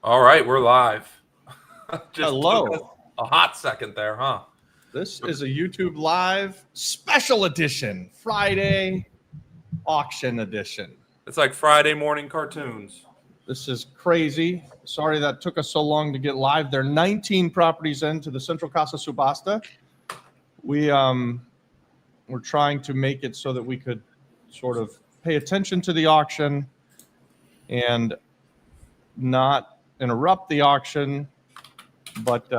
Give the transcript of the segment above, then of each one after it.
All right, we're live. Just Hello. took us a hot second there, huh? This is a YouTube Live special edition, Friday auction edition. It's like Friday morning cartoons. This is crazy. Sorry that took us so long to get live. There are 19 properties into the Central Casa Subasta. We're trying to make it so that we could sort of pay attention to the auction and not interrupt the auction, but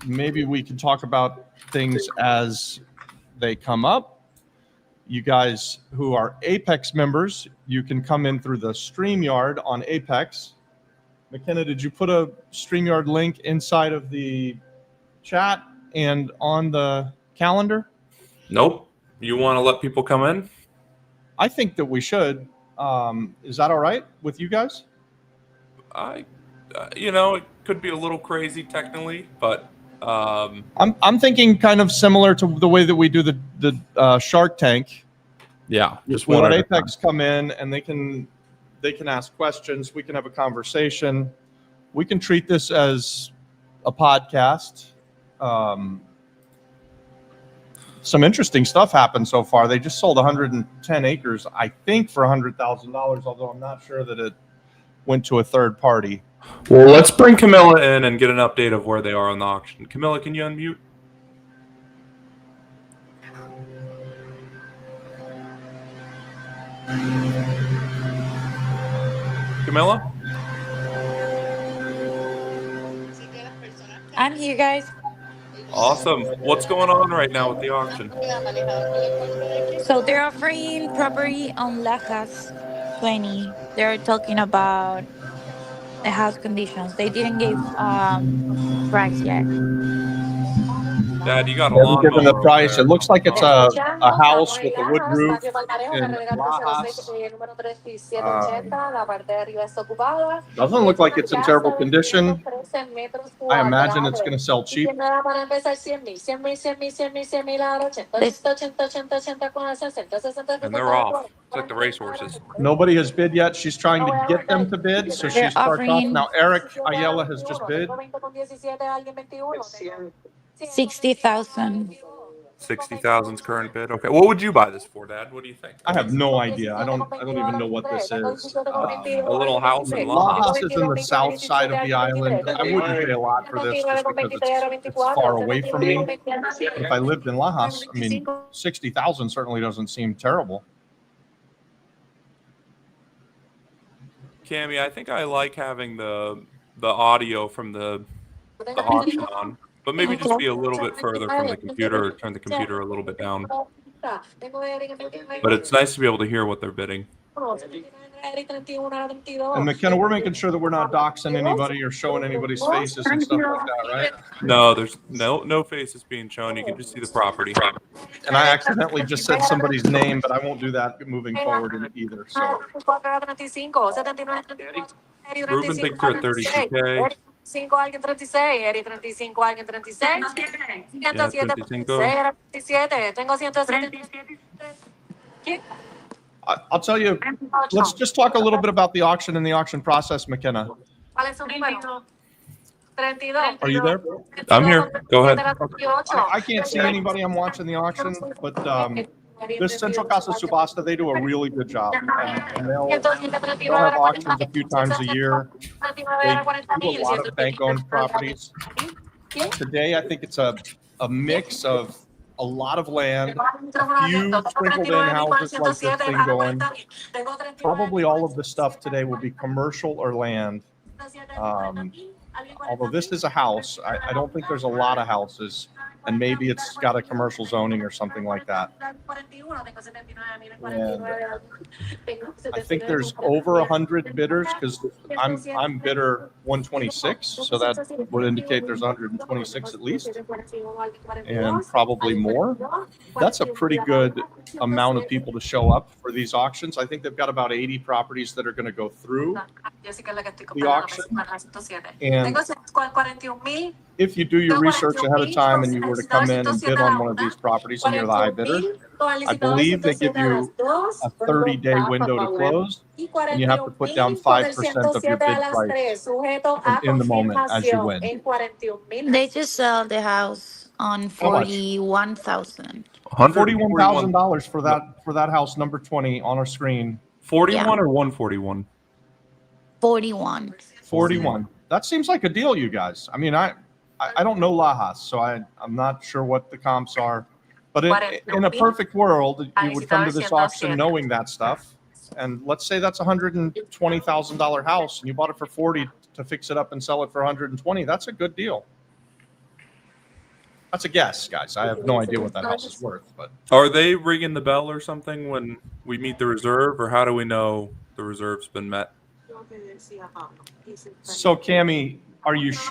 maybe we can talk about things as they come up. You guys who are Apex members, you can come in through the StreamYard on Apex. McKenna, did you put a StreamYard link inside of the chat and on the calendar? Nope. You want to let people come in? I think that we should. Is that all right with you guys? It could be a little crazy technically, but I'm thinking kind of similar to the way that we do the Shark Tank. Yeah, just we'll let let Apex come in and they can ask questions. We can have a conversation. We can treat this as a podcast. Some interesting stuff happened so far. They just sold 110 acres, I think, for $100,000, although I'm not sure that it went to a third party. Well, let's bring Camilla in and get an update of where they are on the auction. Camilla, can you unmute? Camilla? I'm here, guys. Awesome. What's going on right now with the auction? So they're offering property on Lajas 20. They're talking about the house conditions. They didn't give price yet. Dad, you got a Haven't lawnmower given the over price. there. It looks like it's a house with a wood roof in Lajas. Doesn't look like it's in terrible condition. I imagine it's going to sell cheap. And they're off. It's like the racehorses. Nobody has bid yet. She's trying to get them to bid, so They're she's starts off. offering- Now Eric Ayala has just bid. 60,000. 60,000's current bid. Okay, what would you buy this for, Dad? What do you think? I have no idea. I don't even know what this is. A little house in Lajas. Lajas is in the south side of the island. I wouldn't pay a lot for this just because it's far away from me. If I lived in Lajas, I mean, 60,000 certainly doesn't seem terrible. Cammy, I think I like having the audio from the auction on, but maybe just be a little bit further from the computer or turn the computer a little bit down. But it's nice to be able to hear what they're bidding. And McKenna, we're making sure that we're not doxing anybody or showing anybody's faces and stuff like that, right? No, there's no faces being shown. You can just see the property. And I accidentally just said somebody's name, but I won't do that moving forward either. So Ruben thinks you're at 32K. 5 alguien 36, Eri 35, alguien 36. 137, tengo 137. I'll tell you, let's just talk a little bit about the auction and the auction process, McKenna. ¿Cuál es su número? 32. Are you there? I'm here. Go ahead. I can't see anybody. I'm watching the auction, but this Central Casa Subasta, they do a really good job. And they'll have auctions a few times a year. They do a lot of bank-owned properties. Today, I think it's a mix of a lot of land, a few sprinkled in houses like this thing going. Probably all of the stuff today will be commercial or land. Although this is a house, I don't think there's a lot of houses, and maybe it's got a commercial zoning or something like that. And I think there's over 100 bidders because I'm bidder 126, so that would indicate there's 126 at least, and probably more. That's a pretty good amount of people to show up for these auctions. I think they've got about 80 properties that are going to go through the auction. And if you do your research ahead of time and you were to come in and bid on one of these properties and you're the high bidder, I believe they give you a 30-day window to close, and you have to put down 5% of your bid price in the moment as you win. They just sell the house on How much? 41,000. $41,000 for that house, number 20 on our screen. 41 Yeah. or 141? 41. 41. That seems like a deal, you guys. I mean, I don't know Lajas, so I'm not sure what the comps are. But in a perfect world, you would come to this auction knowing that stuff. And let's say that's a $120,000 house, and you bought it for 40 to fix it up and sell it for 120. That's a good deal. That's a guess, guys. I have no idea what that house is worth. But Are they ringing the bell or something when we meet the reserve, or how do we know the reserve's been met? so, Cammie,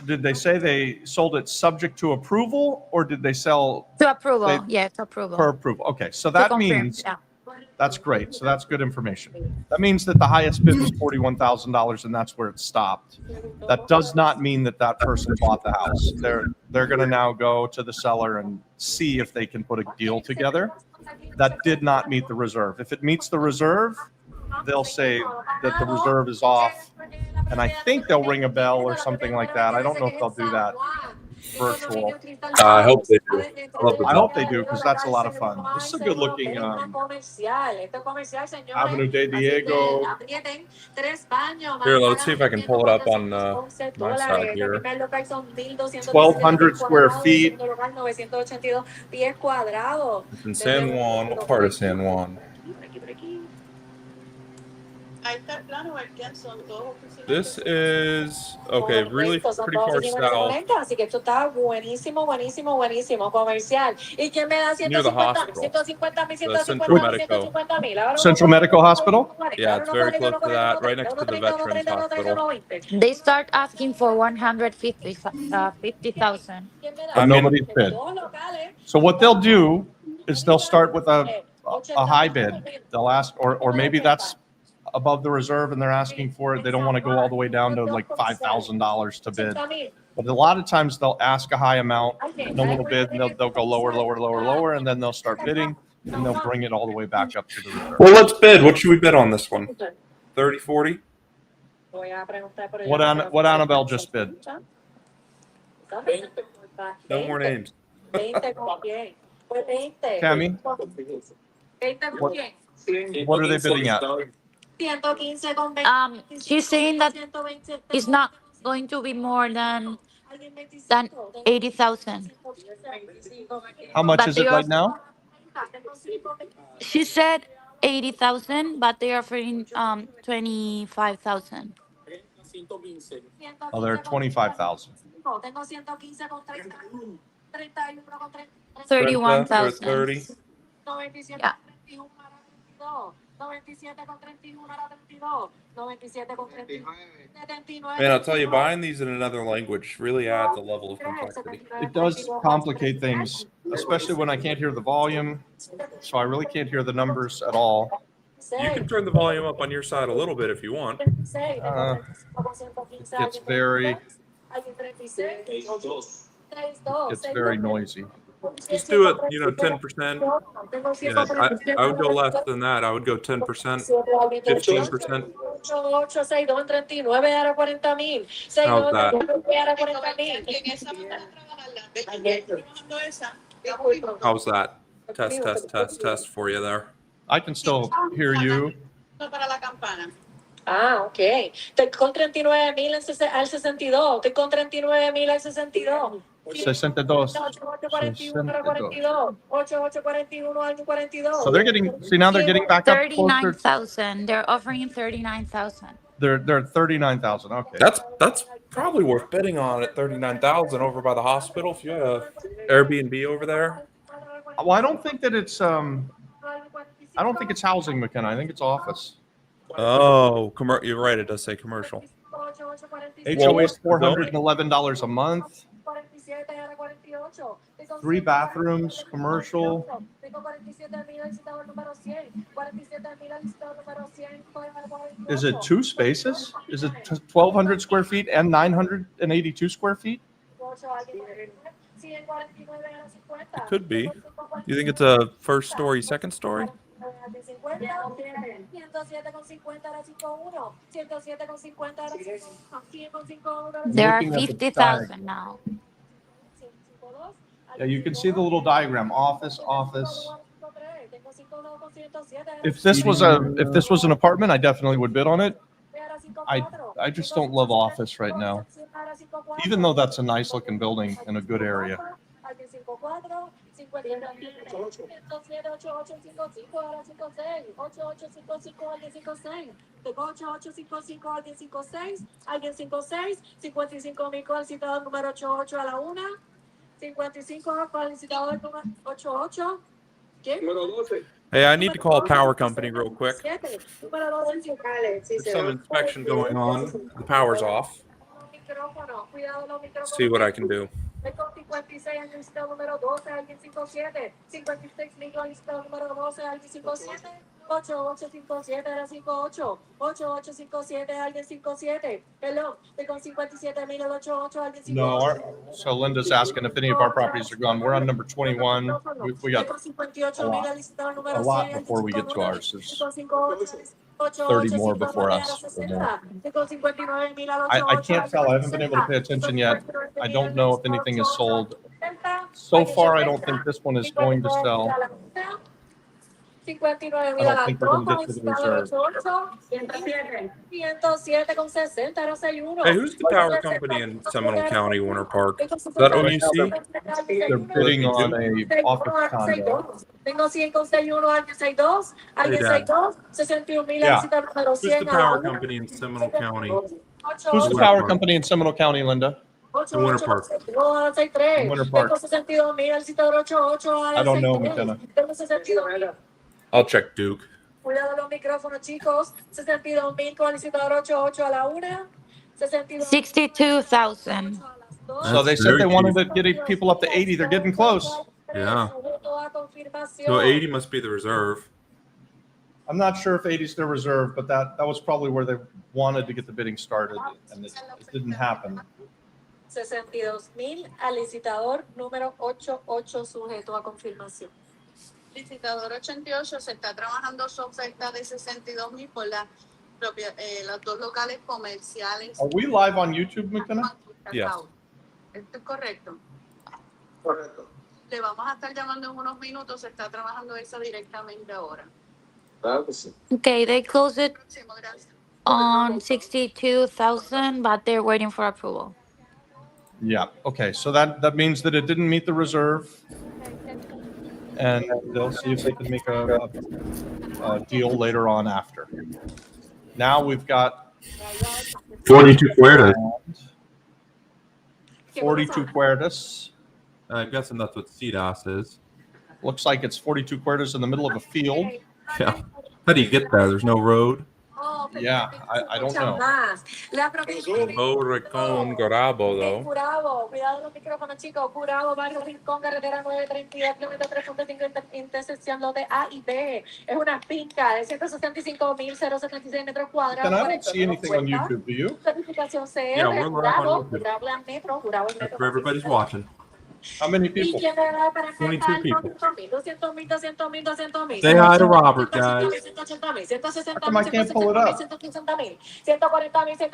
did they say they sold it subject to approval, or did they sell To approval. They- Yeah, to approval. per approval? Okay, so To that confirm, means yeah. that's great. So that's good information. That means that the highest bid was $41,000, and that's where it stopped. That does not mean that that person bought the house. They're going to now go to the seller and see if they can put a deal together. That did not meet the reserve. If it meets the reserve, they'll say that the reserve is off, and I think they'll ring a bell or something like that. I don't know if they'll do that virtual. I hope they do. I hope they do, because that's a lot of fun. This is a good looking Avenue de Diego. Here, let's see if I can pull it up on my side here. 1,200 square feet. It's in San Juan. What part of San Juan? This is, okay, really pretty far south. Así que esto está buenísimo, buenísimo, buenísimo, comercial. ¿Y quién me da Near the 150? hospital. 150,000, The 150,000, Central Medico. 150,000. Central Medical Hospital? Yeah, it's very close to that, right next to the Veterans Hospital. They start asking for 150,000. But nobody's bid. So what they'll do is they'll start with a high bid. They'll ask, or maybe that's above the reserve and they're asking for it. They don't want to go all the way down to like $5,000 to bid. But a lot of times they'll ask a high amount, no little bid, and they'll go lower, lower, lower, lower, and then they'll start bidding, and they'll bring it all the way back up to the reserve. Well, let's bid. What should we bid on this one? 30, 40? What Annabelle just bid? No more names. Cammie, what are they bidding at? She's saying that it's not going to be more than 80,000. How much But is it they right are- now? She said 80,000, but they're offering 25,000. Oh, they're 25,000. 31,000. 30. Yeah. Man, I'll tell you, buying these in another language really adds a level of complexity. It does complicate things, especially when I can't hear the volume. So I really can't hear the numbers at all. You can turn the volume up on your side a little bit if you want. It's very noisy. Just do it, 10%. Yeah, I would go less than that. I would go 10%, 15%. How's that? How's that? Test for you there. I can still hear you. Ah, ok. Estoy con 39,000 al 62. Estoy con 39,000 al 62. 62. 8841 al 42. So they're getting, see, now they're getting back up closer. 39,000. They're offering 39,000. They're 39,000. Okay. That's probably worth bidding on at 39,000 over by the hospital if you have Airbnb over there. Well, I don't think that it's housing, McKenna. I think it's office. Oh, you're right. It does say commercial. HOA is $411 a month. 3 bathrooms, commercial. Is it 2 spaces? Is it 1,200 square feet and 982 square feet? It could be. You think it's a first story, second story? There are Looking at the 50,000 now. Yeah, you can see the little diagram, office, office. If this was an apartment, I definitely would bid on it. I just don't love office right now, even though that's a nice looking building in a good area. Hey, I need to call a power company real quick. There's some inspection going on. The power's off. See what I can do. No, so Linda's asking if any of our properties are gone. We're on number 21. We got a lot before we get to ours. There's 30 more before us or more. I can't tell. I haven't been able to pay attention yet. I don't know if anything is sold. So far, I don't think this one is going to sell. I don't think we're going to get to the reserve. Hey, who's the power company in Seminole County, Winter Park? Is that OUC? They're bidding on a office condo. Hey, Dad. Yeah. Who's the power company in Seminole County? Who's the power company in Seminole County, Linda? In Winter Park. In Winter Park. I don't know, McKenna. I'll check Duke. Cuidado los micrófonos, chicos. 62,000 con el licitador 88 a la 1. 62,000. So they said they wanted to get people up to 80. They're getting close. Yeah. So 80 must be the reserve. I'm not sure if 80 is their reserve, but that was probably where they wanted to get the bidding started, and it didn't happen. 62,000 al licitador número 88 sujeto a confirmación. Licitador 88 se está trabajando su oferta de 62,000 por los dos locales comerciales. Are we live on YouTube, McKenna? Yes. ¿Esto es correcto? Correcto. Le vamos a estar llamando en unos minutos. Se está trabajando eso directamente ahora. Okay, they closed it Próximo, gracias. on 62,000, but they're waiting for approval. Yeah. Okay. So that means that it didn't meet the reserve, and they'll see if they can make a deal later on after. Now we've got 42 Puerto. 42 Puertas. I'm guessing that's what CDOS is. Looks like it's 42 Puertas in the middle of a field. Yeah. How do you get there? There's no road. Yeah, I don't know. Rican, Garabo, though. Curabo, cuidado los micrófonos, chicos. Curabo, barrio Rincón, carretera 932, kilómetro 3.5, intersección lote A y B. Es una finca de 165,076 metros cuadrados. And I don't see anything on YouTube, do you? Certificación CR, Yeah, we're live on Curabo, YouTube. Curabo al metro, Curabo al metro. For everybody's watching. How many ¿Y people? quién le da para 22 people. 200,000. Say hi to Robert, guys. 180,000, 160,000, How come I can't pull it up? 140,000, 140,000,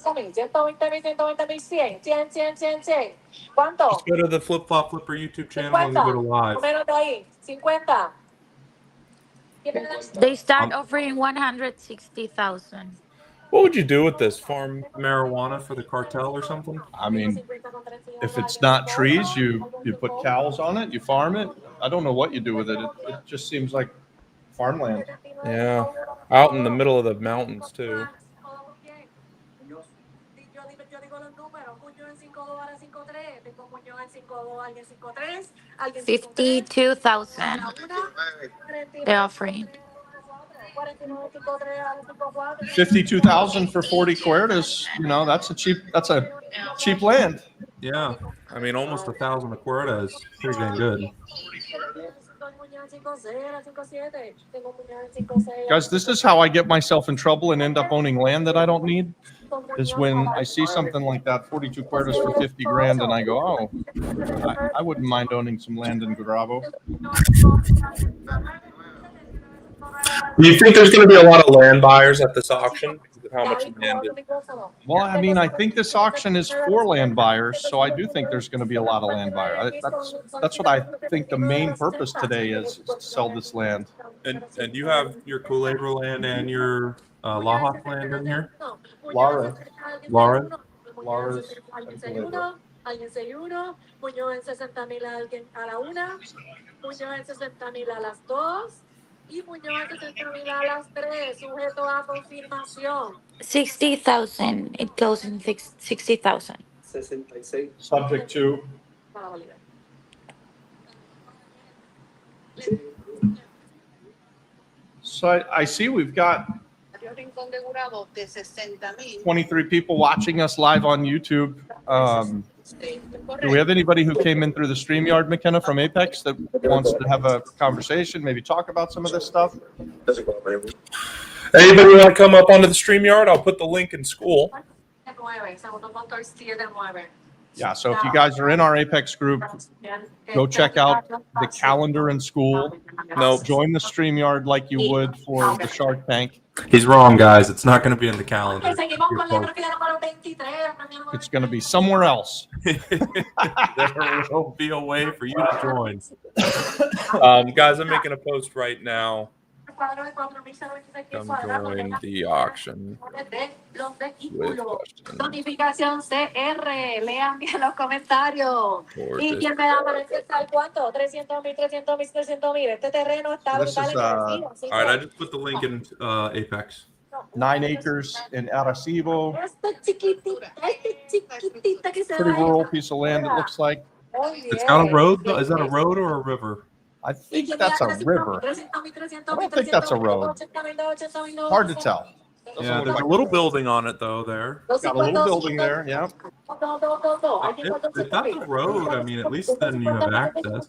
120,000, 100,000, 100,000, ¿cuánto? Just go to the Flip Flop Flipper YouTube channel and go to live. Número de ahí, 50. They start offering 160,000. What would you do with this? Farm marijuana for the cartel or something? I mean, if it's not trees, you put cows on it, you farm it. I don't know what you do with it. It just seems like farmland. Yeah. Out in the middle of the mountains, too. 52,000. They're offering. 52,000 for 40 Puertas. You know, that's a cheap land. Yeah. I mean, almost 1,000 a Puerto is pretty dang good. Guys, this is how I get myself in trouble and end up owning land that I don't need. is when I see something like that, 42 Puertos for 50 grand, and I go, oh, I wouldn't mind owning some land in Gurabo. Do you think there's going to be a lot of land buyers at this auction because of how much land is? Well, I mean, I think this auction is for land buyers, so I do think there's going to be a lot of land buyers. That's what I think the main purpose today is to sell this land. And you have your Culebra land and your Lajas land in here? Laura. Laura? Laura's and Culebra. Alguien 6-1, Muñoz en 60,000 alguien a la 1, Muñoz en 60,000 a las 2 y Muñoz en 60,000 a las 3, sujeto a confirmación. 60,000. It goes in 60,000. Subject to. So I see we've got 23 people watching us live on YouTube. Do we have anybody who came in through the StreamYard, McKenna, from Apex that wants to have a conversation, maybe talk about some of this stuff? Anybody want to come up onto the StreamYard? I'll put the link in school. Yeah, so if you guys are in our Apex group, go check out the calendar in school. Nope. Join the StreamYard like you would for the Shark Tank. He's wrong, guys. It's not going to be in the calendar. It's going to be somewhere else. There will be a way for you to join. Guys, I'm making a post right now. Come join the auction. Notificación CR, lean bien los comentarios. ¿Y quién me da para empezar cuánto? 300,000, 300,000, 300,000. Este terreno está brutal. All right, I just put the link in Apex. 9 acres in Arecibo. Chiquitita que se Pretty va. rural piece of land, it looks like. It's got a road. Is that a road or a river? I think that's a river. I don't think that's a road. Hard to tell. Yeah, there's a little building on it, though, there. Got a little building there, yeah. If that's a road, I mean, at least then you have access.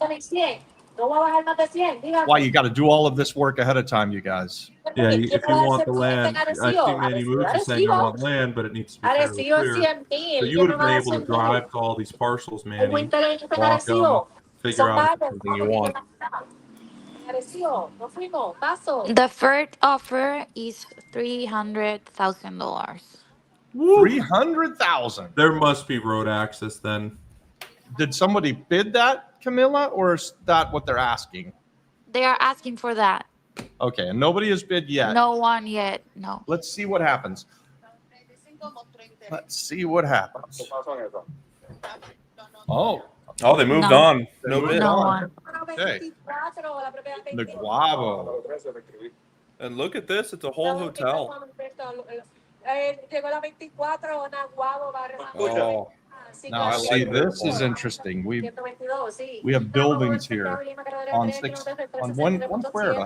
Why, you got to do all of this work ahead of time, you guys. Yeah, if you want the land, I see Manny Moves is saying you want land, but it needs to be fairly clear. So you would have been able to drive to all these parcels, Manny, walk them, figure out something you want. The first offer is $300,000. 300,000. There must be road access then. Did somebody bid that, Camilla, or is that what they're asking? They are asking for that. Okay, and nobody has bid yet. No one yet. No. Let's see what happens. Let's see what happens. Oh, They moved No. on. No bid. No one. okay. The Guavo. And look at this. It's a whole hotel. Llegó la 24, una guavo Oh, Now, I see, this is interesting. We have buildings here on one Puerto.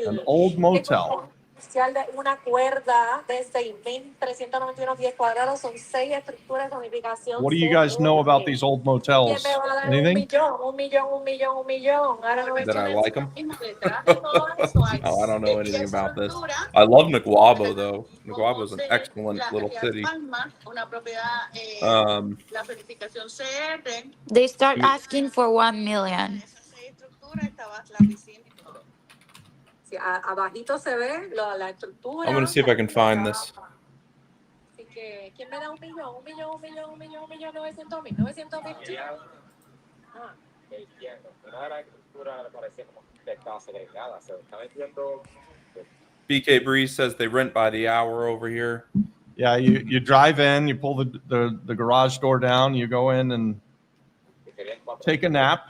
An old motel. De una cuerda de 6,391 pies cuadrados, son 6 estructuras de unificación. What do you guys know about these old motels? Anything? Un millón. That I like them? Oh, I don't know anything about this. I love Naguabo, though. Naguabo is an excellent little city. They start asking for 1 million. Abajito se ve la estructura. I'm going to see if I can find this. Así que, ¿quién me da un millón? 900,000. Ah. BK Breeze says they rent by the hour over here. Yeah, you drive in, you pull the garage door down, you go in and take a nap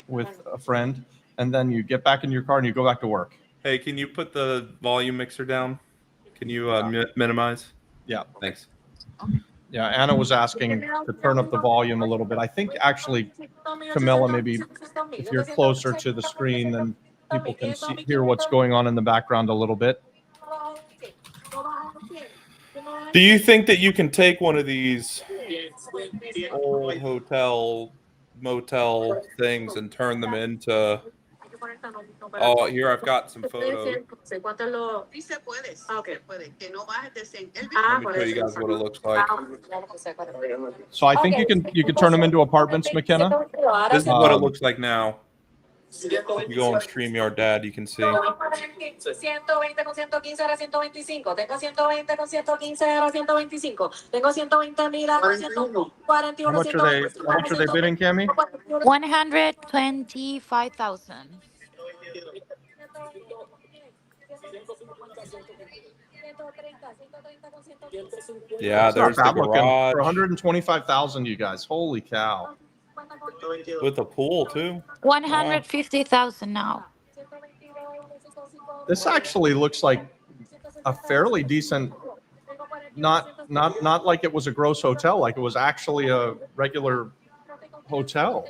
with a friend, and then you get back in your car and you go back to work. Hey, can you put the volume mixer down? Can you minimize? Yeah. Thanks. Yeah, Anna was asking to turn up the volume a little bit. I think actually, Camilla, maybe if you're closer to the screen, then people can hear what's going on in the background a little bit. Do you think that you can take one of these old hotel, motel things and turn them into Oh, here I've got some photos. Sí se puede, sí se puede, que no bajes de 100. Let me show you guys what it looks like. So I think you can turn them into apartments, McKenna. This is what it looks like now. If you go on StreamYard Dad, you can see. 120 con 115 era 125. Tengo 120 con 115 era 125. Tengo 120,000 a 141. How much are they bidding, Cammy? 125,000. Yeah, there's the Bad looking. garage For 125,000, you guys. Holy cow. with a pool too. 150,000 now. This actually looks like a fairly decent, not like it was a gross hotel, like it was actually a regular hotel.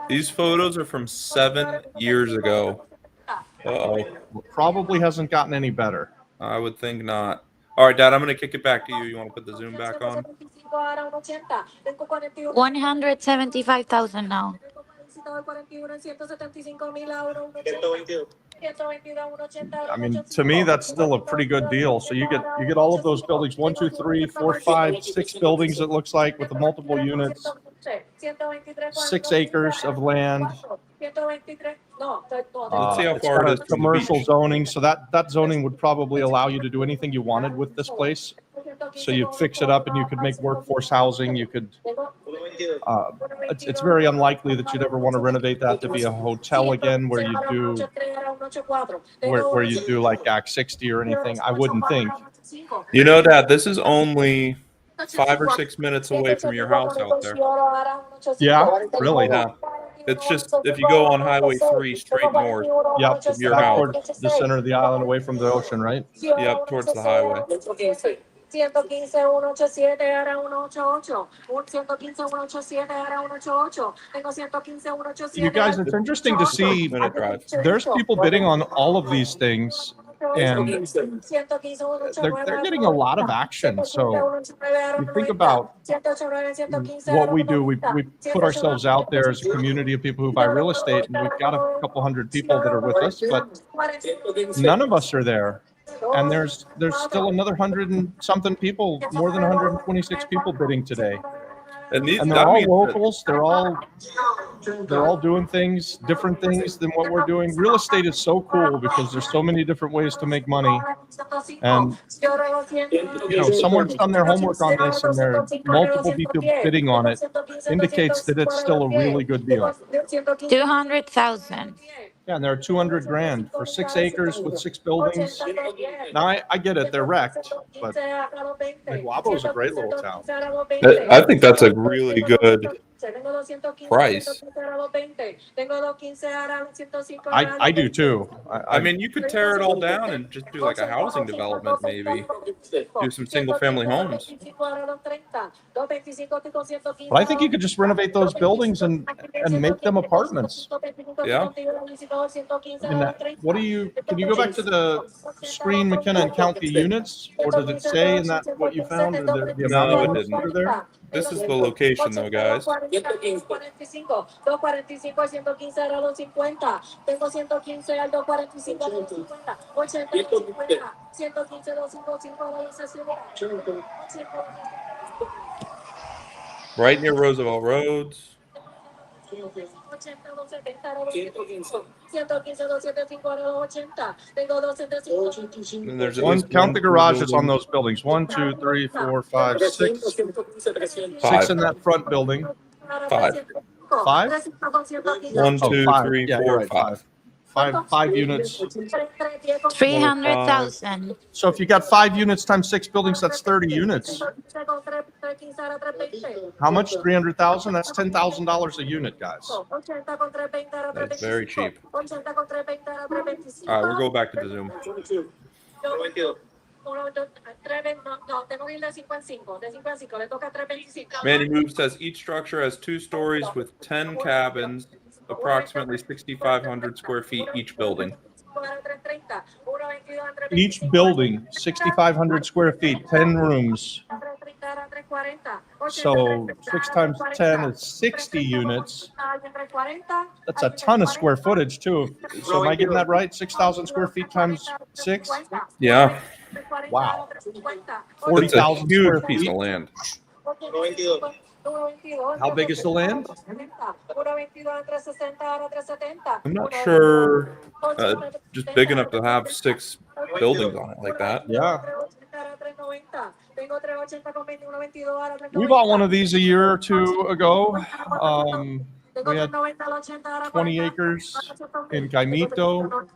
These photos are from 7 years ago. Uh-oh. Probably hasn't gotten any better. I would think not. All right, Dad, I'm going to kick it back to you. You want to put the zoom back on? 175,000 now. I mean, to me, that's still a pretty good deal. So you get all of those buildings, 1, 2, 3, 4, 5, 6 buildings, it looks like, with the multiple units, 6 acres of land. Let's see how It's far got it a is from the commercial beach. zoning, so that zoning would probably allow you to do anything you wanted with this place. So you'd fix it up and you could make workforce housing. You could. It's very unlikely that you'd ever want to renovate that to be a hotel again, where you do like Act 60 or anything. I wouldn't think. You know, Dad, this is only 5 or 6 minutes away from your house out there. Yeah, really. Yeah. It's just if you go on Highway 3 straight north. Yep, From your back house. towards the center of the island, away from the ocean, right? Yep, towards the highway. 115, 187 era 188. 115, 187 era 188. Tengo 115, 187. You guys, it's interesting to see. Minute drive. There's people bidding on all of these things, and they're getting a lot of action. So you think about what we do. We put ourselves out there as a community of people who buy real estate, and we've got a couple hundred people that are with us, but none of us are there. And there's still another 100 and something people, more than 126 people bidding today. And They're all locals. They're all doing things, different things than what we're doing. Real estate is so cool because there's so many different ways to make money. And someone's done their homework on this, and there are multiple people bidding on it. Indicates that it's still a really good deal. 200,000. Yeah, and there are 200 grand for 6 acres with 6 buildings. Now I get it, they're wrecked, but Guabo is a great little town. I think that's a really good price. I do too. I mean, you could tear it all down and just do like a housing development, maybe. Do some single family homes. But I think you could just renovate those buildings and make them apartments. Yeah. I mean, can you go back to the screen, McKenna, and count the units? Or does it say in that what you found, or the amount No, of it units that are didn't. there? This is the location, though, guys. 245 al 115 era 250. Tengo 115 al 245 al 250. 80 250. 115 255 al 260. Right near Roosevelt Roads. 80 270 era 115. 115 275 era 80. Tengo 275. And there's at least Count the one garages on building. those buildings. 1, 2, 3, 4, 5, 6. 6 Five. in that front building. 5. 5? 1, 2, 5. 3, Yeah, 4, you're right, 5. 5 units. 300,000. So if you got 5 units times 6 buildings, that's 30 units. How much? 300,000? That's $10,000 a unit, guys. That's very cheap. All right, we'll go back to the Zoom. Manny Move says each structure has 2 stories with 10 cabins, approximately 6,500 square feet each building. Each building, 6,500 square feet, 10 rooms. So 6 times 10 is 60 units. That's a ton of square footage too. So am I getting that right? 6,000 square feet times 6? Yeah, Wow. that's a 40,000 huge square piece feet. of land. How big is the land? I'm not sure. Just big enough to have 6 buildings on it like that. Yeah. We bought one of these a year or two ago. We had 20 acres in Caimito,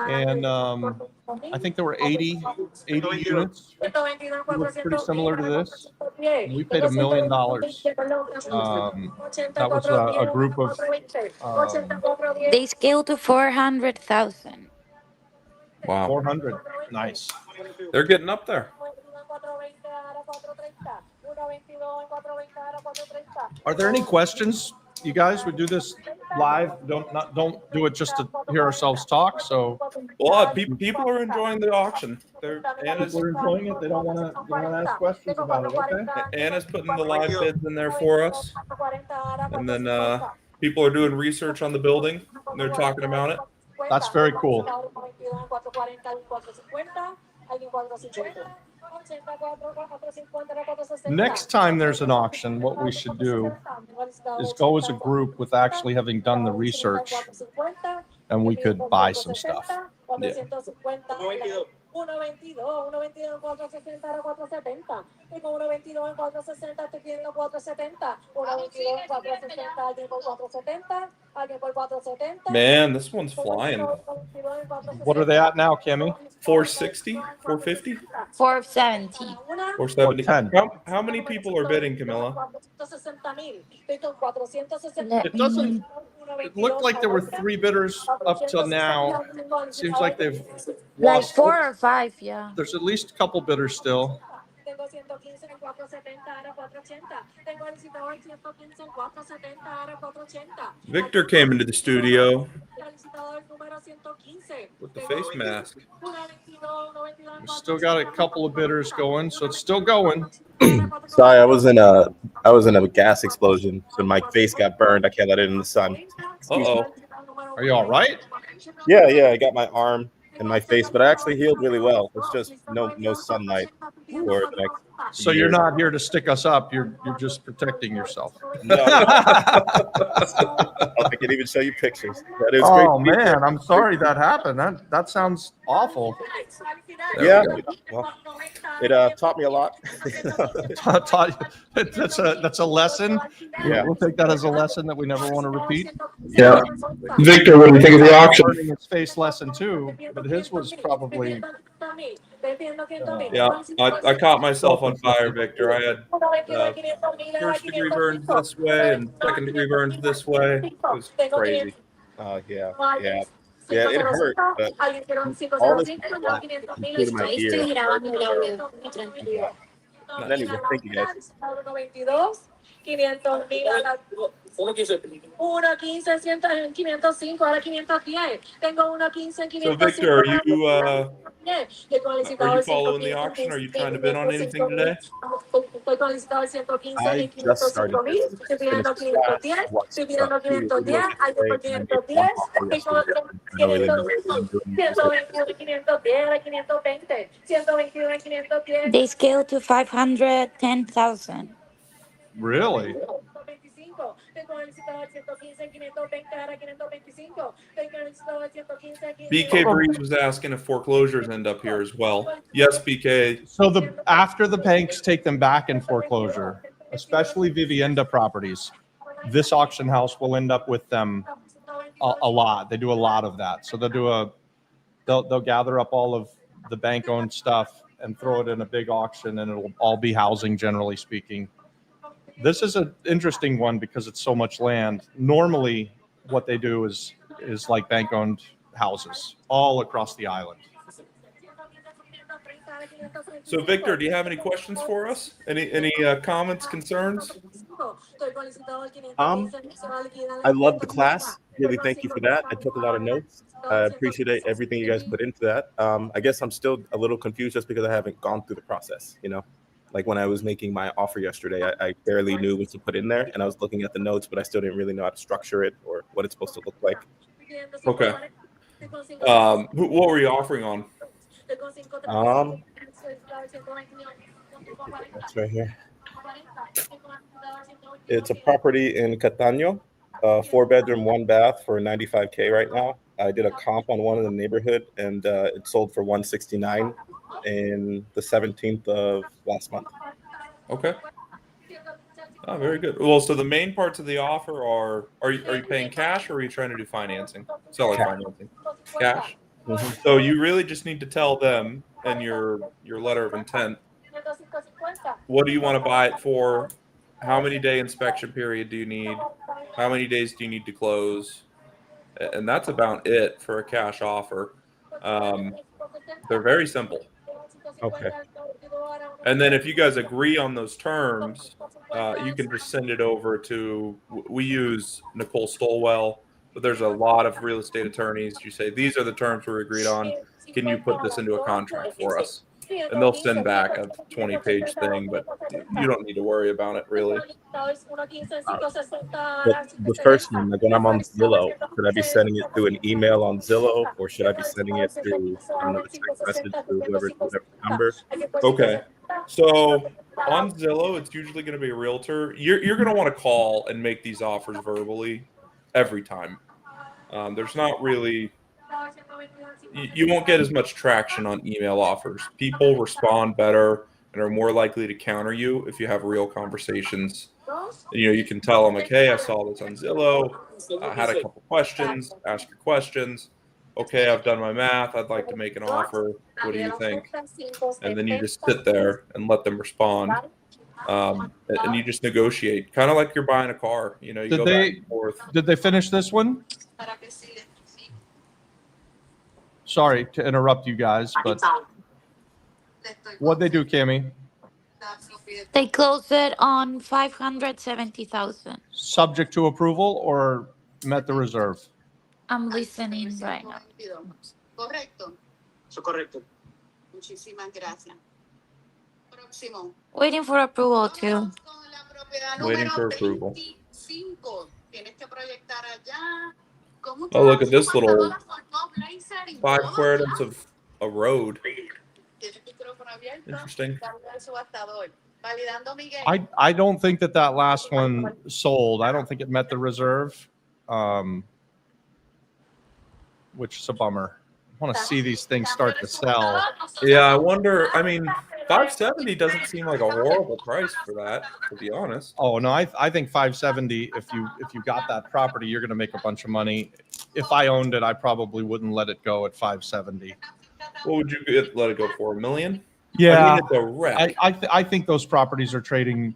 and I think there were 80 units. It looked pretty similar to this. And we paid $1 million. That was a group of. They scaled to 400,000. Wow, 400. Nice. they're getting up there. Are there any questions, you guys? We do this live. Don't do it just to hear ourselves talk. So Well, people are enjoying the auction. people are enjoying it. They don't want to ask questions about it. Okay. Anna's putting the live bids in there for us, and then people are doing research on the building. And they're talking about it. That's very cool. Next time there's an auction, what we should do is go as a group with actually having done the research, and we could buy some stuff. Yeah. 1.22, 1.22 en 460 era 470. Y con 1.22 en 460 te tienen los 470. 1.22 en 460, alguien por 470, alguien por 470. Man, this one's flying. What are they at now, Kimmy? 460, 450, 470. 470. 410. How many people are bidding, Camilla? It doesn't. It looked like there were 3 bidders up till now. It seems like they've Like lost. 4 or 5, yeah. There's at least a couple bidders still. Tengo 115 en 470, era 480. Tengo el licitador 115 en 470, era 480. Victor came into the studio El licitador número 115. with the face mask. We still got a couple of bidders going, so it's still going. Sorry, I was in a gas explosion, so my face got burned. I can't let it in the sun. Uh-oh. Are you all right? Yeah, I got my arm and my face, but I actually healed really well. It's just no sunlight for the next. So you're not here to stick us up. You're just protecting yourself. No. I can even show you pictures. That is great. Oh man, I'm sorry that happened. That sounds awful. Yeah. Well, it taught me a lot. That's a lesson. Yeah. We'll take that as a lesson that we never want to repeat. Yeah. Victor, what do you think of the auction? Learning his face lesson too, but his was probably. Yeah, I caught myself on fire, Victor. I had first degree burns this way and second degree burns this way. It was crazy. Yeah, it hurt. But all this including my ear. But anyway, thank you guys. 1.15, 505, ahora 510. Tengo 1.15, 505. So, Victor, are you following the auction? Are you trying to bid on anything today? I just started They scaled to 510,000. Really? BK Breeze was asking if foreclosures end up here as well. Yes, BK. So after the banks take them back in foreclosure, especially Vivienda properties, this auction house will end up with them a lot. They do a lot of that. So they'll gather up all of the bank-owned stuff and throw it in a big auction, and it'll all be housing, generally speaking. This is an interesting one because it's so much land. Normally, what they do is like bank-owned houses all across the island. So, Victor, do you have any questions for us? Any comments, concerns? I love the class. Really, thank you for that. I took a lot of notes. I appreciate everything you guys put into that. I guess I'm still a little confused just because I haven't gone through the process, Like when I was making my offer yesterday, I barely knew what to put in there, and I was looking at the notes, but I still didn't really know how to structure it or what it's supposed to look like. Okay. What were you offering on? That's right here. It's a property in Catano, 4-bedroom, 1-bath for 95K right now. I did a comp on one in the neighborhood, and it sold for 169 in the 17th of last month. Okay. Oh, very good. Well, so the main parts of the offer are you paying cash or are you trying to do financing? Seller Cash. financing. Cash. Mm-hmm. So you really just need to tell them in your letter of intent, what do you want to buy it for? How many day inspection period do you need? How many days do you need to close? And that's about it for a cash offer. They're very simple. Okay. And then if you guys agree on those terms, you can just send it over to, we use Nicole Stolwell, but there's a lot of real estate attorneys. You say, these are the terms we agreed on. Can you put this into a contract for us? And they'll send back a 20-page thing, but you don't need to worry about it really. But the first one, like when I'm on Zillow, should I be sending it through an email on Zillow, or should I be sending it through, I don't know, a text message through whoever number? Okay. So on Zillow, it's usually going to be a realtor. You're going to want to call and make these offers verbally every time. There's not really, you won't get as much traction on email offers. People respond better and are more likely to counter you if you have real conversations. You know, you can tell them like, hey, I saw this on Zillow. I had a couple questions. Ask your questions. Okay, I've done my math. I'd like to make an offer. What do you think? And then you just sit there and let them respond. And you just negotiate, kind of like you're buying a car. You know, you go back and forth. Did they finish this one? Sorry to interrupt you guys, but what'd they do, Cammie? They closed it on 570,000. Subject to approval or met the reserve? I'm listening right now. Correcto. Eso correcto. Muchísimas gracias. Próximo. Waiting for approval too. Vamos con la propiedad Waiting número for approval. 25. Tienes que proyectar allá. ¿Cómo Oh, look at this ustedes little pasaron por todo Blazer y 5 todo? quadrants of a road. Tiene el micrófono abierto. Interesting. Dale al subastador. Validando Miguel. I don't think that last one sold. I don't think it met the reserve, which is a bummer. I want to see these things start to sell. Yeah, I wonder. I mean, 570 doesn't seem like a horrible price for that, to be honest. Oh no, I think 570. If you got that property, you're going to make a bunch of money. If I owned it, I probably wouldn't let it go at 570. What would you let it go for? $1 million? Yeah, I mean, it's a wreck. I think those properties are trading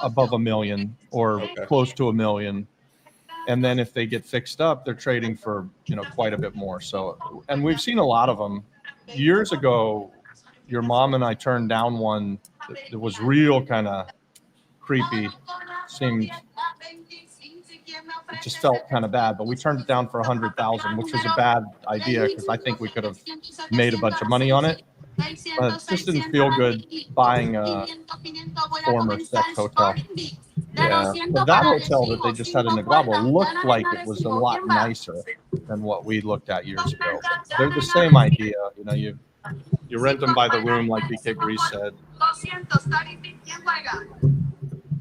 above $1 million or close to $1 million. And then if they get fixed up, they're trading for, quite a bit more. So, and we've seen a lot of them. Years ago, your mom and I turned down one that was real kind of creepy. It just felt kind of bad, but we turned it down for 100,000, which was a bad idea because I think we could have made a bunch of money on it. But it just didn't feel good buying a former sex hotel. Yeah. But that hotel that they just had in Negrabo looked like it was a lot nicer than what we looked at years ago. They're the same idea. You rent them by the room, like BK Breeze said.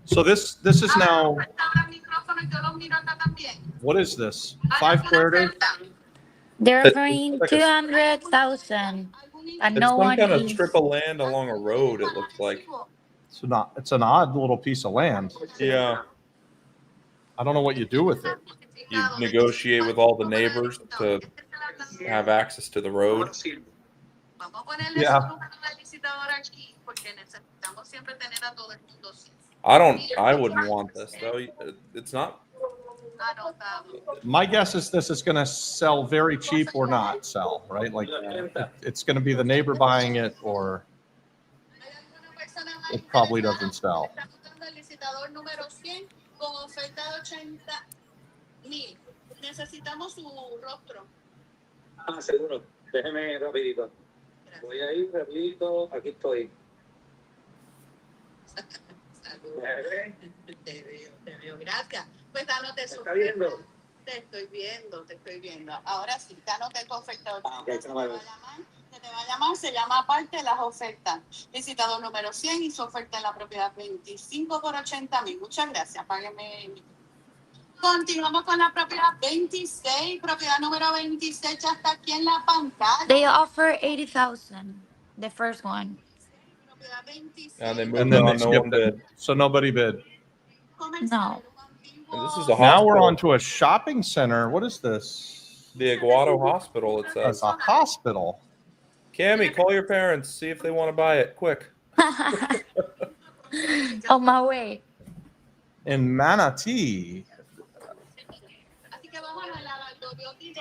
So this is now, what is this? 5 Puerto? They're offering 200,000. And It's no some one kind of is. strip of land along a road, it looks like. It's an odd little piece of land. Yeah. I don't know what you do with it. You negotiate with all the neighbors to have access to the road. Yeah. I wouldn't want this though. It's not. My guess is this is going to sell very cheap or not sell, right? Like it's going to be the neighbor buying it or it probably doesn't sell. Seguro. Déjeme rapidito. Voy a ir rapidito. Aquí estoy. Te veo. Gracias. Pues dándote su oferta. Te estoy viendo. Ahora sí, dándote tu oferta. Se te va a llamar, se llama aparte las ofertas. Visitador número 100 y su oferta en la propiedad 25 por 80,000. Muchas gracias. Págueme. Continuamos con la propiedad 26. Propiedad número 26 ya está aquí en la pantalla. They offer 80,000. The first one. Propiedad 26. And they And moved then on, they no one skipped it. bid. So nobody bid. No. And this is a Now we're hospital. on to a shopping center. What is this? The Aguado Hospital, it That's says. a hospital. Cammy, call your parents, see if they want to buy it, quick. On my way. In Manatee.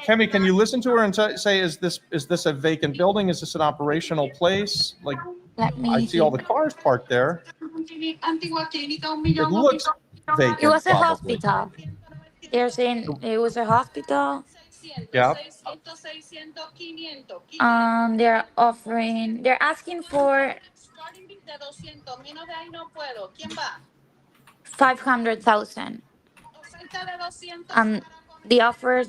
Kemi, can you listen to her and say, is this a vacant building? Is this an operational place? Like, Let me I see all the cars parked there. It looks vacant. It was a probably. hospital. They're saying it was a hospital. Yeah. They're asking for 500,000. The offers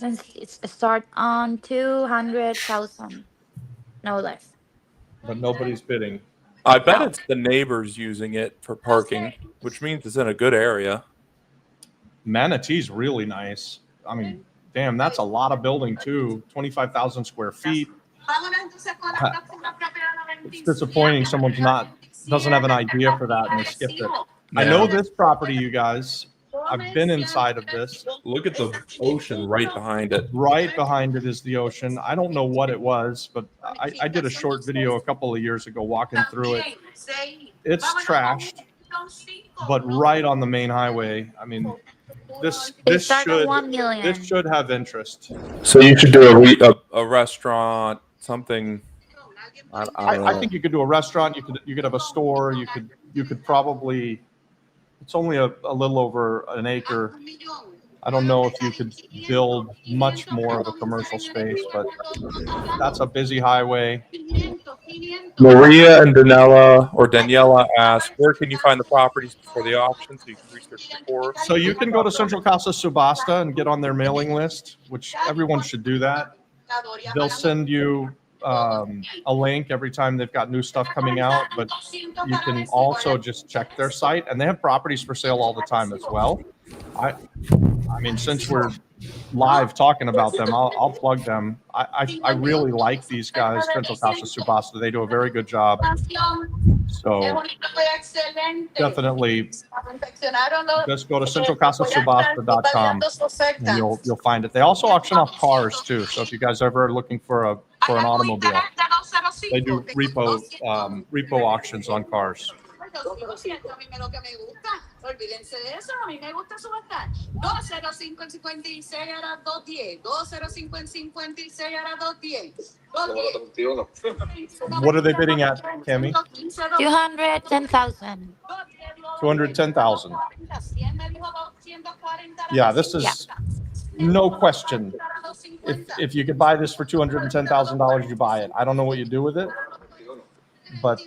start on 200,000, no less. But nobody's bidding. I bet No. it's the neighbors using it for parking, which means it's in a good area. Manatee's really nice. I mean, damn, that's a lot of building too. 25,000 square feet. It's disappointing someone doesn't have an idea for that and they skipped it. I know this property, you guys. I've been inside of this. Look at the ocean right behind it. Right behind it is the ocean. I don't know what it was, but I did a short video a couple of years ago walking through it. It's trashed, but right on the main highway. I mean, this should 1 million. have interest. So you should do a restaurant, something. I don't know. I think you could do a restaurant. You could have a store. You could probably. It's only a little over an acre. I don't know if you could build much more of a commercial space, but that's a busy highway. Maria and Daniela asked, where can you find the properties before the auction so you can research before? So you can go to Central Casa Subasta and get on their mailing list, which everyone should do that. They'll send you a link every time they've got new stuff coming out, but you can also just check their site, and they have properties for sale all the time as well. I mean, since we're live talking about them, I'll plug them. I really like these guys, Central Casa Subasta. They do a very good job. So definitely just go to centralcasasubasta.com and you'll find it. They also auction off cars too. So if you guys ever are looking for an automobile, they do repo auctions on cars. Olvídense de eso, a mí me gusta subastar. 205.56 era 210. 205.56 era 210. What are they bidding at, Cami? 210,000. 210,000. Yeah, this is no question. If you could buy this for $210,000, you buy it. I don't know what you do with it, but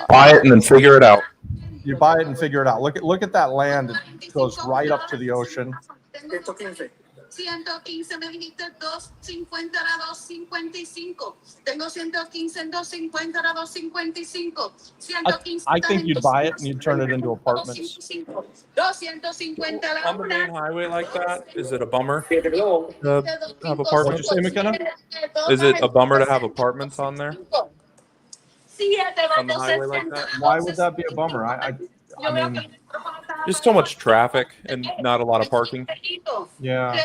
Buy it and then figure it out. you buy it and figure it out. Look at that land. It goes right up to the ocean. 115 me dijiste 250 era 255. Tengo 115 en 250 era 255. I think you'd buy it and you'd turn it into apartments. 250 la On the main una. highway like that, is it a bummer to have What'd you apartments? say, McKenna? Is it a bummer to have apartments on there? On the highway like that? Why would that be a bummer? I mean, Just so much traffic and not a lot of parking. yeah.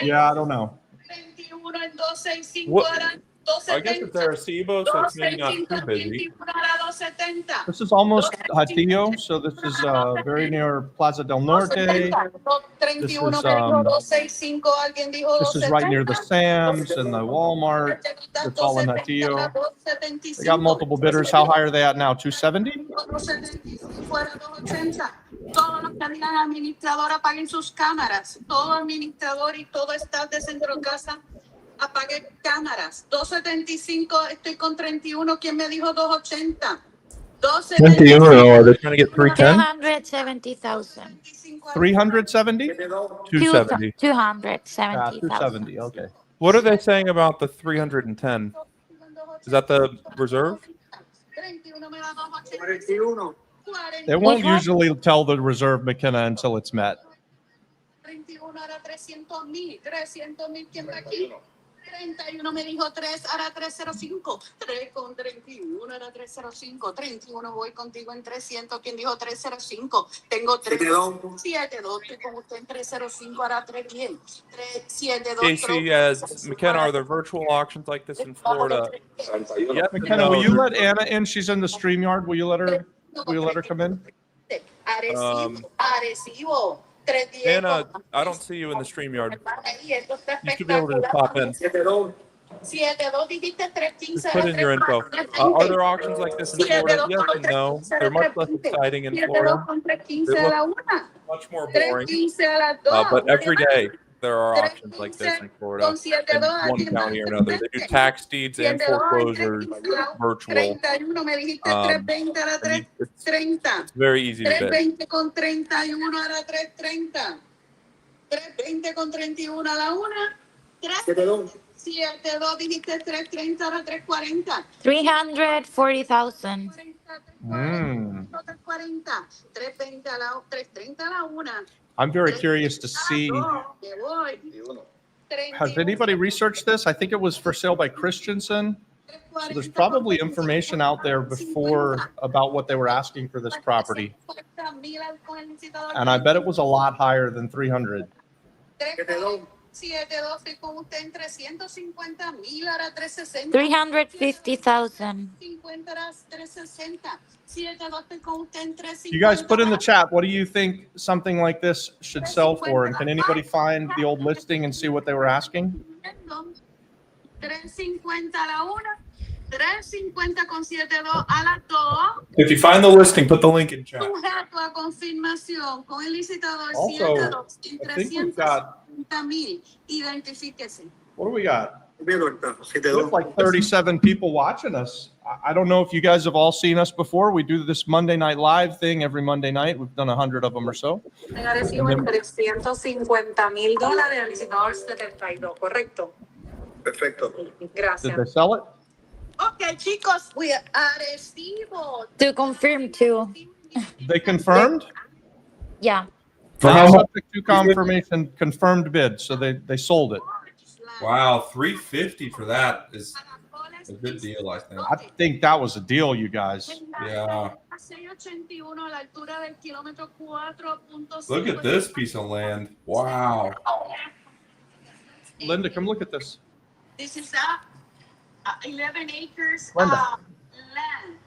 Yeah, I don't know. What? I guess it's Arecibo, so it's maybe not too busy. This is almost Hatillo, so this is very near Plaza del Norte. This is right near the Sam's and the Walmart. It's all in Hatillo. They got multiple bidders. How high are they at now? 270? Todos los candidatos administradores apaguen sus cámaras. Todo administrador y todo staff de Centro Casa apague cámaras. 275, estoy con 31. ¿Quién me dijo 280? 21. Are they trying to get 310? 270,000. 370? 270. 270,000. 270. Okay. What are they saying about the 310? Is that the reserve? They won't Which one? usually tell the reserve, McKenna, until it's met. 31 era 300,000. 300,000, ¿quién va aquí? 31 me dijo 3, ahora 305. 3 con 31 era 305. 31 voy contigo en 300. ¿Quién dijo 305? Tengo 3. 7-2. Estoy con usted en 305, ahora 310. 7-2. Casey, McKenna, are there virtual auctions like this in Florida? Yes, McKenna, will you let Anna in? She's in the StreamYard. Will you let her come in? Arecibo. Anna, I don't see you in the StreamYard. You should be able to just pop in. 7-2 dijiste 315. Just put in your info. Are there auctions like this in Florida? Yes and no. They're much less exciting in Florida. They look much more boring. But every day there are auctions like this in Florida, in one county or another. They do tax deeds and foreclosures virtual. It's very easy to bid. 320 con 31 era 330. 320 con 31 a la 1. 7-2 dijiste 330 era 340. 340,000. 320 a la 330 a la 1. I'm very curious to see. Has anybody researched this? I think it was for sale by Christensen. So there's probably information out there before about what they were asking for this property. And I bet it was a lot higher than 300. 7-2 con usted en 350,000 era 360. 350,000. 50 era 360. 7-2 con usted en 350. You guys put in the chat, what do you think something like this should sell for? And can anybody find the old listing and see what they were asking? 350 a la 1. 350 con 7-2 a las 2. If you find the listing, put the link in chat. Sujeto a confirmación con el licitador Also, 7-2 en I think we've got, 350,000. Identifíquese. what do we got? Looks like 37 people watching us. I don't know if you guys have all seen us before. We do this Monday Night Live thing every Monday night. We've done 100 of them or so. Recibo en $350,000 al licitador 72, ¿correcto? Perfecto. Did Gracias. they sell it? Ok, chicos, Arecibo. To confirm too. They confirmed? Yeah. For how much? Subject to confirmation, confirmed bid. So they sold it. Wow, 350 for that is a good deal, I think. I think that was a deal, you guys. Yeah. Look at this piece of land. Wow. Linda, come look at this. This is 11 acres Linda. of land.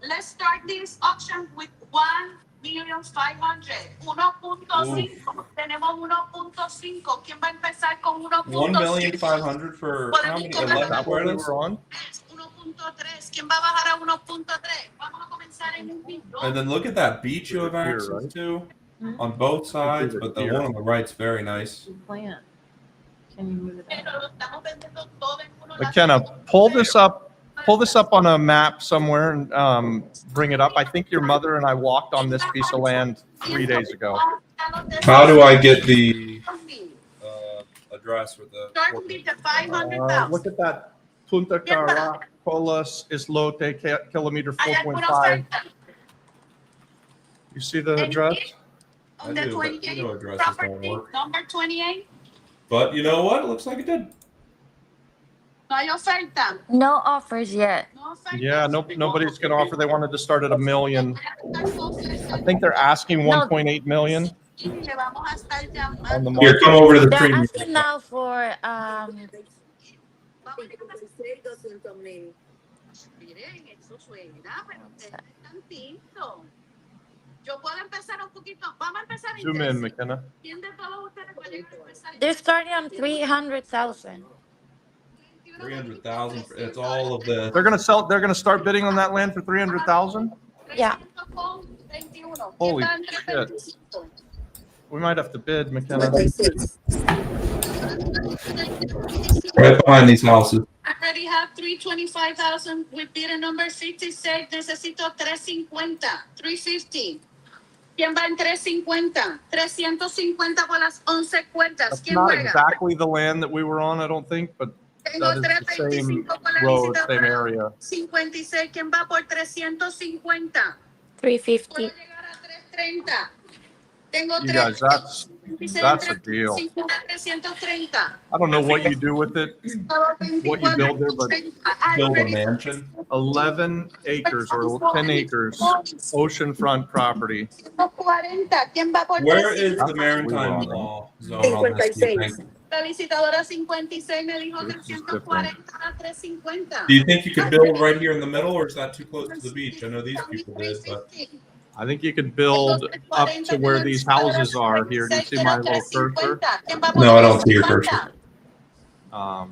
Let's start this auction with 1,500,000. 1.5. Tenemos 1.5. ¿Quién va a empezar con 1.5? 1,500,000 for how many? 11 That what we credits? were on? 1.3. ¿Quién va a bajar a 1.3? Vamos a comenzar en un millón. And then look at that beach you have access to on both sides, but the one on the right's very nice. Plant. Can you move it up? Pero lo estamos vendiendo todo en uno. McKenna, pull this up on a map somewhere and bring it up. I think your mother and I walked on this piece of land 3 days ago. How do I get the address or the? Starting with the 500,000. Look at that. Punta Caracolas Islote, kilometer Hay alguna 4.5. oferta. You see the address? On the I do, but 28 you know addresses don't property, work. number 28. But you know what? It looks like it did. No hay oferta. No offers yet. No oferta. Yeah, nobody's going to offer. They wanted to start at $1 million. I think they're asking 1.8 million Y le vamos a estar on llamando. the Here, market. come over to the They're premium. asking now for Miren, eso suena, pero ustedes están tintos. Yo puedo empezar un poquito. Vamos a empezar en Zoom in, 13. McKenna. ¿Quién de todos ustedes va a llegar a empezar en they're starting on 300,000. 300,000. It's all of the. They're going to start bidding on that land for 300,000. Yeah. 321. Holy ¿Quién va a entrar shit. 25? We might have to bid, McKenna. Right behind these houses. already have 325,000 with bidder number 56. Necesito 350. 350. ¿Quién va en 350? 350 por las 11 cuentas. That's ¿Quién not juega? exactly the land that we were on, I don't think, but Tengo that is the same 325 por la road, licitadora. same area. 56. ¿Quién va por 350? 350. Puedo llegar a 330. Tengo You guys, that's a deal. 330. I don't know what you do with it, what you build there, but Build a mansion. 11 acres or 10 acres, oceanfront property. 40. ¿Quién va por Where is 300? the maritime law zone on this, do you think? La licitadora 56 me dijo This is 340 a 350. Do you think you could build right here in the middle, or is that too close to the beach? I know these people did, but I think you could build up to where these houses are here. Do you see my little cursor? no, I don't see your cursor. No,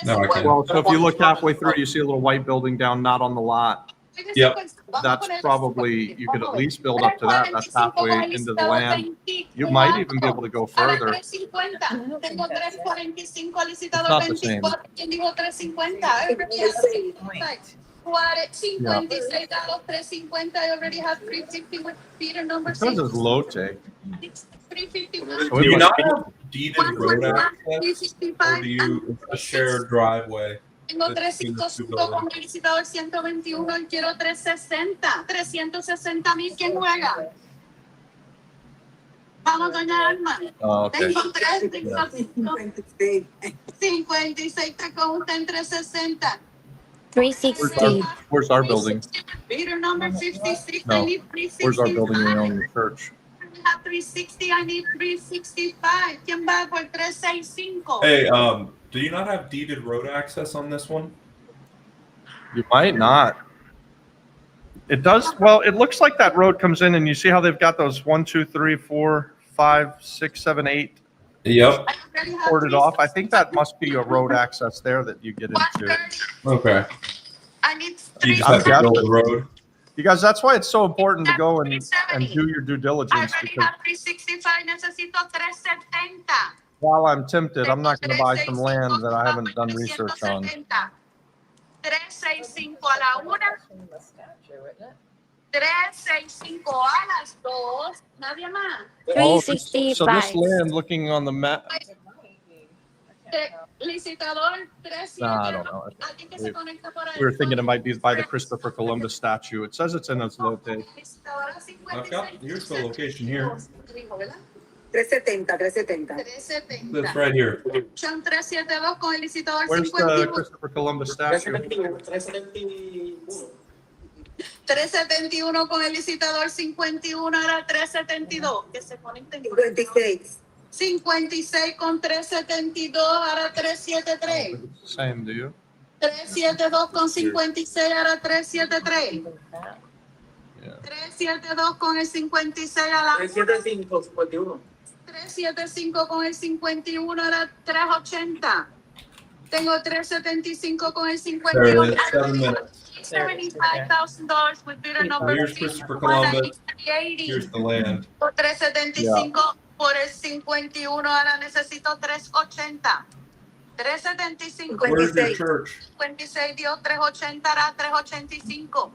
I can't. Well, so if you look halfway through, you see a little white building down, not on the lot. Yep. That's probably, you could at least build up to that. That's halfway into the land. You might even be able to go further. It's not the same. 56 a los 350. I already have 350 with bidder number It says 6. it's low tech. 351. So Do you it not must- have deeded road access, or do you it's a shared driveway? Tengo Let's do this 305 con el licitador 121 y quiero 360. 360,000. ¿Quién juega? Vamos, doña Alma. Oh, okay. Tengo 56 con usted en 360. 360. Where's our building? Bidder number 56. No. I need 360. Where's our building we own, the church? I have 360. I need 365. ¿Quién va por 365? Hey, do you not have deeded road access on this one? You might not. It does, well, it looks like that road comes in and you see how they've got those 1, 2, 3, 4, 5, 6, 7, 8 Yep. I already have ported off. I think that must be a road access there that you get into. 130. Okay. I need You just have to 370. build the road. You guys, that's why it's so important to go and do your due I diligence, already because have 365. Necesito 370. while I'm tempted, I'm not going to buy some land that I haven't done research on. 365 a la 1. 365 a las 2. Nadie más. Oh, so this 365. land looking on the map, Licitador 300. nah, I don't know. Alguien que se conecta por ahí. We were thinking it might be by the Christopher Columbus statue. It says it's in Oslote. Licitadora I've got 56. here's the location here. 370. That's right here. Son 372 con el licitador Where's the 51. Christopher Columbus statue? 371 con el licitador 51 era 372. Que se conecten. 56 con 372 ahora 373. Same, do you? 372 con 56 ahora 373. Yeah. 372 con el 56 a la 375, 375 con el 51 era 380. Tengo 375 con el There 51. it is. 7 minutes. $75,000 with bidder number Here's Christopher Columbus. 380. Here's the land. 375 por el 51 ahora necesito 380. 375. Where's your church? 56 dio 380 era 385.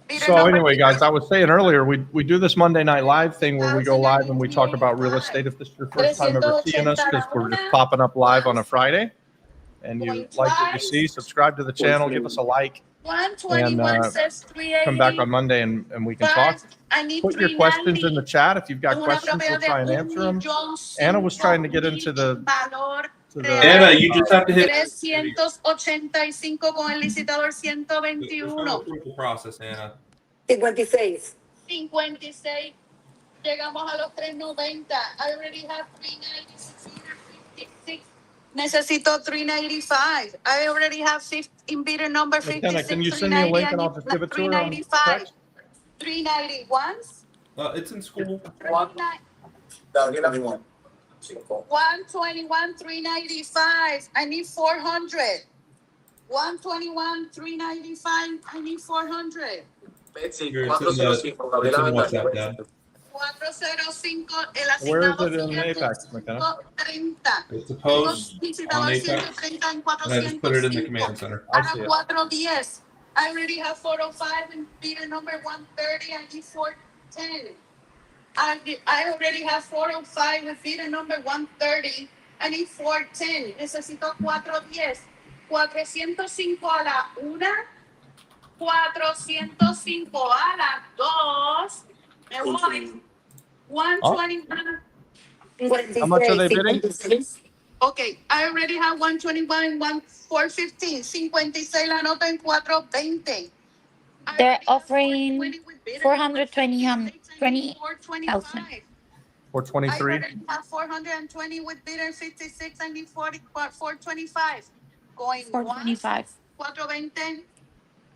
Bidder So number anyway, guys, I was saying earlier, we do this Monday Night Live thing where we go live and we talk about real estate. If this is your first time ever seeing us, because we're just popping up live on a Friday, and you like what you see, subscribe to the channel, give us a like, 121 and, says 380. come back on Monday and we can talk. I need Put your questions in the chat. If you've got Una questions, we'll propiedad try and de answer them. 1.5 Anna was trying to get into the valor Anna, you just have to hit. 385 con el licitador There's no 121. approval process, Anna. 56. Llegamos a los 390. I already have 396. Necesito 395. I already have 50 in bidder number 56. McKenna, can you send me a link and I'll just give it to her on 395. text? 391. It's in school. 121, 395. I need 400. 121, 395. I need 400. Betsy, Here, it's in WhatsApp, Dad. 405, el Where is asignado it in siguiente, Apex, McKenna? 530. It's a Tengo post on licitador Apex, 130 en and I just put it in the 405. command center. I Ahora see it. 410. I already have 405 and bidder number 130. I need 410. I already have 405 with bidder number 130. I need 410. Necesito 410. 405 a la 1. 405 a las 2. Me voy. 121. How much are they bidding? Okay, I already have 121, 415. 56 la nota en 420. They're offering 420,000. 425. 423. I already have 420 with bidder 56. I need 425. Going once, 425. 420.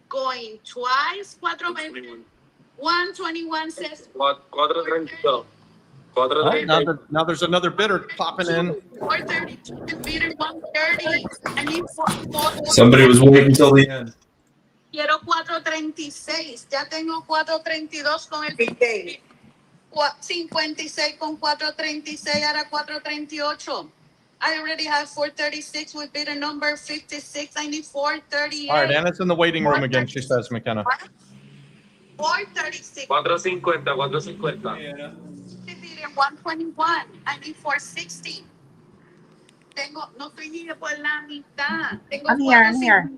Going twice, 420. 121 says 432. Now there's another bidder popping in. 432 with bidder 130. I need 4. Somebody was waiting until the end. Quiero 436. Ya tengo 432 con el 56 con 436, ahora 438. I already have 436 with bidder number 56. I need 438. All right, Anna's in the waiting room again, she says, McKenna. 436. 450, 450. Bidder 121. I need 460. No estoy ni por la mitad. Tengo I'm here.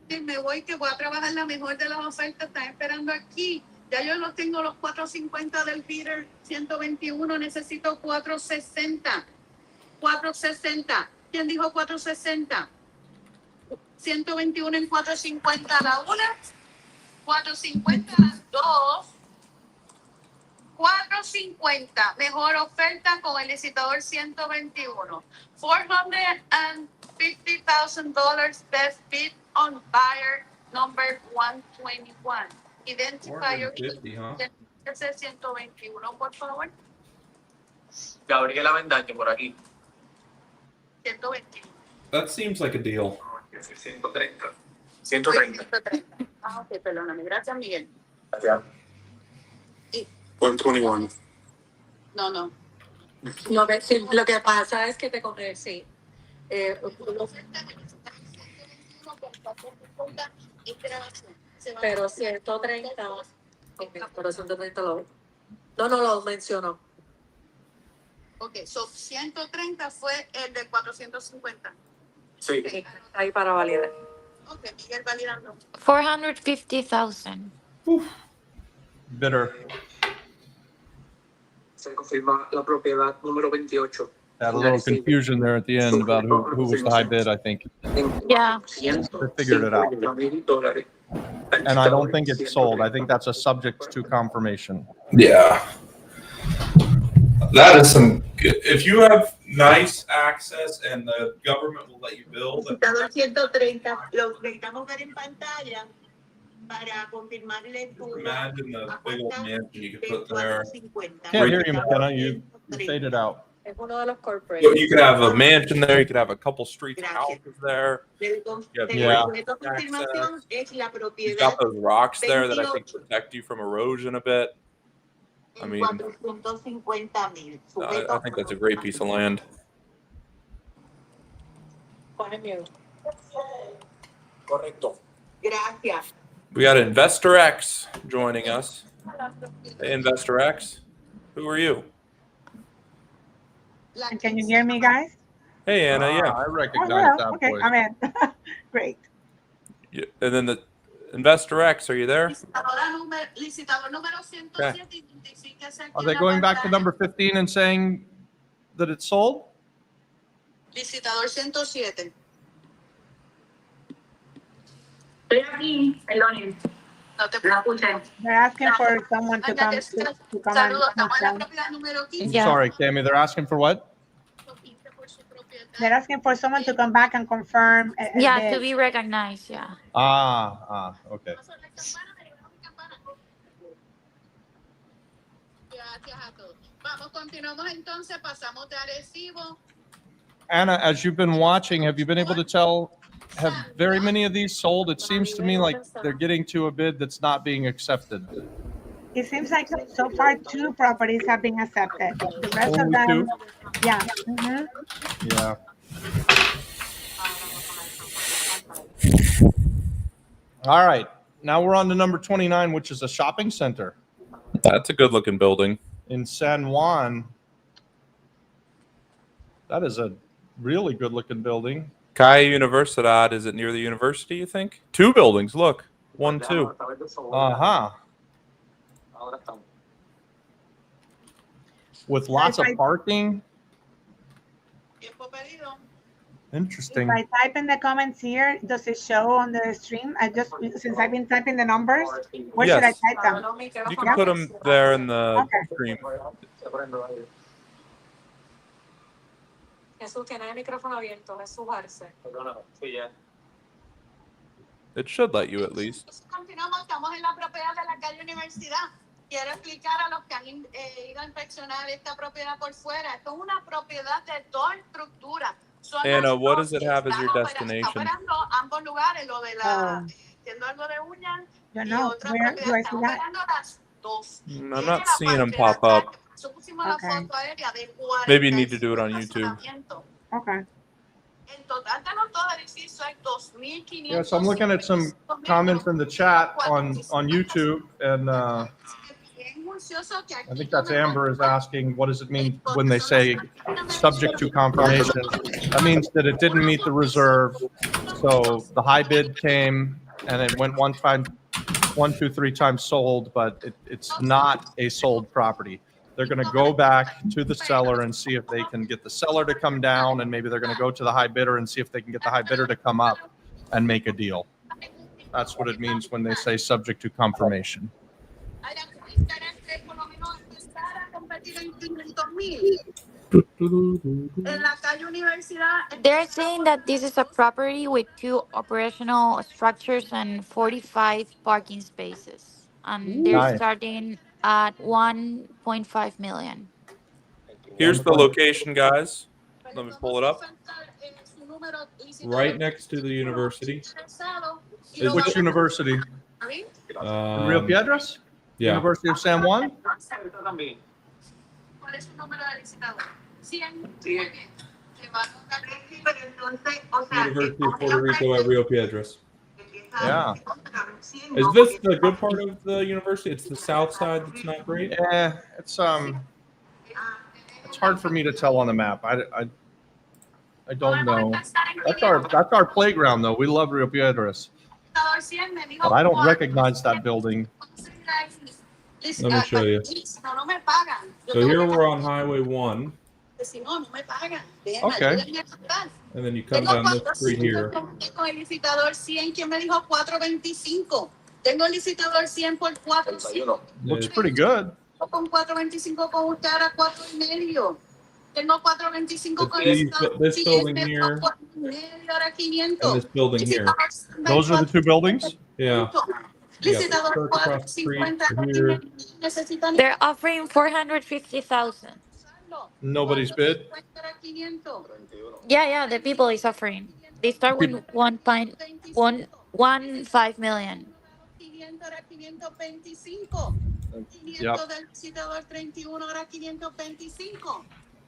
Me voy que voy a trabajar la mejor de las ofertas. Están esperando aquí. Ya yo los tengo los 450 del bidder 121. Necesito 460. 460. ¿Quién dijo 460? 121 en 450 a la 1. 450 a las 2. 450. Mejor oferta con el licitador 121. $450,000 best bid on buyer number 121. Identifier 450, huh? ese 121, por favor. Gabriel Avendaño por aquí. 121. That seems like a deal. 130. 130. Ah, ok, perdóname. Gracias, Miguel. Gracias. 121. No. No, sí, lo que pasa es que te conocí. Pero 130, pero 130 no lo mencionó. Ok, so 130 fue el de 450. Sí. Sí, ahí para validar. Ok, Miguel validando. 450,000. Bidder. Se confirma la propiedad número 28. Had a little confusion there at the end about who was the high bid, I think. Yeah. They figured it out. And I don't think it's sold. I think that's a subject to confirmation. Yeah. That is some, if you have nice access and the government will let you build. Licitador 130, lo necesitamos ver en pantalla para confirmarle tu. Imagine the big old mansion you could put there. Can't hear you, McKenna. You faded out. Es uno de los corporate. You could have a mansion there. You could have a couple streets of houses there. Yeah. Confirmación es la You've propiedad got those rocks there that I think protect you from erosion a bit. I en mean, 450,000. I think that's a great piece of land. Correcto. Gracias. We got Investor X joining us. Hey, Investor X, who are you? Can you hear me, guys? Hey, Anna. Yeah. I Oh, recognize well, that okay, voice. I'm in. Great. And then the Investor X, are you there? Licitador número 107, identifíquese aquí Are en they la going back to pantalla. number 15 and saying that it's sold? Licitador 107. Estoy aquí, Eloni. No te preocupes. They're asking for someone to come to come Saludos, and estamos en la confirm. propiedad número 15. Yeah. Sorry, Tammy, they're asking for what? 15 por su propiedad. They're asking for someone to come back and confirm. Yeah, to be recognized. Yeah. Okay. Gracias a todos. Vamos, continuamos entonces, pasamos de Arecibo. Anna, as you've been watching, have you been able to tell, have very many of these sold? It seems to me like they're getting to a bid that's not being accepted. It seems like so far 2 properties have been accepted. The rest of Only them, 2? yeah. Mhm. Yeah. All right. Now we're on to number 29, which is a shopping center That's a good looking building. in San Juan. That is a really good looking building. Calle Universidad, is it near the university, you think? 2 buildings, look. 1, 2. Uh-huh. With lots of parking. Tiempo pedido. Interesting. If I type in the comments here, does it show on the stream? Since I've been typing the numbers, where should I Yes. type them? You can put them there in the Okay. stream. Jesús tiene el micrófono abierto, Jesús Arce. It should let you at least. Continuamos, estamos en la propiedad de la calle Universidad. Quiero explicar a los que han ido a inspeccionar esta propiedad por fuera. Esto es una propiedad de 2 estructuras. Son Anna, las what dos does it que have as están your está destination? operando ambos lugares, lo de la haciendo algo de uñas Yo y no. otra Where propiedad do I están see that? operando las dos. I'm Tiene not la seeing them parte de pop up. atrás, nosotros pusimos la Okay. foto aérea de Maybe you need to do it 45 on YouTube. estacionamientos. Okay. En total de todo el edificio hay 2.500. Yeah, so I'm looking at some comments in the chat on YouTube, and I think that's Amber is asking, what does it mean when they say subject to confirmation? That means that it didn't meet the reserve. So the high bid came and it went 1, 2, 3 times sold, but it's not a sold property. They're going to go back to the seller and see if they can get the seller to come down, and maybe they're going to go to the high bidder and see if they can get the high bidder to come up and make a deal. That's what it means when they say subject to confirmation. They're saying that this is a property with 2 operational structures and 45 parking spaces. And they're Nice. starting at 1.5 million. Here's the location, guys. Let me pull it up. Right next to the university. Which university? Rio Piedras? Yeah. University of San Juan? University of Puerto Rico at Rio Piedras. Yeah. Is this the good part of the university? It's the south side that's not great. Yeah, it's hard for me to tell on the map. I don't know. That's our playground though. We love Rio Piedras, but I don't recognize that building. Let me show you. So here we're on Highway 1. Okay. And then you come down this street here. Tengo el licitador 100, ¿quién me dijo 425? Tengo el licitador 100 por 4. Looks pretty good. Con 425 con usted ahora 4.5. Tengo 425 con This building here ahora 500. and this building here. Those are the 2 buildings? Yeah. Licitador Across the street 450 here. necesitan They're offering 450,000. Nobody's bid? Yeah, the people is offering. They start with 1.15 million. 500 ahora 525. 500 del licitador 31 ahora 525.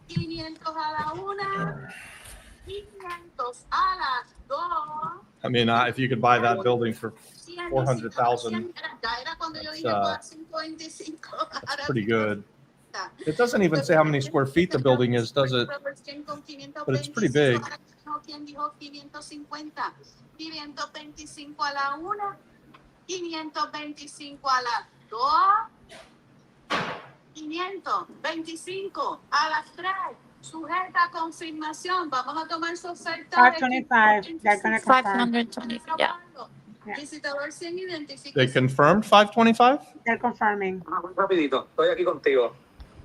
500 a la una. 500 a las dos. I mean, if you could buy that building for 400,000, that's pretty good. It doesn't even say how many square feet the building is, does it? But it's pretty big. 550. 525 a la una. 525 a las dos. 525 a las 3. Sujeta a confirmación. Vamos a tomar su oferta. 525. They're gonna confirm. 520. Yeah. Licitador 100 identifica. They confirmed 525? They're confirming Rapidito, estoy aquí contigo.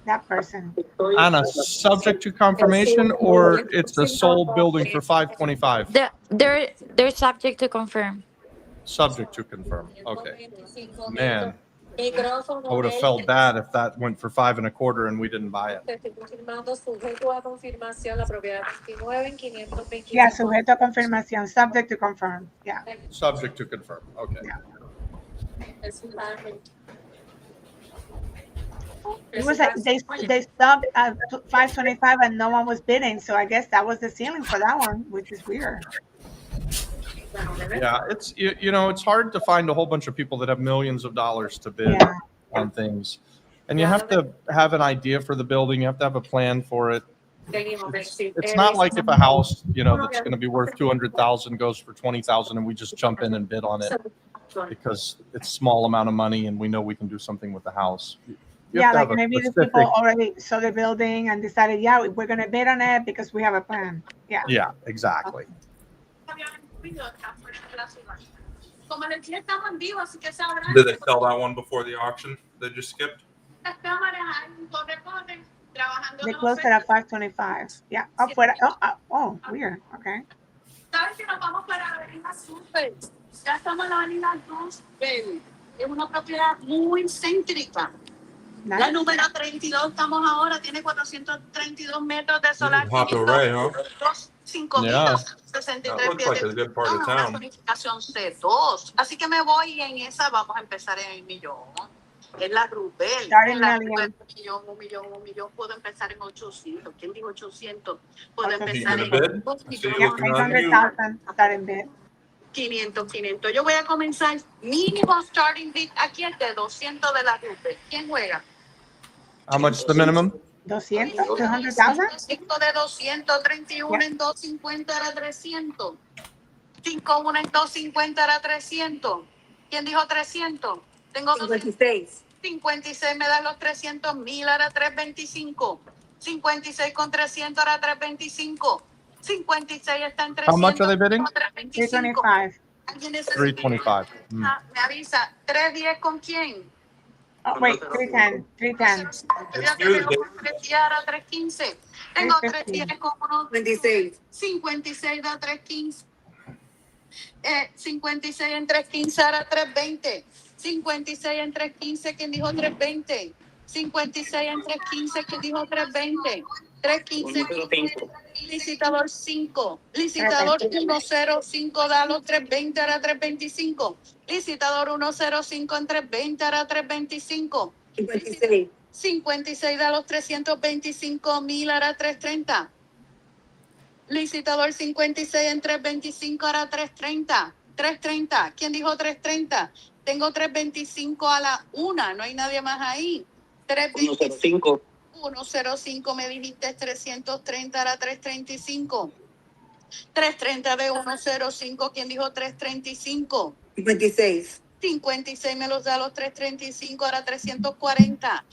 that person. Anna, subject to confirmation, or it's a sold building for 525? They're subject to confirm. Subject to confirm. Okay. Man, I would have felt bad if that went for 5 1/4 and we didn't buy it. Yeah, sujeto a confirmación, subject to confirm. Yeah. Subject to confirm. Okay. It was like they stopped at 525 and no one was bidding, so I guess that was the ceiling for that one, which is weird. Yeah, it's it's hard to find a whole bunch of people that have millions of dollars to bid Yeah. on things, and you have to have an idea for the building. You have to have a plan for it. It's not like if a house that's going to be worth 200,000 goes for 20,000 and we just jump in and bid on it because it's a small amount of money and we know we can do something with the house. You Yeah, have to like have a maybe the specific- people already saw the building and decided, yeah, we're gonna bid on it because we have a plan. Yeah. Yeah, exactly. Did they sell that one before the auction? They just skipped? They closed it at 525. Yeah. Afuera. Oh, weird. Okay. ¿Sabes que nos vamos para la avenida Roosevelt? Ya estamos en la avenida Roosevelt. Es una propiedad muy céntrica. La Nice. número 32 estamos ahora, tiene 432 metros de solar. Hot array, huh? 5.263 That looks like a good part of Una town. zonificación C2. Así que me voy y en esa vamos a empezar en el millón. En la Roosevelt. Starting En la million. Roosevelt, un millón. Puedo empezar en 800. ¿Quién dijo 800? Puedo Okay. empezar You en gonna bid? $2 I see you Yeah, looking on you. 900,000 starting bid. 500. Yo voy a comenzar mínimo starting bid aquí es de 200 de la Roosevelt. ¿Quién juega? How much the minimum? 200, 200,000. 5 de 200, 31 en 250 era 300. 5 1 en 250 era 300. ¿Quién dijo 300? Tengo 56. 56 me dan los 300,000 era 325. 56 con 300 era 325. 56 está en 300. How much are they bidding? 325. 325. ¿Alguien necesita? 325. Me avisa. 310 con quién? Oh, wait, 310. 310. Ahora 315. Tengo 315. 310 con uno. 26. 56 da 315. 56 en 315 ahora 320. 56 en 315, ¿quién dijo 320? 56 en 315, ¿quién dijo 320? 315. Licitador 5. Licitador 105 da los 320 ahora 325. Licitador 105 en 320 ahora 325. 56. 56 da los 325,000 ahora 330. Licitador 56 en 325 ahora 330. 330. ¿Quién dijo 330? Tengo 325 a la 1. No hay nadie más ahí. 325. 105 me dijiste 330 ahora 335. 330 de 105. ¿Quién dijo 335? 56. 56 me los da los 335 ahora 340.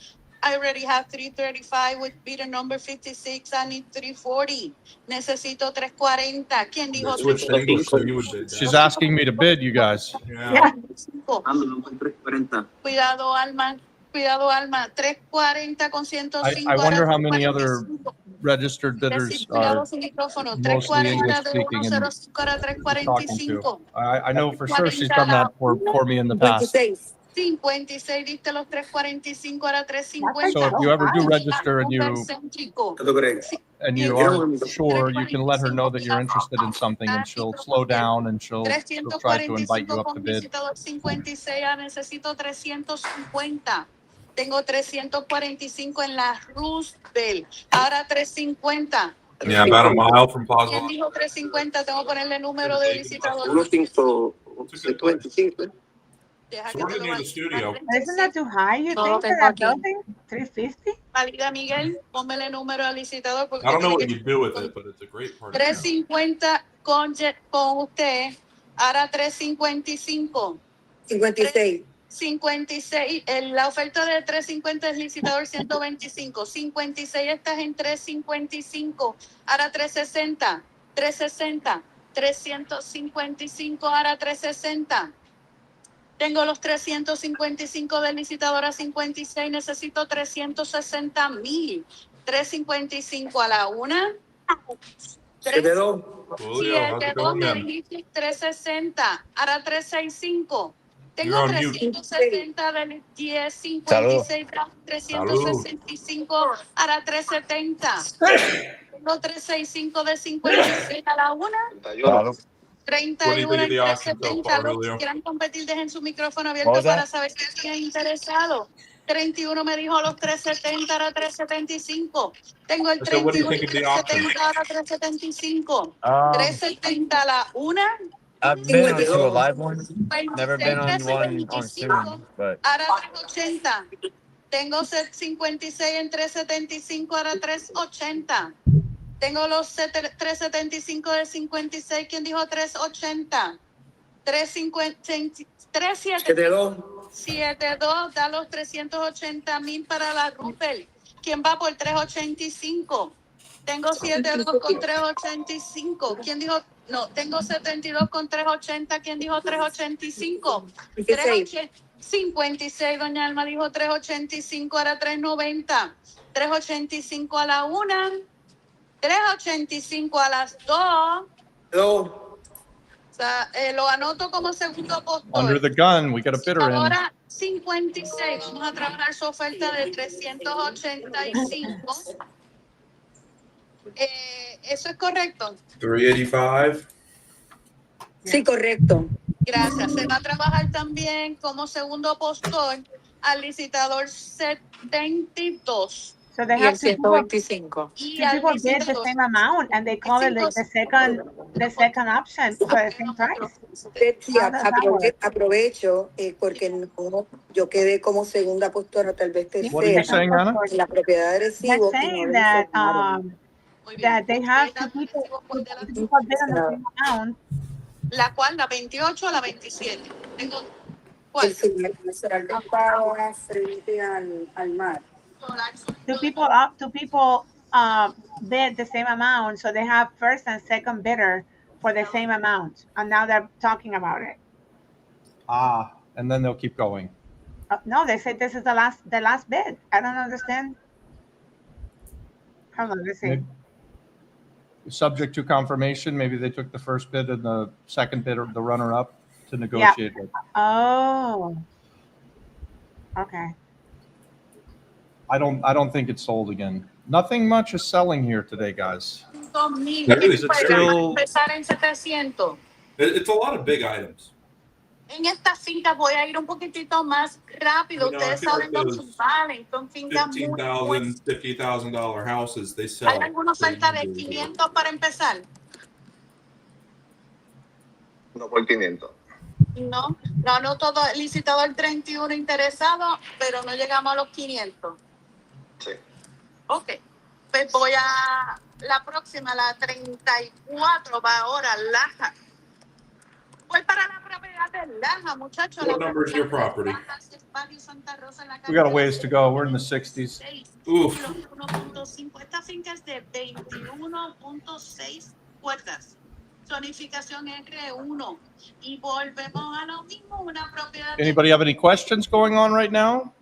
I already have 335 with bidder number 56. I need 340. Necesito 340. ¿Quién dijo Switch to English so you would bid. She's asking me to bid, you guys. Yeah. 340? Cuidado, Alma. Cuidado, Alma. 340 con 105. I wonder ahora how many other 345. registered bidders Cuidado are sin micrófono. mostly 340 de English-speaking and 105 ahora talking to. 345. I know for sure she's done that for me in the past. 56. 56 diste los 345 ahora 350. So if you ever do register and you aren't sure, you can let her know that you're interested in something and she'll slow down and she'll try to invite you up to bid. 56, necesito 350. Tengo 345 en la Roosevelt. Ahora 350. Yeah, about a mile from Plaza. ¿Quién dijo 350? Tengo que ponerle número de licitador. 125. Deja que So we're te lo near the studio. Isn't that too high, you No, think, for tengo that aquí. building? 350? valida, Miguel. Póngale número al licitador. Porque I don't know what tiene you do with it, but it's a great part of town. 350 con usted. Ahora 355. 56. 56, la oferta de 350 es licitador 125, 56 estás en 355, ahora 360, 360, 355, ahora 360. Tengo los 355 del licitador a 56, necesito 360,000. 355 a la 1. 7-2. Julio, how's it 7-2 going me then? dijiste 360, ahora 365. Tengo You're on mute. 360 del 10, 56, 365, ahora 370. Tengo 365 de 56 a la 1. 31 What do you think of the en auction so 370. far, Los Julio? que quieran competir, dejen su micrófono abierto para saber si están interesados. 31 me dijo los 370, ahora 375. Tengo el So what do you 31 y think of the auction? 370, ahora 375. Um, 370 a la una. I've been on 2 52. live ones. Never been on one on 375. Zoom, but Ahora 380. Tengo 56 en 375, ahora 380. Tengo los 375 del 56. ¿Quién dijo 380? 372 da los 380,000 para la Rupel. ¿Quién va por 385? Tengo 72 con 385. ¿Quién dijo? No, tengo 72 con 380. ¿Quién dijo 385? 56. Doña Alma dijo 385, ahora 390. 385 a la una. 385 a las 2. No. O sea, lo anoto como segundo postor. Under the gun, we got a bidder in. Ahora 56. Vamos a trabajar su oferta de 385. ¿Eso es correcto? 385. Sí, correcto. Gracias. Se va a trabajar también como segundo postor al licitador 72. So they Y have el two people, 125. Y two al people bid the licitador. same amount and they call it like the second option for the same price. Sí, aprovecho porque no, yo quedé como segunda postora, tal vez What are you tercera, saying, Ana? en la propiedad de They're recibo. y no saying lo that informaron. Muy bien. that they have two people bid on the same amount. La cual, la 28 o la 27. Tengo. El ¿Cuál? señor será el que estaba frente al mar. Two people bid the same amount, so they have first and second bidder for the same amount, and now they're talking about it. And then they'll keep going. No, they said this is the last bid. I don't understand. Hold on, let's see. Maybe- Subject to confirmation, maybe they took the first bid and the second bid or the runner-up to negotiate with. Oh, okay. I don't think it's sold again. Nothing much is selling here today, guys. 2,000. There is, it's still- Empezar en 700. It's a lot of big items. En esta finca voy a ir un poquitito más rápido. No, Ustedes I feel saben like lo que those valen. Son fincas muy $15,000, $50,000 houses, they sell. ¿Hay alguna oferta de pretty easily. 500 para empezar? No por 500. No, no todo el licitador 31 interesado, pero no llegamos a los 500. Sí. Ok, pues voy a la próxima, la 34, va ahora Laja. Voy para la propiedad de Laja, muchachos. What number is your property? We got a ways to go. We're in the 60s. Oof. 1.5. Esta finca es de 21.6 puertas. Zonificación R1. Y volvemos a lo mismo, una propiedad. Anybody have any questions going on right now?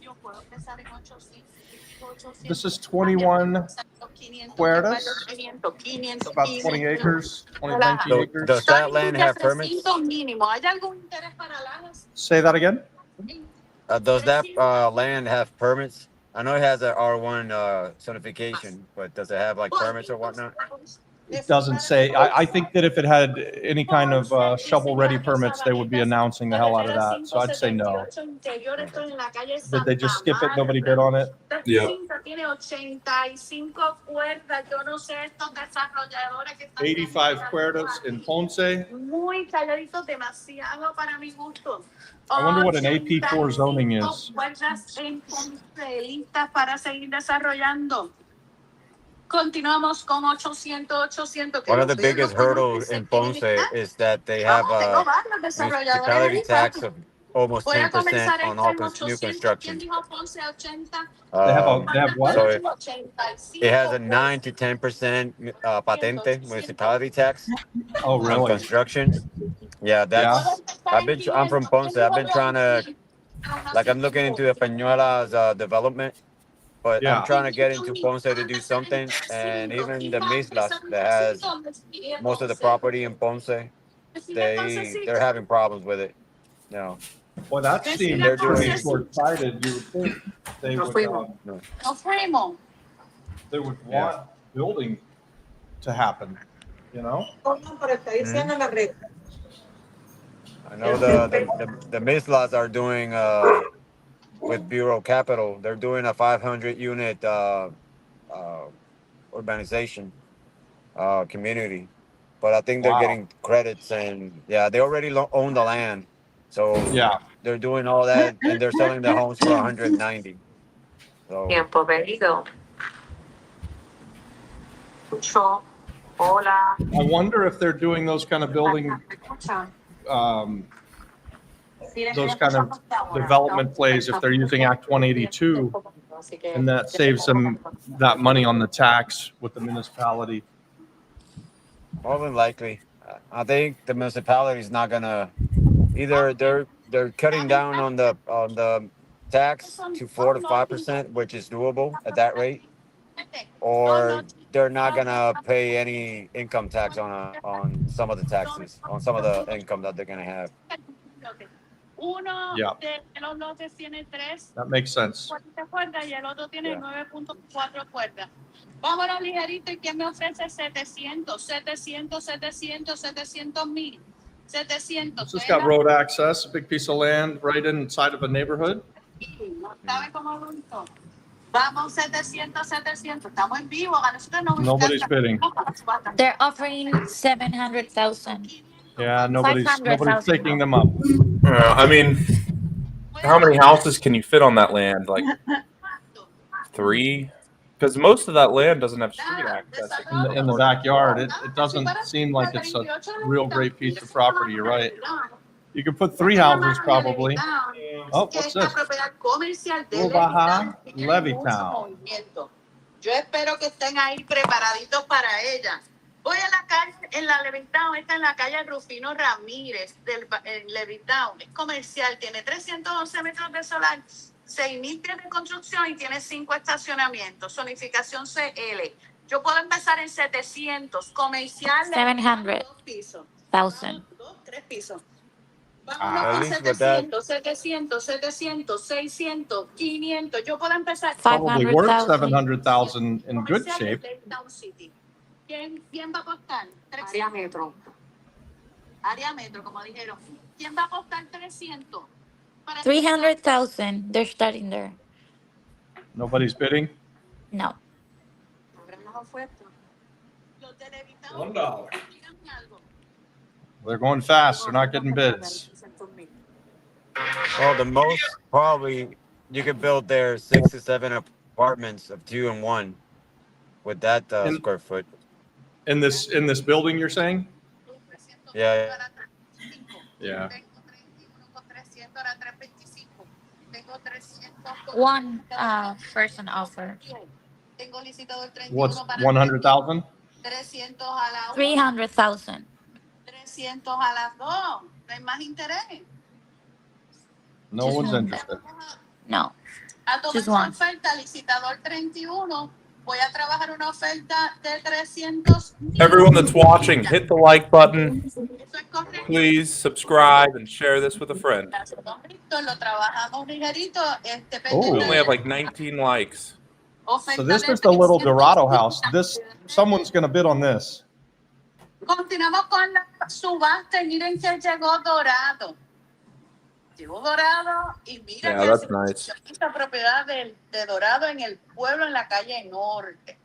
Yo puedo empezar en 800. This is 21 Puertas. 500, About 20 acres, 19 So, acres. does that land have permits? Mínimo. ¿Hay algún interés para Lajas? Say that again? Does that land have permits? I know it has an R1 certification, but does it have like permits or whatnot? It doesn't say. I think that if it had any kind of shovel-ready permits, they would be announcing the hell out of that. So I'd say no. Did they just skip it? Nobody bid on it? Yep. Tiene 85 puertas. Yo no sé estos desarrolladores que están 85 Puertos in Ponce. muy calladitos, demasiado para mi gusto. I wonder what an AP4 zoning is. Puertas en Ponce, listas para seguir desarrollando. Continuamos con 800. One of the biggest hurdles in Ponce is that they have a municipality tax of almost 10% on all new construction. They have what? So it has a 9 to 10% patente municipality tax Oh, on really? construction. Yeah, that's. I'm from Ponce. I've been trying to, I'm looking into Peñuela's development, but Yeah. I'm trying to get into Ponce to do something. And even the Mislas that has most of the property in Ponce, they're having problems with it. No. Well, that seems They're doing pretty it. short-sighted. You would think they Nos would, fuimos. Nos fuimos. they would want building to happen, you know? I know the Mislas are doing with Bureau Capital. They're doing a 500 unit urbanization community, but I think they're Wow. getting credits, and yeah, they already own the land, so Yeah. they're doing all that, and they're selling the homes for 190. So Tiempo perdido. Mucho. Hola. I wonder if they're doing those kind of building, those kind of development plays, if they're using Act 182, and that saves them that money on the tax with the municipality. more than likely, I think the municipality is not gonna either. They're cutting down on the tax to 4 to 5%, which is doable at that rate, or they're not gonna pay any income tax on some of the taxes on some of the income that they're gonna have. Uno Yeah. de los lotes tiene 3 That makes sense. cuerdas y el otro tiene Yeah. 9.4 cuerdas. Vámonos ligerito. ¿Y quién me ofrece 700 mil? 700. This has got road access, a big piece of land right inside of a neighborhood. ¿Sabe cómo adulto? Vamos 700. Estamos en vivo. A nosotros nos Nobody's encanta. bidding. They're offering 700,000. Yeah, nobody's 500,000. taking them up. I mean, how many houses can you fit on that land? Like 3? Because most of that land doesn't have street access. In the backyard. It doesn't seem like it's a real great piece of property. You're right. You could put 3 houses probably. Oh, what's this? Baja Levittown. Yo espero que estén ahí preparaditos para ella. Voy a la calle, en la Levittown, está en la calle Rufino Ramírez, en Levittown. Es comercial, tiene 311 metros de solar, 6,000 pies de construcción y tiene 5 estacionamientos. Zonificación CL. Yo puedo empezar en 700, comercial. 700,000. 2 pisos. 3 pisos. At Vámonos least con with that, 700, 600. Yo puedo empezar. Probably worth 500,000. 700,000 in good shape. ¿Quién va a apostar? Área metro. Área metro, como dijeron. ¿Quién va a apostar 300? 300,000. They're starting there. Nobody's bidding. No. Abran las ofertas. Los de Levittown, $1. díganme algo. They're going fast. They're not getting bids. well, the most probably you could build there 6 to 7 apartments of 2 and 1 with that In- square foot. In this building, you're saying? Yeah. Yeah. One person offer. What's 100,000? 300 a la 300,000. 300 a las 2. No hay más interés. No Just one's one. interested. No. A tomar Just su one. oferta, licitador 31. Voy a trabajar una oferta de 300. Everyone that's watching, hit the like button. Eso es correcto. Please subscribe and share this with a friend. Lo trabajamos ligerito. Oh. We only have like 19 likes. So this is the little Dorado house. Someone's going to bid on this. Continuamos con la subasta y miren que llegó Dorado. Llegó Dorado y mira Yeah, that's nice. esta propiedad de Dorado en el pueblo, en la calle Norte.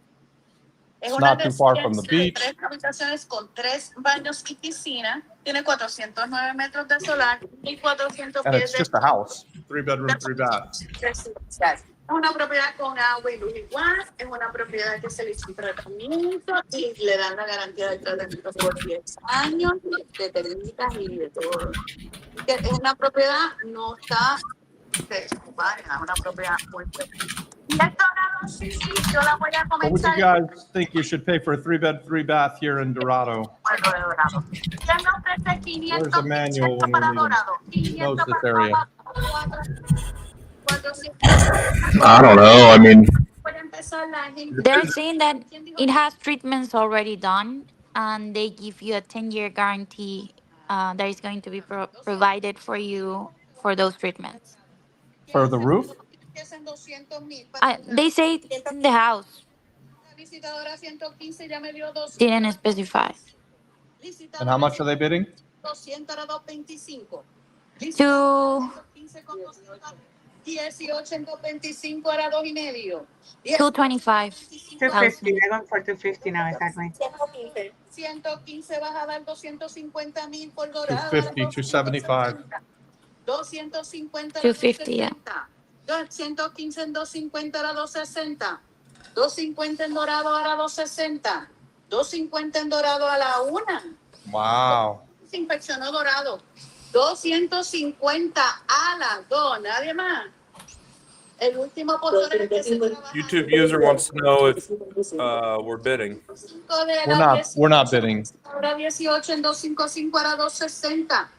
Es It's una not too far from the residencia de beach. 3 habitaciones con 3 baños y piscina. Tiene 409 metros de solar y 400 And pies it's de just a house. 3-bedroom, 3-bath. residencial. Es una propiedad con agua y luz igual, es una propiedad que se le hizo un tratamiento y le dan la garantía del tratamiento por 10 años, de técnicas y de todo. Que es una propiedad, no está desocupada, es una propiedad muy buena. Y esto no, sí, yo la voy a What would comenzar. you guys think you should pay for a 3-bed, 3-bath here in Dorado? Pueblo de Dorado. ¿Quién me ofrece 500? Where's the manual when we para need 'em? Dorado? Who 500 knows this para area? Dorado. 400. I don't know. I mean, Puede empezar la gente. They're saying that it has treatments already done, and they give you a 10-year guarantee that is going to be provided for you for those treatments. For the roof? Empiezan 200,000. They say it's in the house. La licitadora 115 ya me dio 200. Didn't specify. And how much are they bidding? 200 era 225. To 18 en 225 era 2.5. 225. 250. I'm going for 250 now, exactly. 115 vas a dar 250,000 por dorado. 250, 275. 250 250, yeah. 115 en 250 era 260. 250 en dorado era 260. 250 en dorado a la una. Wow. Se inspeccionó dorado. 250 a las 2. Nadie más. El último postor es el que se trabaja. YouTube user wants to know if we're bidding. We're not bidding. Ahora 18 en 255 era 260.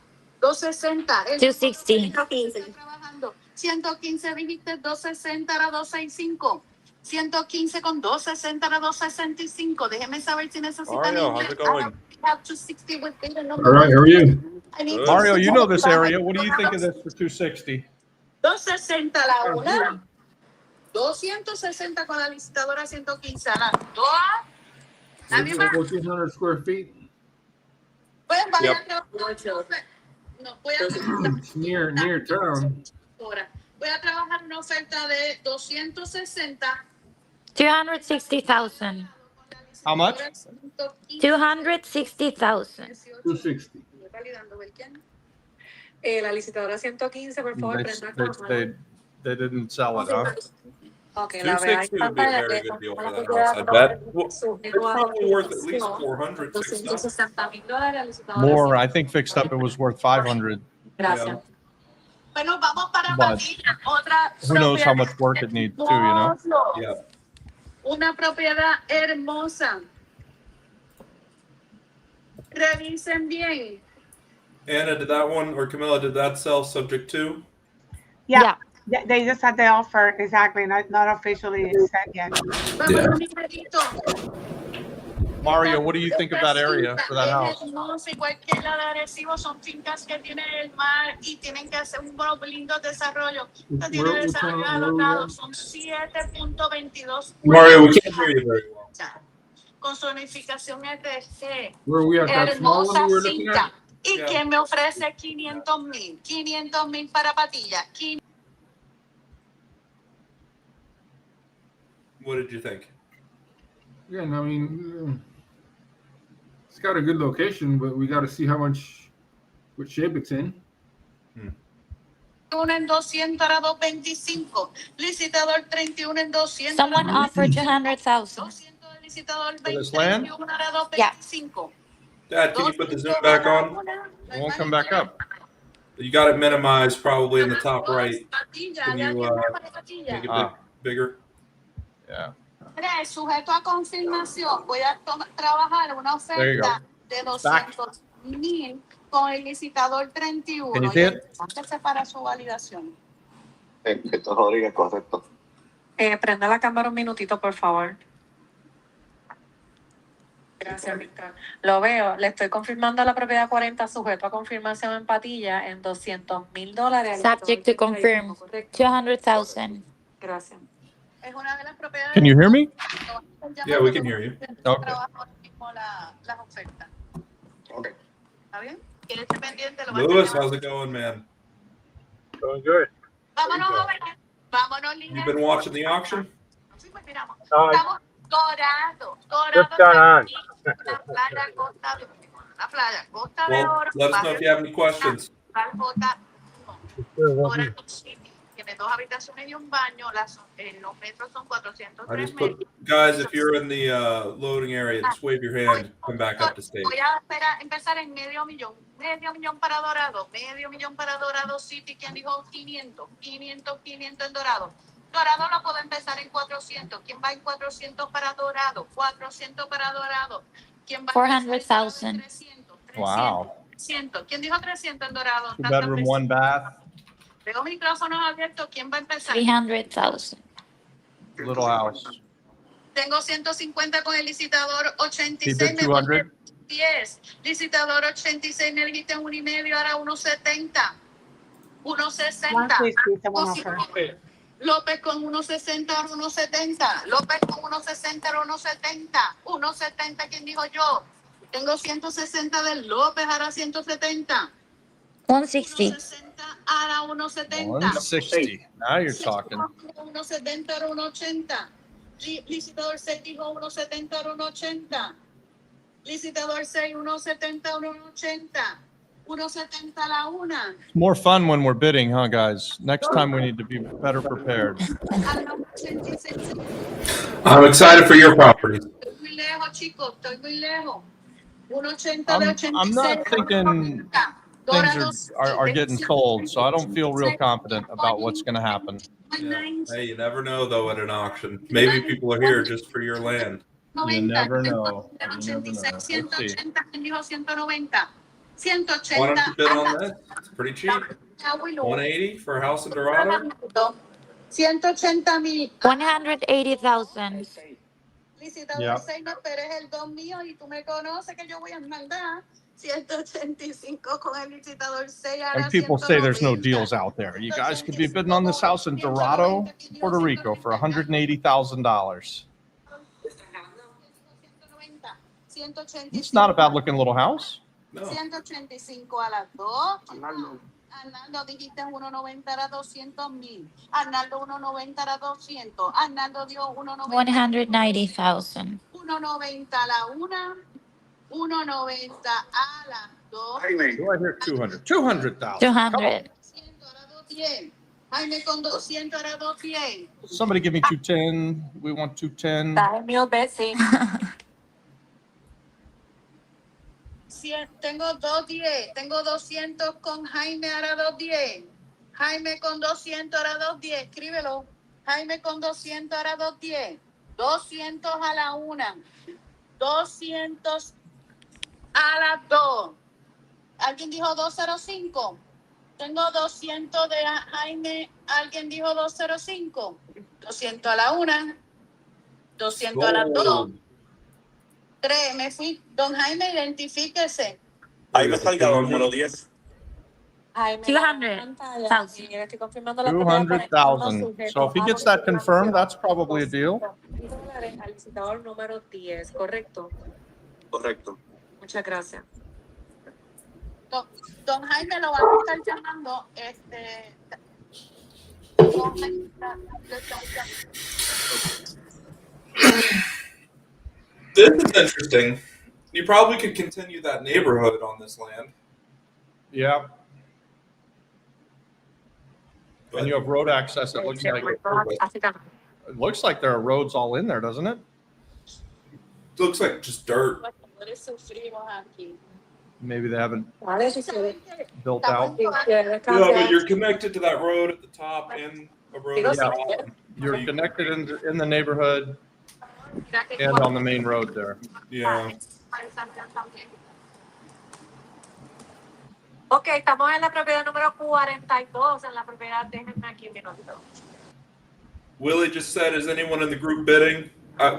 260. 260. Trabajando. 115 dijiste 260 era 265. 115 con 260 era 265. Déjeme saber si necesitan. Mario, how's it going? Have 260 with bid and All right, how are you? Good. Mario, you know this area. What do you think of this for 260? 260 a la una. 260 con la licitadora 115 a la 2. Nadie más. 1,400 square feet. Pues vaya Yep. a trabajar. No, voy a trabajar. It's near town. Voy a trabajar una oferta de 260. 260,000. How much? 260,000. 260. La licitadora 115, por favor, prenda la cámara. They didn't sell it, huh? Okay, la veo ahí. 260 would be a very good deal for that house, I bet. Well, it's probably worth at least 400, fixed up. $260,000, licitadora. More. I think fixed up it was worth 500. Gracias. Bueno, vamos para But Patilla. Otra who knows how propiedad much work it needs too, you know? hermosa. Yeah. Una propiedad hermosa. Revisen bien. Anna, did that one, or Camilla, did that sell subject to? Yeah. They just had the offer, exactly, not officially set yet. Vamos un numerito. Mario, what do you think of that area for that house? Es hermosa, igual que la de Arecibo, son fincas que tienen el mar y tienen que hacer un lindo desarrollo. Esto tiene Where- which desarrollo one- alocado, son 7.22. Mario, we can't hear you very well. Con zonificación ETG. Where we at that small one Hermosa we were looking finca. at? ¿Y Yeah. quién me ofrece 500,000? 500,000 para Patilla. What did you think? Yeah, no, I mean, it's got a good location, but we got to see what shape it's in. Uno en 200 era 225. Licitador 31 en 200. Someone offered 200,000. 200 del licitador For this 20 land? 21 era 225. Dad, can you put the Zoom back on? It won't come back up. You got it minimized probably in the top right. Can you make it bigger? Yeah. Mira, sujeto a confirmación, voy a trabajar una There you go. oferta de 200,000 con el licitador 31. Can you see it? Antes para su validación. Esto Rodríguez, correcto. Prenda la cámara un minutito, por favor. Gracias, Rican. Lo veo. Le estoy confirmando la propiedad 40 sujeto a confirmación en Patilla en $200,000. Subject to confirm. 200,000. Gracias. Es una de las propiedades. Can you hear me? Yeah, we can hear you. Okay. Trabajo ahora mismo las ofertas. Okay. ¿Está bien? Quédese pendiente. Lewis, how's it going, man? Going good. Vámonos, jóvenes. Vámonos, líneas. You been watching the auction? Sí, pues miramos. Estamos dorados. Just got on. La playa Costa de Oro. La playa Costa de Well, Oro. let us know if you have any questions. Dorado City. Tiene 2 habitaciones y un baño. Los metros son I 403 just metros. put, guys, if you're in the loading area, just wave your hand, come back up to stage. Voy a empezar en medio millón para Dorado, medio millón para Dorado City, quien dijo 500 en Dorado. Dorado lo puedo empezar en 400. ¿Quién va en 400 para Dorado? 400 para Dorado. ¿Quién va en 400,000. 300? Wow. 300. ¿Quién dijo 300 en Dorado? 2 bedroom, 1 bath, Veo micrófonos abiertos. ¿Quién va a empezar? 300,000. little house. Tengo 150 con el licitador 86. Keep it 200. 10. Licitador 86, me dijiste 1.5, ahora 1.70. 1.60. 150, someone offered. López con 1.60, ahora 1.70. López con 1.60, ahora 1.70. 1.70, ¿quién dijo yo? Tengo 160 del López, ahora 170. 160. 1.60 ahora 1.70. 160. Now you're talking. 1.70 ahora 1.80. Licitador 6 dijo 1.70 ahora 1.80. Licitador 6 1.70 ahora 1.80. 1.70 la una. It's more fun when we're bidding, huh, guys? Next time we need to be better prepared. I'm excited for your properties. Estoy muy lejos, chicos, estoy muy lejos. 1.80 de 86. I'm not thinking things are getting sold, so I don't feel real confident about what's going to happen. Yeah. Hey, you never know though at an auction. Maybe people are here just for your land. You never know. You never know. Let's see. 190. 180. Why don't you bid on that? It's pretty cheap. 180 for a house in Dorado. 180,000. 180,000. Licitador 6, no esperes el 2 mío y tú me conoces que yo voy a mandar 185 con el licitador 6. And people say there's no deals out there. You guys could be bidding on this house in Dorado, Puerto Rico for $180,000. It's not a bad looking little house. No. 185 a las 2. Arnaldo, dijiste 1.90 era 200,000. Arnaldo 1.90 era 200. Arnaldo dio 1.90. 190,000. 1.90 a la una. 1.90 a las 2. Do I hear 200? 200,000. 200. 200 era 210. Jaime con 200 era 210. Somebody give me 210. We want 210. Mío, Betsy. Tengo 210. Tengo 200 con Jaime, ahora 210. Jaime con 200, ahora 210. Escríbelo. Jaime con 200, ahora 210. 200 a la una. 200 a las 2. ¿Alguien dijo 205? Tengo 200 de Jaime. ¿Alguien dijo 205? 200 a la una. 200 a las 2. 3, me fui. Don Jaime, identifíquese. Jaime Salgado, número 10. Jaime, 200,000. estoy confirmando la 200,000. So if he gets that confirmed, that's probably a deal. $100 al licitador número 10, ¿correcto? Correcto. Muchas gracias. Don Jaime lo va a estar llamando. Don Jaime, This is interesting. You probably could continue that neighborhood on this land. Yeah. And you have road access. It looks like there are roads all in there, doesn't it? Looks like just dirt. Maybe they haven't built out. Yeah, but you're connected to that road at the top and a road at the bottom. You're connected in the neighborhood and on the main road there. Yeah. Ok, estamos en la propiedad número 42, en la propiedad, déjenme aquí un minuto. Willie just said, is anyone in the group bidding?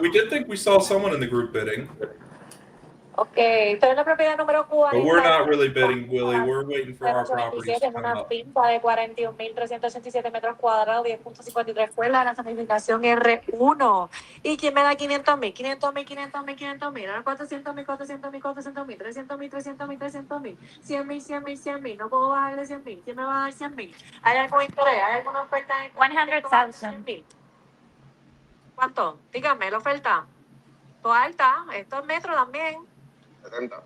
We did think we saw someone in the group bidding. Ok, estoy en la propiedad número 40. But we're not really bidding, Willie. We're waiting for our properties to Es come una up. finca de 41,387 metros cuadrados, 10.53 escuelas, la zonificación R1. ¿Y quién me da 500,000? 500,000, 500,000, 500,000. Ahora 400,000, 400,000, 400,000, 300,000, 300,000, 300,000, 100,000, 100,000, 100,000. No puedo bajar de 100,000. ¿Quién me va a dar 100,000? ¿Hay algún interés? ¿Hay alguna oferta? 100,000. ¿Cuánto? Dígame, la oferta. Toda alta. Esto es metro también. 70.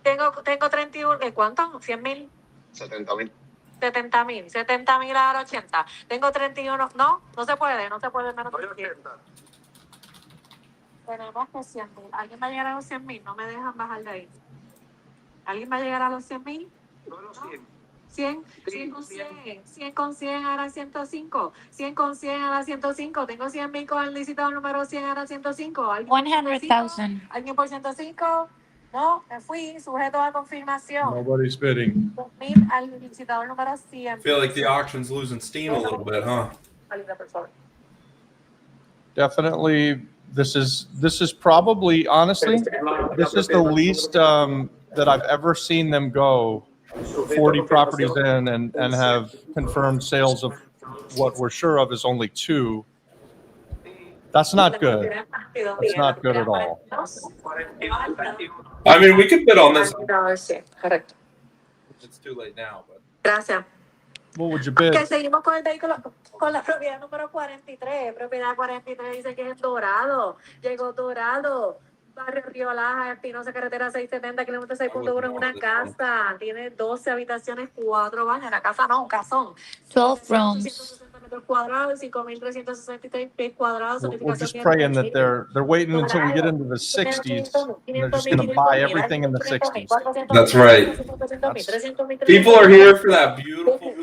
Tengo 31, ¿cuánto? 100,000. 70,000. 70,000. 70,000 a 80. Tengo 31. No se puede menos de 100. Tenemos que 100,000. ¿Alguien va a llegar a los 100,000? No me dejan bajar de ahí. ¿Alguien va a llegar a los 100,000? No, los 100. 100 con 100. 100 con 100 ahora 105. 100 con 100 ahora 105. Tengo 100,000 con el licitador número 100 ahora 105. 100,000. ¿Alguien por 105? No, me fui, sujeto a confirmación. Nobody's bidding. 2,000 al licitador número 100. I feel like the auction's losing steam a little bit, huh? Definitely. This is probably, honestly, this is the least that I've ever seen them go 40 properties in and have confirmed sales of what we're sure of is only 2. That's not good. That's not good at all. I mean, we could bid on this. Correcto. It's too late now, but. Gracias. What would you bid? Que seguimos con el vehículo, con la propiedad número 43. Propiedad 43 dice que es Dorado. Llegó Dorado. Barrio Río Laja, Espinosa, carretera 670, kilómetro 6.1, en una casa. Tiene 12 habitaciones, 4 baños. La casa no, un casón. 12 rooms. 160 metros cuadrados, 5.363 pies cuadrados. We're just praying that they're waiting until we get into the 60s. And they're just going to buy everything in the 60s. That's right. People are here for that beautiful.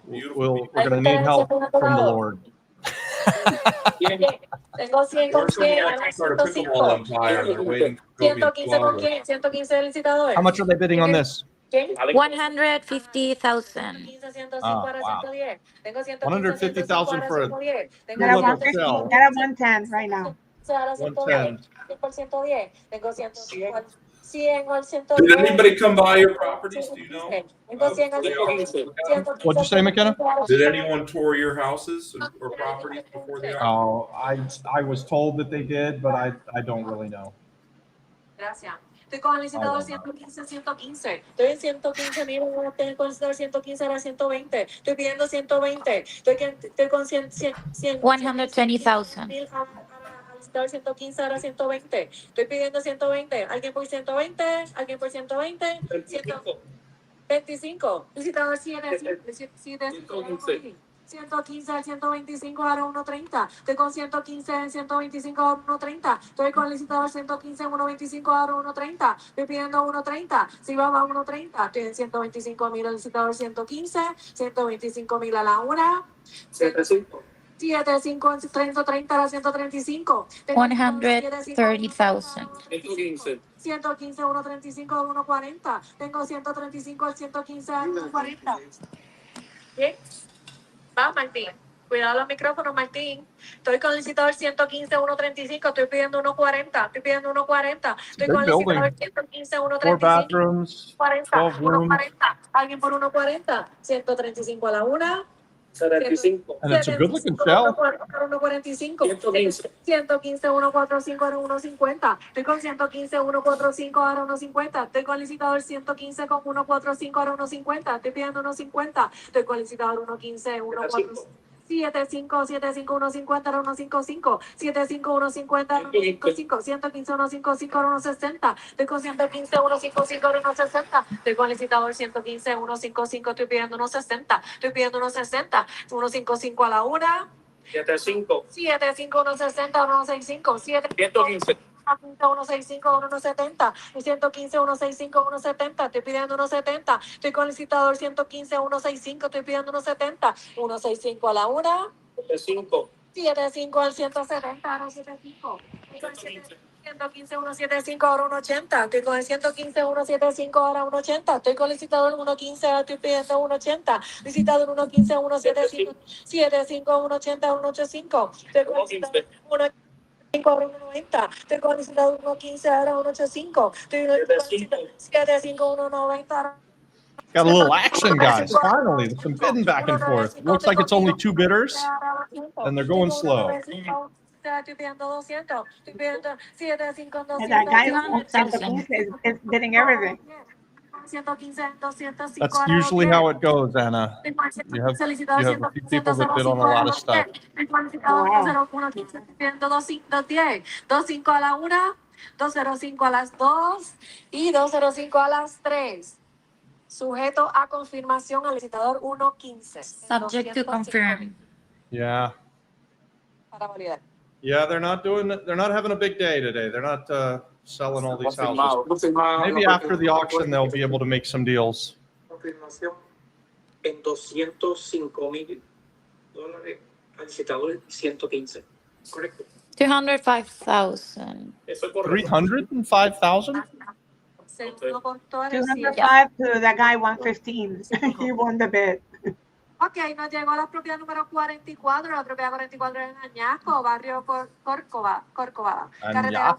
We're going to need help from the Lord. Tengo 100 con 100, 105. 115 con 100, 115 del licitador. How much are they bidding on this? 150,000. 150,000 for a Got a 150, got a 110 right now. 110. Tengo 100 o el 110. Did anybody come by your properties? Do you know? What'd you say, McKenna? Did anyone tour your houses or properties before the auction? Oh, I was told that they did, but I don't really know. Gracias. Estoy con el licitador 115, 115. Estoy en 115 mil, voy a tener con el licitador 115, ahora 120. Estoy pidiendo 120. Estoy con 100. 120,000. Al licitador 115, ahora 120. Estoy pidiendo 120. ¿Alguien por 120? ¿Alguien por 120? 125. Licitador 115 al 125 ahora 130. Estoy con 115 en 125 ahora 130. Estoy con el licitador 115 en 125 ahora 130. Estoy pidiendo 130. Si vamos a 130, estoy en 125 mil al licitador 115, 125 mil a la 1. 75 en 130 a la 135. 130,000. 115, 135 a 140. Tengo 135 al 115 a 140. Bien. Va, Martín. Cuidado los micrófonos, Martín. Estoy con el licitador 115, 135. Estoy pidiendo 140. Estoy pidiendo 140. Estoy con el licitador 115, 135. 4 bathrooms, 40, 12 rooms. 140. Alguien por 140. 135 a la 1. 75. And it's a good looking shell. 145. 115, 145 ahora 150. Estoy con 115, 145 ahora 150. Estoy con el licitador 115 con 145 ahora 150. Estoy pidiendo 150. Estoy con el licitador 115, 145. 75, 75, 150 ahora 155. 75, 150 ahora 155. 115, 155 ahora 160. Estoy con 115, 155 ahora 160. Estoy con el licitador 115, 155. Estoy pidiendo 160. Estoy pidiendo 160. 155 a la 1. 75. 75, 160, 165. 115. 165, 170. 115, 165, 170. Estoy pidiendo 170. Estoy con el licitador 115, 165. Estoy pidiendo 170. 165 a la 1. 75. 75 al 170, ahora 75. 115, 175, ahora 180. Estoy con el 115, 175, ahora 180. Estoy con el licitador 115, ahora estoy pidiendo 180. Licitador 115, 175, 75, 180, 185. Estoy con el licitador 185, ahora 190. Estoy con el licitador 115, ahora 185. Estoy con el licitador 75, 190, ahora. Got a little action, guys. Finally, there's some bidding back and forth. Looks like it's only 2 bidders, and they're going slow. Estoy pidiendo 200. Estoy pidiendo 75, 200. And that guy on 115 is bidding everything. 115, 205. That's usually how it goes, Anna. You have a few people that bid on a lot of stuff. 205 a la 1, 205 a las 2 y 205 a las 3. Sujeto a confirmación al licitador 115. Subject to confirm. Yeah. Para validar. Yeah, they're not having a big day today. They're not selling all these houses. Maybe after the auction, they'll be able to make some deals. Confirmación en $205,000 al licitador 115. Correcto. 205,000. 305,000? 205 to that guy 115. He won the bid. Ok, nos llegó a la propiedad número 44. La propiedad 44 es en Añasco, barrio Córcova. Carretera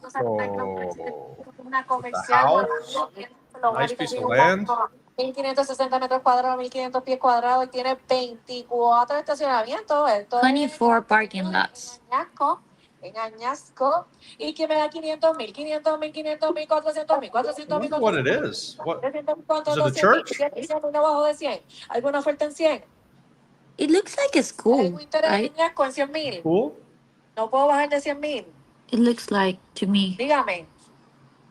una comercial. Nice piece of land. 1.560 metros cuadrados, 1.500 pies cuadrados y tiene 24 estacionamientos. 24 parking lots. Añasco. en Añasco. ¿Y quién me da 500,000? 500,000, 500,000, 400,000, 400,000, Wonder what it is. What 300,000, is it? A 200,000, church? 100,000, no bajo de 100. ¿Alguna oferta en 100? It looks like a ¿Hay school, algún interés en right? Añasco en 100,000? Cool. No puedo bajar de 100,000. It looks like to me. Dígame.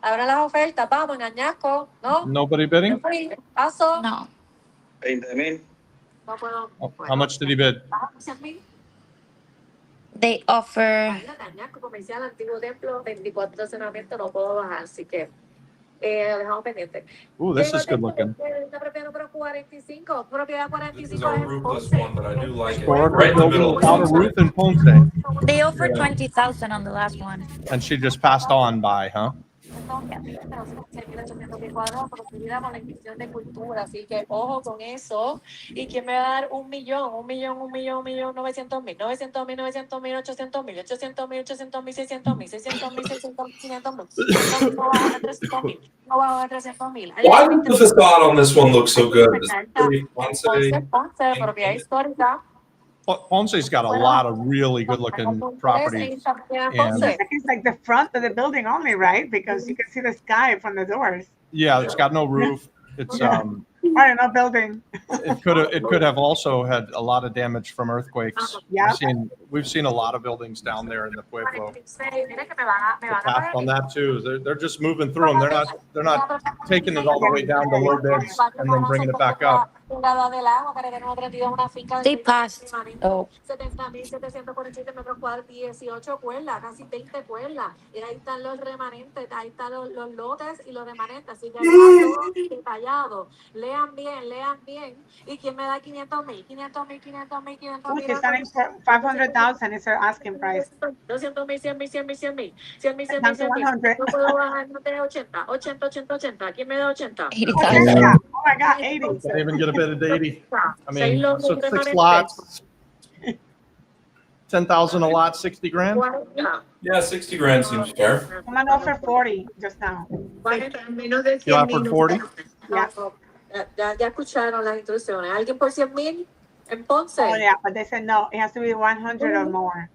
Ahora las ofertas, vamos, en Añasco, ¿no? Nobody bidding? Paso. No. 20,000. No puedo. How much did he bid? Bajamos 100,000. They offer Imagínate, Añasco, comercial, antiguo templo, 24 estacionamientos, no puedo bajar, así que dejamos pendiente. Ooh, this is good looking. La propiedad número 45, propiedad This is 45 our en roofless Ponce. one, but I do like it. Historical Right in the building middle. without a roof in Ponce. they offer Yeah. 20,000 on the last one. And she just passed on by, huh? Productividad con la inversión de cultura, así que ojo con eso. ¿Y quién me va a dar 1,000,000, 1,000,000, 1,000,000, 1,000,000, 900,000, 900,000, 900,000, 800,000, 800,000, 800,000, 600,000, 600,000, 600,000, 500,000, 500,000, no bajo de 300,000, no bajo de 300,000. Why does the facade on this one look so good? It's pretty Ponce. Ponce, propiedad histórica. Ponce's got a lot of really good looking properties. And It's like the front of the building only, right? Because you can see the sky from the doors. yeah, it's got no roof. It's Or no building. it could have also had a lot of damage from earthquakes. Yeah. We've seen a lot of buildings down there in the Pueblo. Mira que me van a Passed pagar. on that too. They're just moving through them. They're not taking it all the way down to low bids and then bringing it back up. They passed. Oh, 70,747 metros cuadrados, 18 cuerdas, casi 20 cuerdas. Y ahí están los remanentes, ahí están los lotes y los remanentes. Así que está todo detallado. Lean bien. ¿Y quién me da 500,000? 500,000, 500,000, 500,000. Which is selling for 500,000 is her asking price. 200,000, 100,000, 100,000, 100,000, 100,000, 100,000, Down to 100. No puedo bajar, no te 80, 80, 80, 80. ¿Quién me da 80? 80,000. Oh my God, 80. Can't even get a bid at 80. I mean, Seis so lotes 6 remanentes. lots, 10,000 a lot, 60 grand. 40. Yeah, 60 grand seems fair. Someone offered 40 just now. 40, menos de You 100,000. offered 40? Yeah. Ya escucharon las instrucciones. ¿Alguien por 100,000 en Ponce? Oh yeah, but they said no, it has to be 100 or more.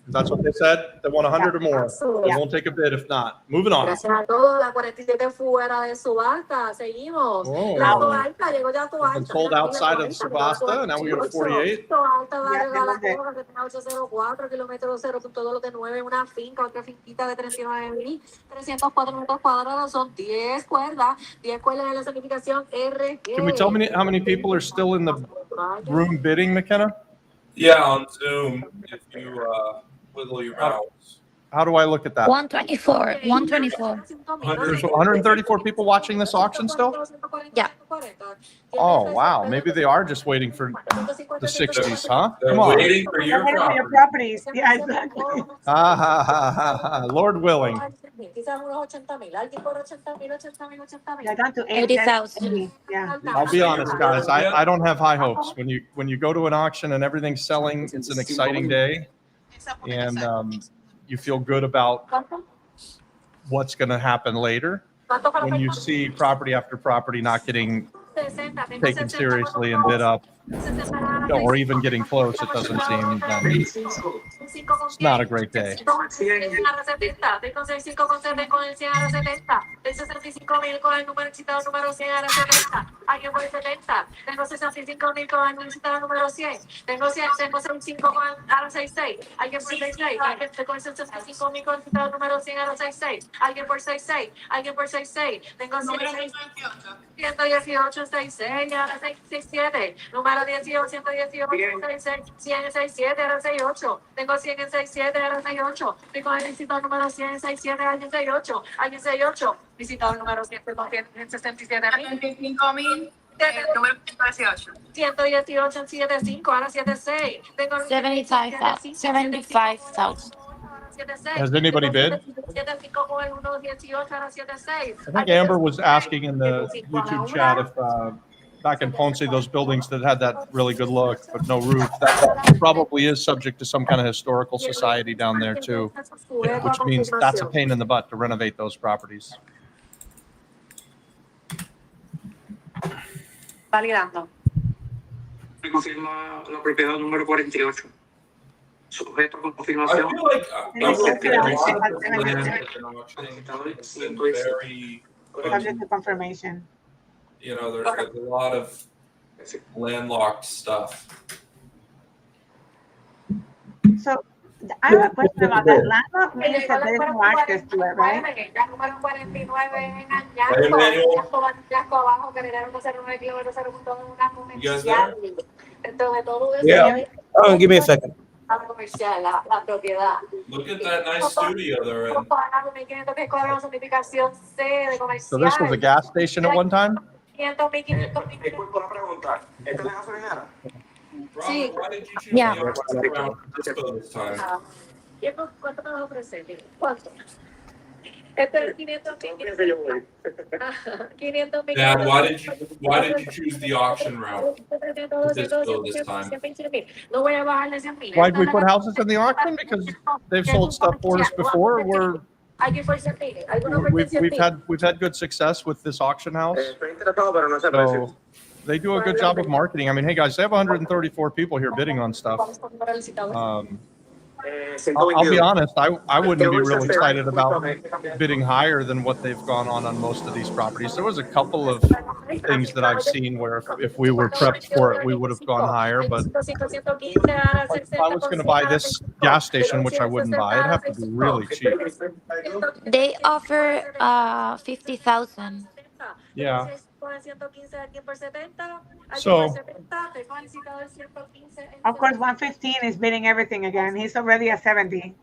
That's what they said. They want 100 or more. They Yeah. won't take a bid if not. Moving on. Gracias a todos, la 47 fuera de subasta. Seguimos. Oh. La Toalta, llegó ya Been Toalta. sold outside of subasta. Now we go to 48. Toalta va a Yeah, llegar a la they Coja, que tiene 804 kilómetros 0.209, una finca, otra finquita de 39,304 metros cuadrados. Son 10 cuerdas en la certificación RG. Can we tell me how many people are still in the room bidding, McKenna? Yeah, on Zoom, if you wiggle your mouse. How do I look at that? 124. 124. There's 134 people watching this auction still? Yeah. Oh, wow. Maybe they are just waiting for the 60s, huh? They're Come on. waiting for your Waiting for your property. properties. Yeah, exactly. Ha, ha, ha, ha, ha. Lord willing. Quizás unos 80,000. Alguien por 80,000, 80,000, 80,000. Yeah, down to 80,000. Yeah. I'll be honest, guys. I don't have high hopes. When you go to an auction and everything's selling, it's an exciting day, and you feel good about what's going to happen later. When you see property after property not getting taken seriously and bid up, or even getting close, it doesn't seem. It's not a great day. Tengo 65 con 70 con el 100 a 70. Tengo 65,000 con el número citado número 100 a 70. Alguien por 70. Tengo 65,000 con el número citado número 100. Tengo 65 con a 66. Alguien por 66. Alguien con 65,000 con el citado número 100 a 66. Alguien por 66. Alguien por 66. Tengo 118, 66, ahora 67. Número 18, 118, 66, 100 en 67, ahora 68. Tengo 100 en 67, ahora 68. Tengo el visitador número 100 en 67, alguien 68. Alguien 68. Visitador número 100 en 67. 25,000. Número 118. 118 en 75, ahora 76. Tengo 75,000. 75,000. Has anybody bid? I think Amber was asking in the YouTube chat if back in Ponce, those buildings that had that really good look but no roof, that probably is subject to some kind of historical society down there too, which means that's a pain in the butt to renovate those properties. Me confirma la propiedad número 48. Sujeto con I confirmación. feel like I've looked at a lot of this land at an auction. It's been very, Subject to confirmation. you know, there's a lot of landlocked stuff. So I have a question about that. Landlocked means that there's no access to it, right? You guys there? Yeah. Oh, give me a second. Look at that nice studio they're in. So this was a gas station at one time? Disculpa una pregunta. ¿Esta es la gasolinera? Robert, why did you choose Yeah. the auction around Francisco this time? ¿Cuánto me vas a ofrecer? ¿Cuánto? Este es 500,000. 500,000. Dad, why did you choose the auction route? Francisco this time. No voy a bajarle 100,000. Why'd we put houses in the auction? Because they've sold stuff for us before. We've had good success with this auction house. Estoy interesado, pero no sé precio. So they do a good job of marketing. I mean, hey guys, they have 134 people here bidding on stuff. I'll be honest, I wouldn't be real excited about bidding higher than what they've gone on most of these properties. There was a couple of things that I've seen where if we were prepped for it, we would have gone higher. But like if I was going to buy this gas station, which I wouldn't buy, it'd have to be really cheap. They offer 50,000. Yeah. So, Of course, 115 is bidding everything again. He's already at 70.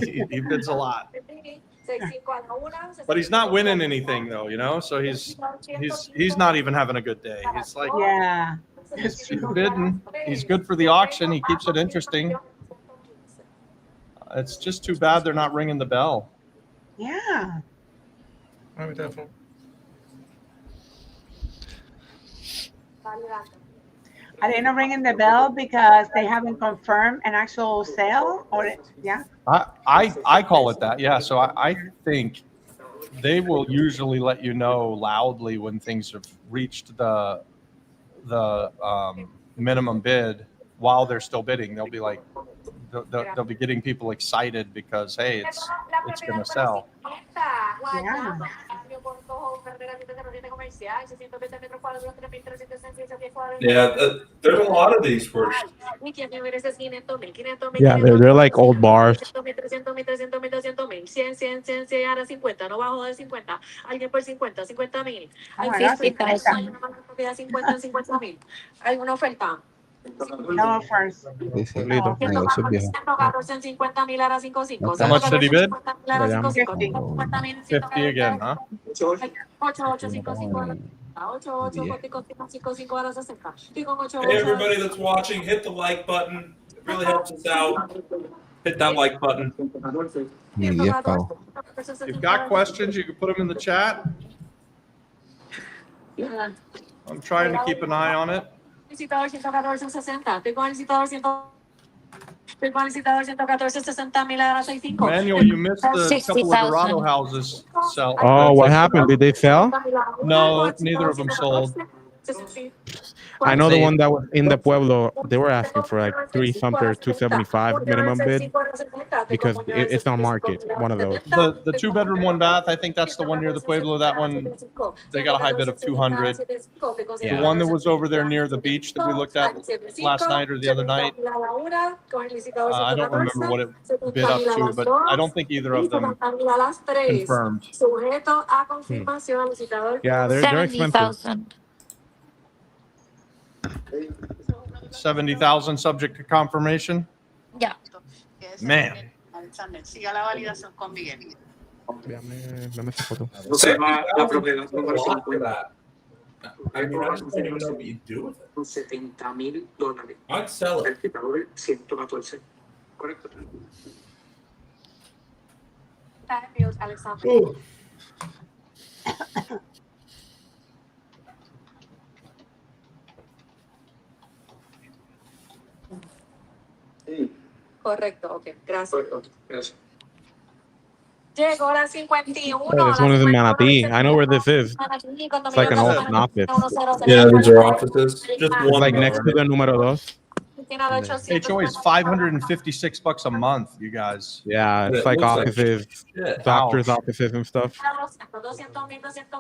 he bids a lot. But he's not winning anything though, you know? So he's not even having a good day. He's like, Yeah. he's bidding. He's good for the auction. He keeps it interesting. It's just too bad they're not ringing the bell. Yeah. Are they not ringing the bell because they haven't confirmed an actual sale? Or yeah. I call it that. Yeah. So I think they will usually let you know loudly when things have reached the minimum bid while they're still bidding. They'll be like, they'll be getting people excited because, hey, it's going to sell. Yeah. Yeah, there's a lot of these where Yeah, they're like old bars. 50,000. ¿Alguna oferta? No first. Negocio viejo. 150,000 ahora 5,5. How much did he bid? 50. 50 again, huh? 8,855. 8,855 ahora 60. Hey, everybody that's watching, hit the like button. It really helps us out. Hit that like button. If you've got questions, you can put them in the chat. I'm trying to keep an eye on it. Licitador 114.60. Estoy con el licitador 114.60,000 ahora 6,5. Manuel, you missed the couple of Dorado houses sell. Oh, what happened? Did they sell? No, neither of them sold. I know the one that was in the Pueblo, they were asking for like 3-something or 275 minimum bid because it's on market, one of those. The 2-bedroom, 1-bath, I think that's the one near the Pueblo. That one, they got a high bid of 200. Yeah. The one that was over there near the beach that we looked at last night or the other night, I don't remember what it bid up to, but I don't think either of them confirmed. Yeah, they're expensive. 70,000. 70,000 subject to confirmation. Yeah. Man. Siga la validación con Miguel. Dame esa foto. Se llama la propiedad número 50. I mean, I don't even know what you do with it. $70,000. I'd sell it. El licitador 114. Correcto. Ooh. Correcto, ok, gracias. Correcto. Gracias. Llegó la 51. Oh, this one is in Manatee. I know where this is. It's like an old office. Yeah, these are offices. Just It's one. like next to the número 2. HOA is $556 a month, you guys. Yeah, it's It like looks like offices, shit. doctors' Ouch. offices and stuff.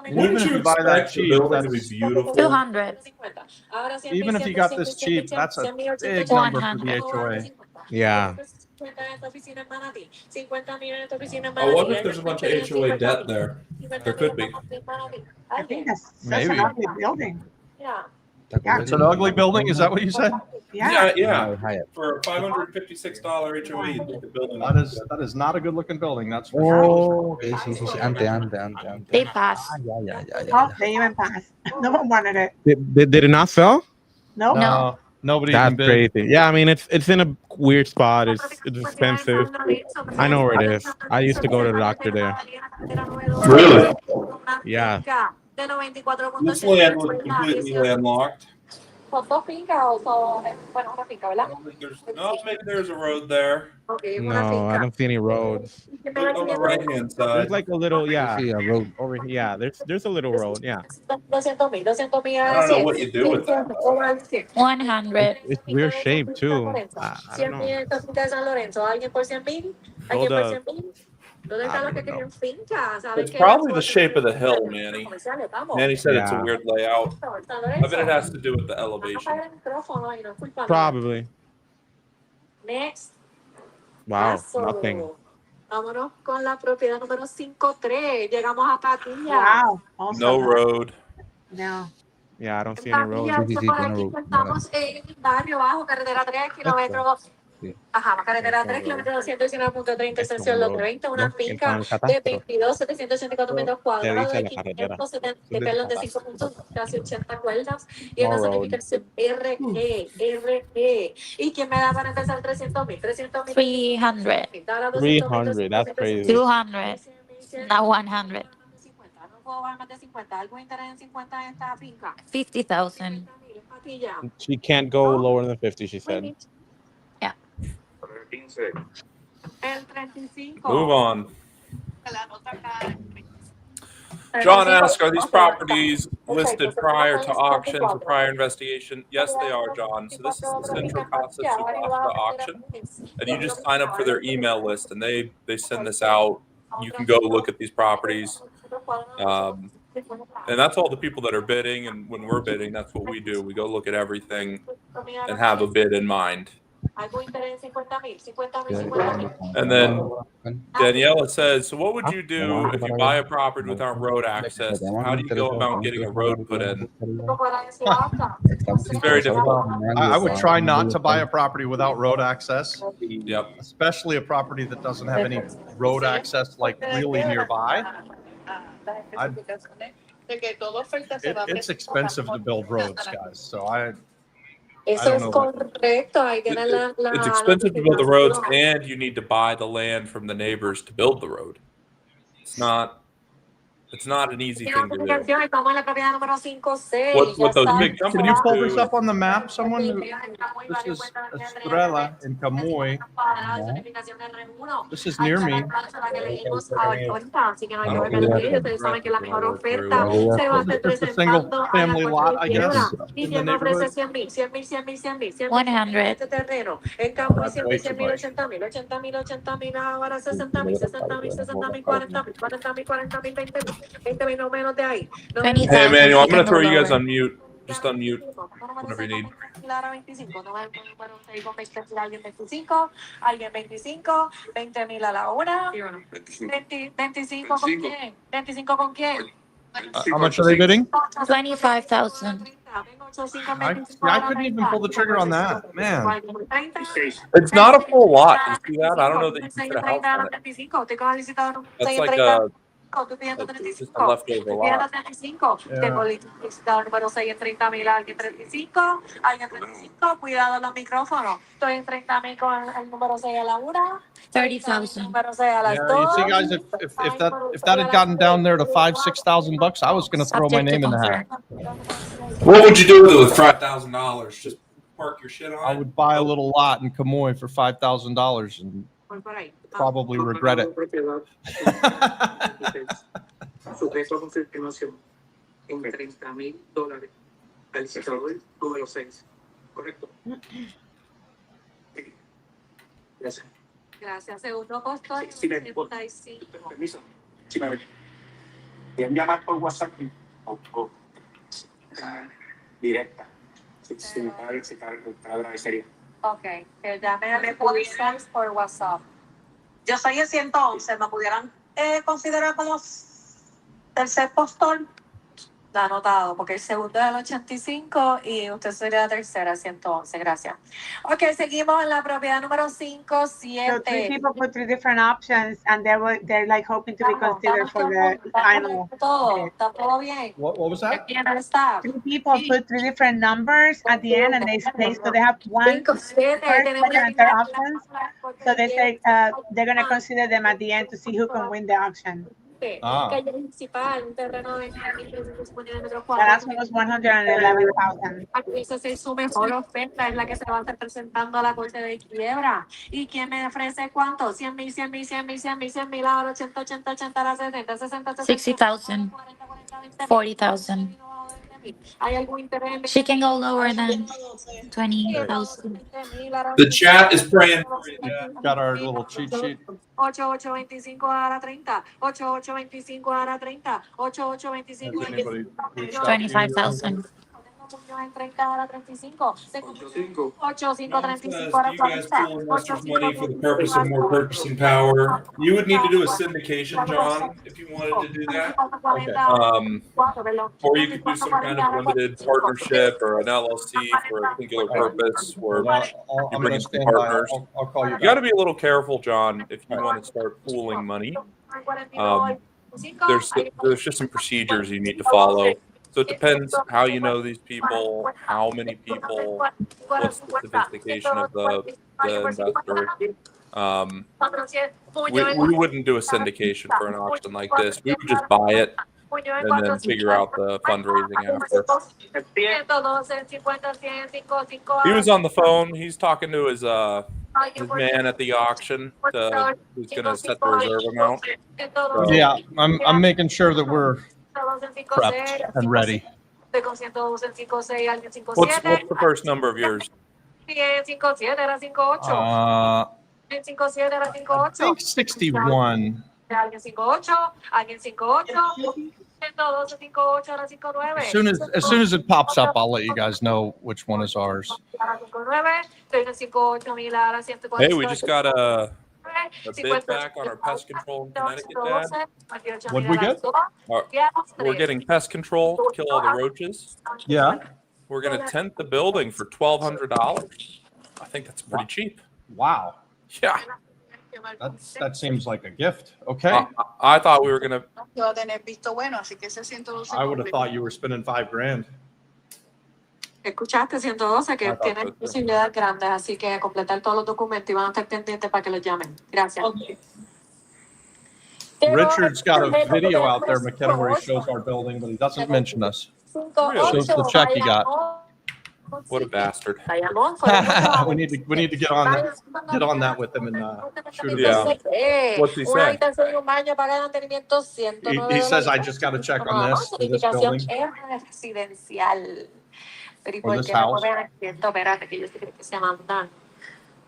Even Wouldn't if you you buy that expect the cheap, building to be that's beautiful? 200. even if you got this cheap, that's a big number for the HOA. Yeah. I wonder if there's a bunch of HOA debt there. There could be. I think that's Maybe. an ugly building. Yeah. Yeah. It's an ugly building. Is that what you said? Yeah. Yeah. For a $556 HOA, the building. That is not a good looking building. That's for sure. Oh, okay, sí, sí, sí. Ante. They pass. Oh, they even passed. No one wanted it. Did it not sell? Nope. No. Nobody That's even bid. crazy. Yeah, I mean it's in a weird spot. It's expensive. I know where it is. I used to go to the doctor there. Really? Yeah. This land was completely landlocked. Maybe there's a road there. No, I don't see any roads. On the right hand There's side. like a little, yeah. See a road. Over here. Yeah, there's a little road. Yeah. I don't know what you do with that. 100. It's weird shape too. I don't know. Hold up. It's probably the shape of the hill, Manny. Manny said it's a Yeah. weird layout. I bet it has to do with the elevation. Probably. Next. Wow. Nothing. Vámonos con la propiedad número 53. Llegamos a Patilla. Wow. Also No road. No. Yeah, I don't see En any roads. Patilla, por aquí estamos en barrio bajo, carretera 3, kilómetros. Ajá, carretera 3, kilómetros 219.30, intersección Lote 20, una finca de 22,784 metros cuadrados, de 570, perdón, de 5 puntos, casi 80 cuerdas, y una certificación RE. ¿Y quién me da para empezar 300,000? 300,000. 300. 300. That's crazy. 200. Not 100. No puedo bajar más de 50. ¿Algún interés en 50 en esta finca? 50,000. Patilla. She can't go lower than 50, she said. El 35. Move on. John asked, are these properties listed prior to auctions or prior investigation? Yes, they are, John. So this is the Central Casa Subasta auction. And you just sign up for their email list and they send this out. You can go look at these properties. And that's all the people that are bidding. And when we're bidding, that's what we do. We go look at everything and have a bid in mind. And then Daniela says, so what would you do if you buy a property without road access? How do you go about getting a road put in? It's very difficult. I would try not to buy a property without road access. Yep. Especially a property that doesn't have any road access like really nearby. It's expensive to build roads, guys. So Eso es correcto. Ahí tienen It's expensive to build the roads, and you need to buy the land from the neighbors to build the road. It's not an easy thing to do. What those big companies Can you pull do this up on the map? Someone this is Estrella in Camuy. This is near me. It's a single family lot, I guess, in the neighborhood. 100. En Camuy 100,000, 80,000, 80,000, 80,000, ahora 60,000, 60,000, 60,000, 40,000, 40,000, 40,000, 20,000. Hey, Manuel, I'm going to throw you guys on mute. Just unmute whenever you need. Alguien 25, 20,000 a la una. 25 con quién? 25 con quién? How much are they bidding? 25,000. I couldn't even pull the trigger on that, man. It's not a full lot. You see that? I don't know that you can fit a house on it. That's like just a leftover lot. Tengo licitador número 6 en 30,000, alguien 35, alguien 35, cuidado los micrófonos. Estoy en 30,000 con el número 6 a la 1. 30,000. Número 6 a las Yeah, 2. you see, guys, if that had gotten down there to $5,000-6,000, I was going to throw my name in the hat. What would you do with it with $5,000? Just park your shit on it? I would buy a little lot in Camuy for $5,000 and probably regret it. Sujeto a confirmación en $30,000 al licitador número 6. ¿Correcto? Gracias. Gracias. Segundo postor, Si me 75. permiso. Si me pueden llamar por WhatsApp o directa. Si me pagan, se agradecería. Ok, que llame a WhatsApp por WhatsApp. Yo soy el 111. ¿Me pudieran considerar como tercer postor? Está anotado, porque el segundo es el 85 y usted sería la tercera, 111. Gracias. Ok, seguimos en la propiedad número 5, So 3 7. people put 3 different options, and they're like hoping to be considered for the final bid. Está todo bien. What was that? Bien, está. 3 people put 3 different numbers at the end, and so they have one 5, 7. first, Tenemos second, and third options. So they say they're gonna consider them at the end to see who can win the auction. Calle principal, un terreno de 20.350 metros The last cuadrados. one was 111,000. Aquí esa es su mejor oferta, es la que se va a estar presentando a la corte de quiebra. ¿Y quién me ofrece cuánto? 100,000, 100,000, 100,000, 100,000, 100,000, ahora 80, 80, 80, ahora 70, 60, 60, 60,000, 40,000. ¿Hay algún interés? She can go lower than 20,000. The chat is praying. Got our little cheat sheet. 8825 a la 30, 8825 a la 30, 8825 Has anybody reached out to you? 25,000. en 30 a la 35, 8535 a la You guys 40, pool investors' money for the purpose of more purchasing power. You would need to do a syndication, John, if you wanted to do that. Or you could do some kind of limited partnership or an LLC for a singular purpose where you I'm bring gonna in some stand by. partners. I'll call you You got to back. be a little careful, John, if you want to start pooling money. There's just some procedures you need to follow. So it depends how you know these people, how many people, what's the sophistication of the investor. We wouldn't do a syndication for an auction like this. We would just buy it and then figure out the fundraising after. He was on the phone. He's talking to his man at the auction who's going to set the reserve amount. So, Yeah, I'm making sure that we're prepped and ready. what's the first number of yours? I think 61. As soon as it pops up, I'll let you guys know which one is ours. Hey, we just got a bid back on our pest control in Connecticut, Dad. What'd we get? We're getting pest control to kill all the roaches. Yeah. We're going to tent the building for $1,200. I think that's pretty cheap. Wow. Yeah. That seems like a gift. Okay. I thought we were going to. I would have thought you were spending $5,000. Escuchaste 112 que tienen posibilidades grandes, así que completar todos los documentos y van a estar pendientes para que los llamen. Gracias. Richard's got a video out there, McKenna, where he shows our building, but he doesn't mention us. Shows the check he got. What a bastard. we need to get on that with him and shoot him. Yeah. What's he say? He says I just got a check on this for this building. Or this house.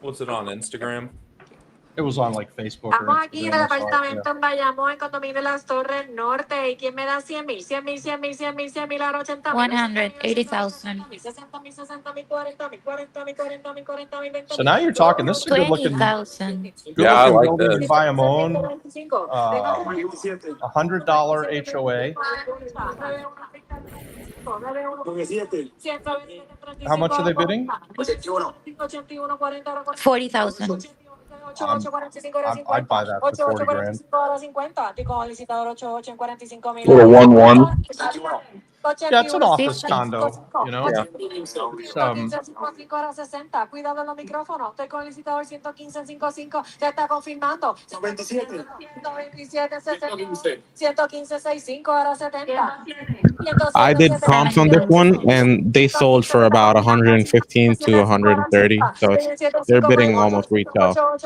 What's it on Instagram? It was on like Facebook. Estamos aquí en el apartamento en Bayamón, en condominio Las Torres Norte. ¿Y quién me da 100,000? 100,000, 100,000, 100,000, 100,000, ahora 80,000. 180,000. 60,000, 60,000, 40,000, 40,000, 40,000, 40,000, 20,000. So now you're talking. This is a good looking. 20,000. Yeah, I like building this. in Bayamón. $100 HOA. How much are they bidding? 40,000. I'd buy that for $40,000. Little 1-1. Yeah, it's an office condo, you know. Yeah. Cuidado en los micrófonos. Estoy con el licitador 115.55. Se está confirmando. 127, 115.65, ahora 70. I did comps on this one, and they sold for about 115 to 130. So they're bidding almost retail. Are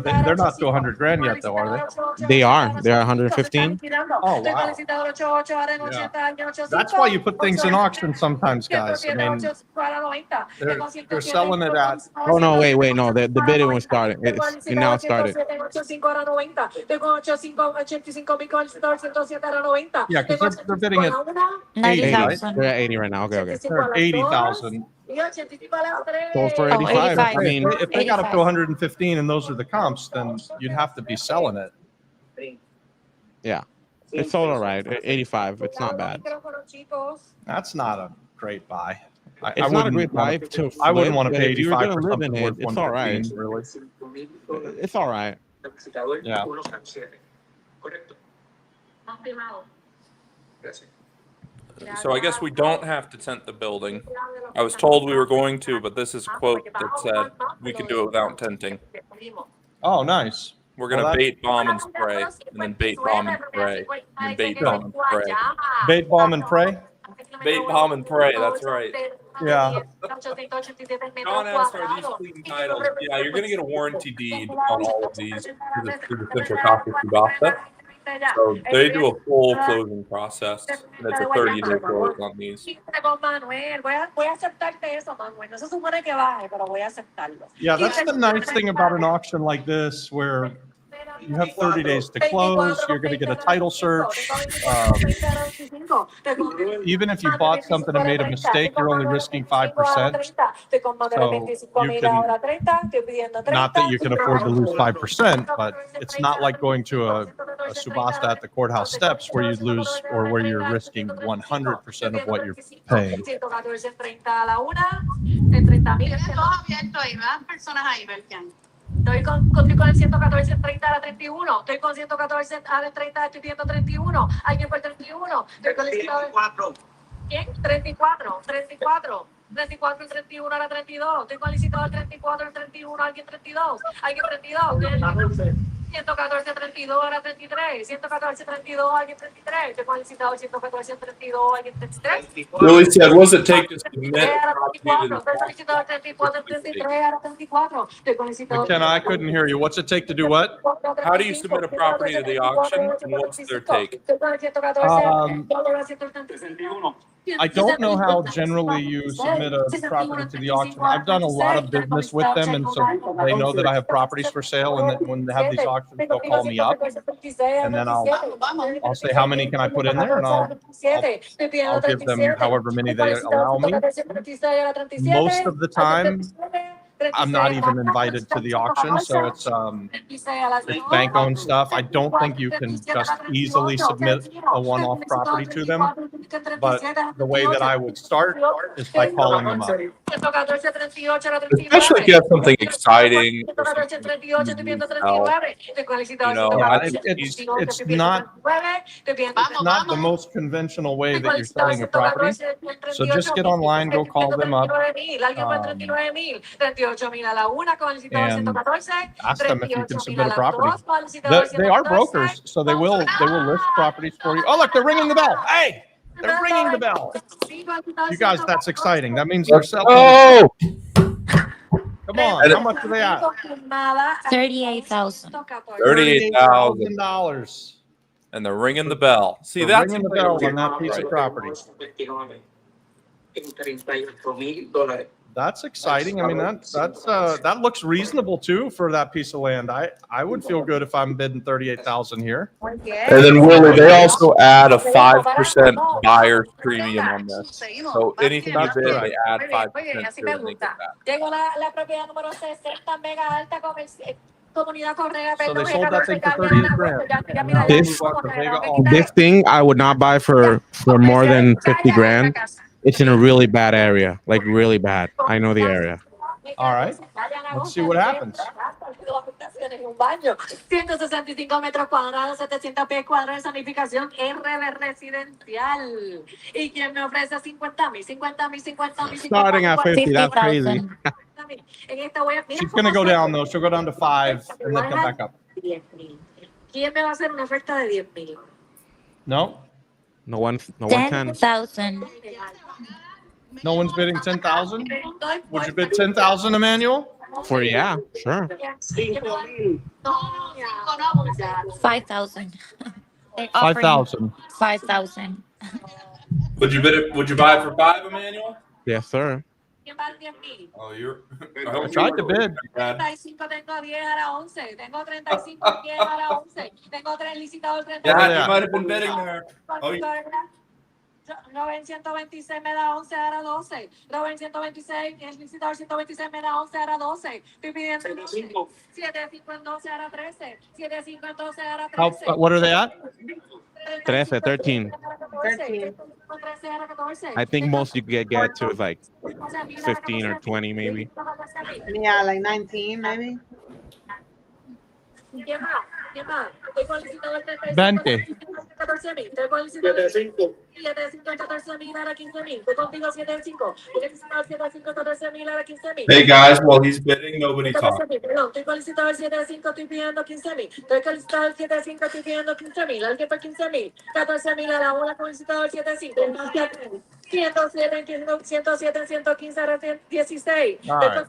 they? They're not to 100 grand yet, though, are they? They are. They're 115. Oh wow. Yeah. That's why you put things in auction sometimes, guys. I mean, they're selling it at. Oh no! Wait! No, the bidding was started. It now started. Yeah, because they're bidding at 80, right? They're at 80 right now. Okay. They're at 80,000. Sold for 85. 85. I mean, if they got up to 115 and those are the comps, then you'd have to be selling it. yeah, it's sold all right. 85. It's not bad. That's not a great buy. It's not a great buy to flip. I wouldn't want to pay If you're 85 gonna for live something in it, worth it's all right. 115, really. It's all right. Yeah. So I guess we don't have to tent the building. I was told we were going to, but this is a quote that said we can do it without tenting. Oh, nice. We're gonna bait, bomb, and spray, and then bait, bomb, and spray, and then bait, bomb, and spray. Bait, bomb, and pray? Bait, bomb, and pray. That's right. Yeah. John asked, are these clean titles? Yeah, you're gonna get a warranty deed on all of these through the Central Casa Subasta. So they do a full closing process, and it's a 30-day close on these. Yeah, that's the nice thing about an auction like this, where you have 30 days to close. You're going to get a title search. Even if you bought something and made a mistake, you're only risking 5%. So you can, not that you can afford to lose 5%, but it's not like going to a subasta at the courthouse steps where you'd lose, or where you're risking 100% of what you're paying. Estoy con el 114 en 30 a la 31. Estoy con 114 a la 30, estoy pidiendo 31. Alguien por 31. Estoy con el 34. ¿Quién? 34. 34 y 31 a la 32. Estoy con el licitador 34 en 31. Alguien 32. Alguien 32. 114, 32 a la 33. 114, 32, alguien 33. Estoy con el licitador 114, 32, alguien 33. Really said, what does it take to submit? McKenna, I couldn't hear you. What's it take to do what? How do you submit a property to the auction, and what's their take? I don't know how generally you submit a property to the auction. I've done a lot of business with them, and so they know that I have properties for sale, and that when they have these auctions, they'll call me up, and then I'll say, how many can I put in there, and I'll give them however many they allow me. Most of the time, I'm not even invited to the auction, so it's bank-owned stuff. I don't think you can just easily submit a one-off property to them, but the way that I would start is by calling them up. Especially if you have something exciting, or something it's not the most conventional way that you're selling a property. So just get online, go call them up, and ask them if you can submit a property. They are brokers, so they will list properties for you. Oh, look, they're ringing the bell. Hey, they're ringing the bell. You guys, that's exciting. That means they're selling. Oh! Come on, how much are they at? $38,000. $38,000. And they're ringing the bell. See, They're that's ringing the bell on that piece of property. That's exciting. I mean, that looks reasonable too for that piece of land. I would feel good if I'm bidding 38,000 here. And then Willie, they also add a 5% buyer's premium on this. So anything you bid, they add 5% to it, and they get that. So they sold that thing for 38 grand. This thing I would not buy for more than 50 grand. It's in a really bad area, like really bad. I know the area. All right, let's see what happens. 165 metros cuadrados, 700 pies cuadrados de zonificación RB residencial. ¿Y quién me ofrece 50,000? 50,000, 50,000. Starting at 50, that's crazy. She's going to go down though. She'll go down to 5 and then come back up. ¿Quién me va a hacer una oferta de 10,000? No? No one 10,000. No one's bidding 10,000? Would you bid 10,000, Emmanuel? for sure. 5,000. They're offering 5,000. 5,000. Would you buy it for 5, Emmanuel? Yes, sir. Oh, you're. I tried to bid. 35, tengo 10 a la 11. Tengo 35, 10 a la 11. Tengo 3 licitados, 35. Yeah, you might have been bidding there. Oh, Robin 126 me da 11, ahora 12. Robin 126, el licitador 126 me da 11, ahora 12. Estoy pidiendo 7.5 en 12, ahora 13. 7.5 en 12, ahora 13. What are they at? 13. 13. I think most you get to is like 15 or 20 maybe. Yeah, like 19 maybe. 20. Hey guys, while he's bidding, nobody talks. Estoy solicitando el 7.5, estoy pidiendo 15,000. Estoy solicitando el 7.5, estoy pidiendo 15,000. Alguien por 15,000. 14,000 a la una, solicitado el 7.5. 107, 107, 115, 16. All right,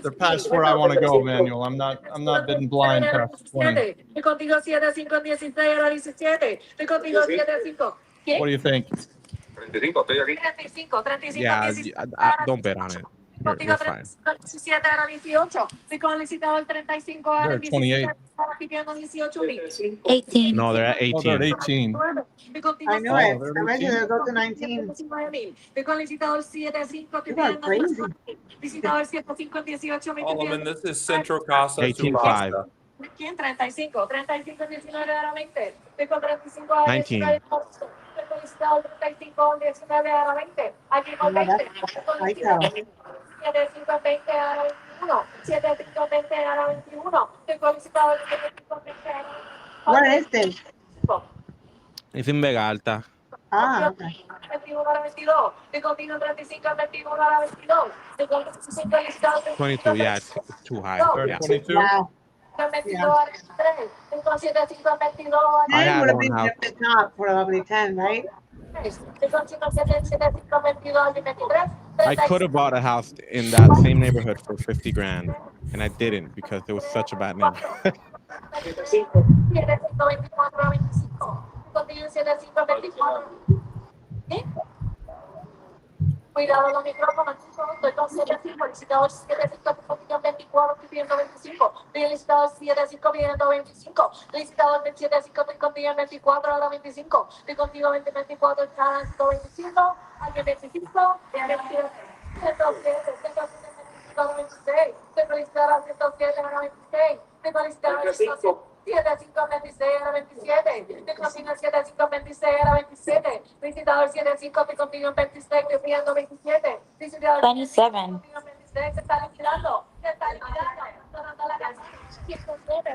they're past where I want to go, Emmanuel. I'm not bidding blind past 20. Estoy contigo 7.5 en 16, ahora 17. Estoy contigo 7.5. What do you think? 35, estoy aquí. 35, 35, Yeah, 17. don't bet on it. Contigo We're fine. 17, ahora 18. Estoy con el licitador 35, ahora They're 28. Ahora pidiendo 18,000. 18. No, they're at Oh, they're 18. at 18. Estoy contigo I know Oh, it. they're I bet you 18. they'll go to 19. 19,000. Estoy con el licitador 7.5, estoy You are pidiendo crazy. licitador 7.5 en 18,000. Solomon, this is Central Casa 18.5. Subasta. ¿Quién? 35. 35 en 19, ahora 20. Estoy con 35, ahora 19. 19. Estoy con licitador 35 en 19, ahora 20. Aquí con No, 20. that's Estoy con I licitador tell. 7.5 20, ahora 21. 7.5 20, ahora 21. Estoy con licitador 7.5 20, ahora 21. Where is this? Es en Vega Alta. Ah, okay. 21 a la 22. Estoy contigo 35 a 21 a la 22. Estoy con 35 licitado 22. Yeah, it's too high. They're Yeah. at 22. Wow. 22 a 23. Estoy con 75 a 22 a I 10 had would have one been house. at the top, probably 10, right? 23. Estoy con 75 a 22 a 23. I could have bought a house in that same neighborhood for 50 grand, and I didn't because it was such a bad neighborhood. 25. 75 24 a 25. Contigo 75 a 24. ¿Sí? Cuidado los micrófonos, chicos. Estoy con 7.5, licitador 7.5, contigo 24, estoy pidiendo 25. Estoy licitador 7.5, pidiendo 25. Licitador 7.5, estoy contigo en 24, ahora 25. Estoy contigo 24, está 125. Alguien 25, 107, 126. Estoy licitador 107, ahora 26. Estoy licitador 7.5, 26, ahora 27. Estoy contigo 7.5, 26, ahora 27. Licitador 7.5, estoy contigo en 26, estoy pidiendo 27. Licitador 27. 26, se está liquidando. Se está liquidando.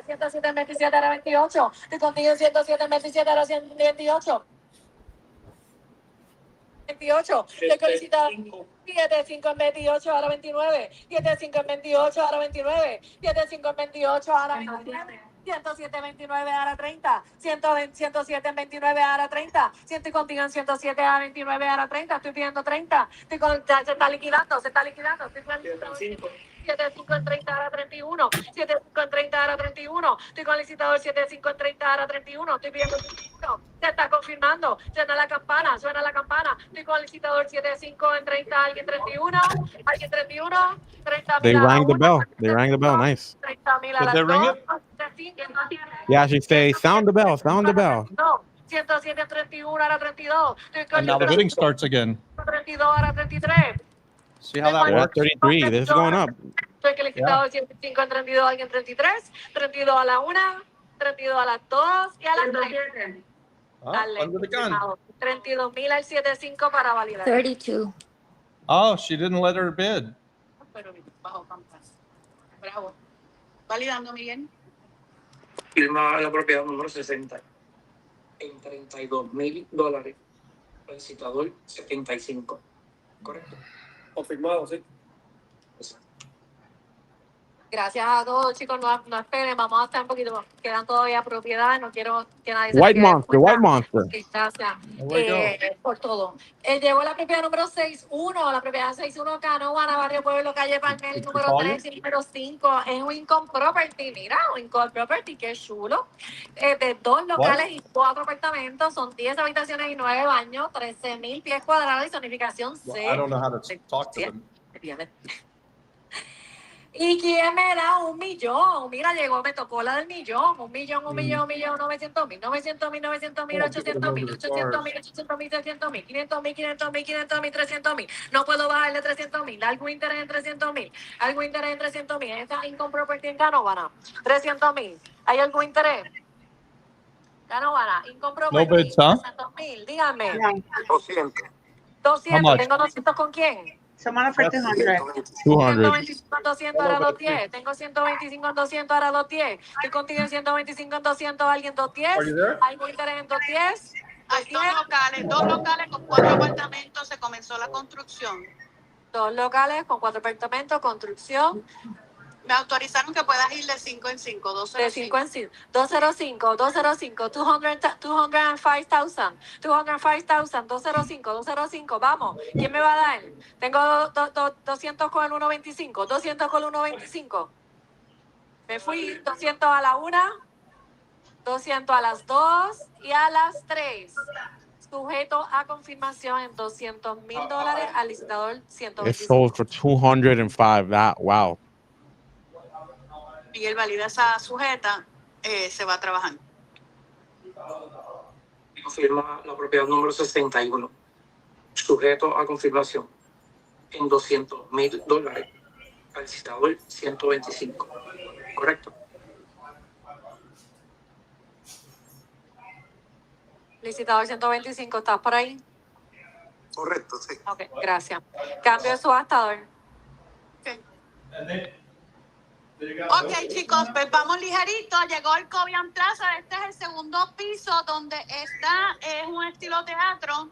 107, 27, ahora 28. Estoy contigo 107, 27, ahora 128. 28. Estoy con licitador 7.5 en 28, ahora 29. 7.5 en 28, ahora 29. 7.5 en 28, ahora 29. 107 29 ahora 30. 107 en 29 ahora 30. Estoy contigo en 107 a 29 ahora 30. Estoy pidiendo 30. Se está liquidando, se está liquidando. Estoy planificando. 7.5 en 30 ahora 31. 7.5 en 30 ahora 31. Estoy con el licitador 7.5 en 30 ahora 31. Estoy pidiendo 31. Se está confirmando. Suena la campana, suena la campana. Estoy con el licitador 7.5 en 30, alguien 31. Alguien 31. 30 They rang the bell. They rang the bell. Nice. 30,000 a Did las they ring 2. it? Yeah, she say, sound the bell, sound the bell. No, 107 en 31, ahora 32. Estoy con And now the bidding starts again. 32, ahora 33. See how that They're at works? 33. This is going up. Estoy que le he quitado 105 en 32, alguien 33. 32 a la 1, 32 a las 2 y a las 3. Under the gun. 32,000 al 75 para validar. 32. Oh, she didn't let her bid. Pero bajo campana. Bravo. Validando, Miguel. Firma la propiedad número 60 en $32,000. El citador 75. ¿Correcto? Confirmado, sí. Gracias a todos, chicos. No esperen, vamos a estar un poquito. Quedan todavía propiedades. No quiero que nadie se me White quede Monster, fuera. White Monster. Gracias we go. por todo. Llegó la propiedad número 61, la propiedad 61 Canoana, Barrio Pueblo, calle Palmel, número 3 y número 5. Es un Income Property. Mira, un Income Property, qué chulo. De 2 locales y 4 apartamentos. Son 10 habitaciones y 9 baños, 13,000 pies cuadrados y zonificación C. I don't know how to talk to them. ¿Y quién me da 1 millón? Mira, llegó, me tocó la del millón. 1,900,000, 900,000, 900,000, 900,000, 800,000, 800,000, 800,000, 600,000, 500,000, 500,000, 500,000, 300,000. No puedo bajarle 300,000. Algo interés en 300,000. Algo interés en 300,000. Esta Income Property en Canóvana. 300,000. ¿Hay algún interés? Canóvana, Income Property. No bids, huh? 300,000. Dígame. 200. 200. ¿Tengo 200 con quién? Someone for 200. 125 en 200, ahora 210. Tengo 125 en 200, ahora 210. Estoy contigo en 125 en 200, alguien 210. ¿Algún interés en 210? Hay dos locales con 4 apartamentos. Se comenzó la construcción. 2 locales con 4 apartamentos, construcción. Me autorizaron que puedas ir de 5 en 5. De 5 en 5. 205, 205, 205,000. 205,000, 205. Vamos. ¿Quién me va a dar? Tengo 200 con el 1.25. 200 con el 1.25. Me fui 200 a la 1, 200 a las 2 y a las 3. Sujeto a confirmación en $200,000 al licitador It 125. sold for 205. That wow. Miguel, valida esa sujeta, se va a trabajar. Confirma la propiedad número 61. Sujeto a confirmación en $200,000 al licitador 125. ¿Correcto? Licitador 125, ¿estás por ahí? Correcto, sí. Ok, gracias. Cambio de subastador. Ok, chicos, pues vamos ligerito. Llegó el Cobian Plaza. Este es el segundo piso donde está, es un estilo teatro.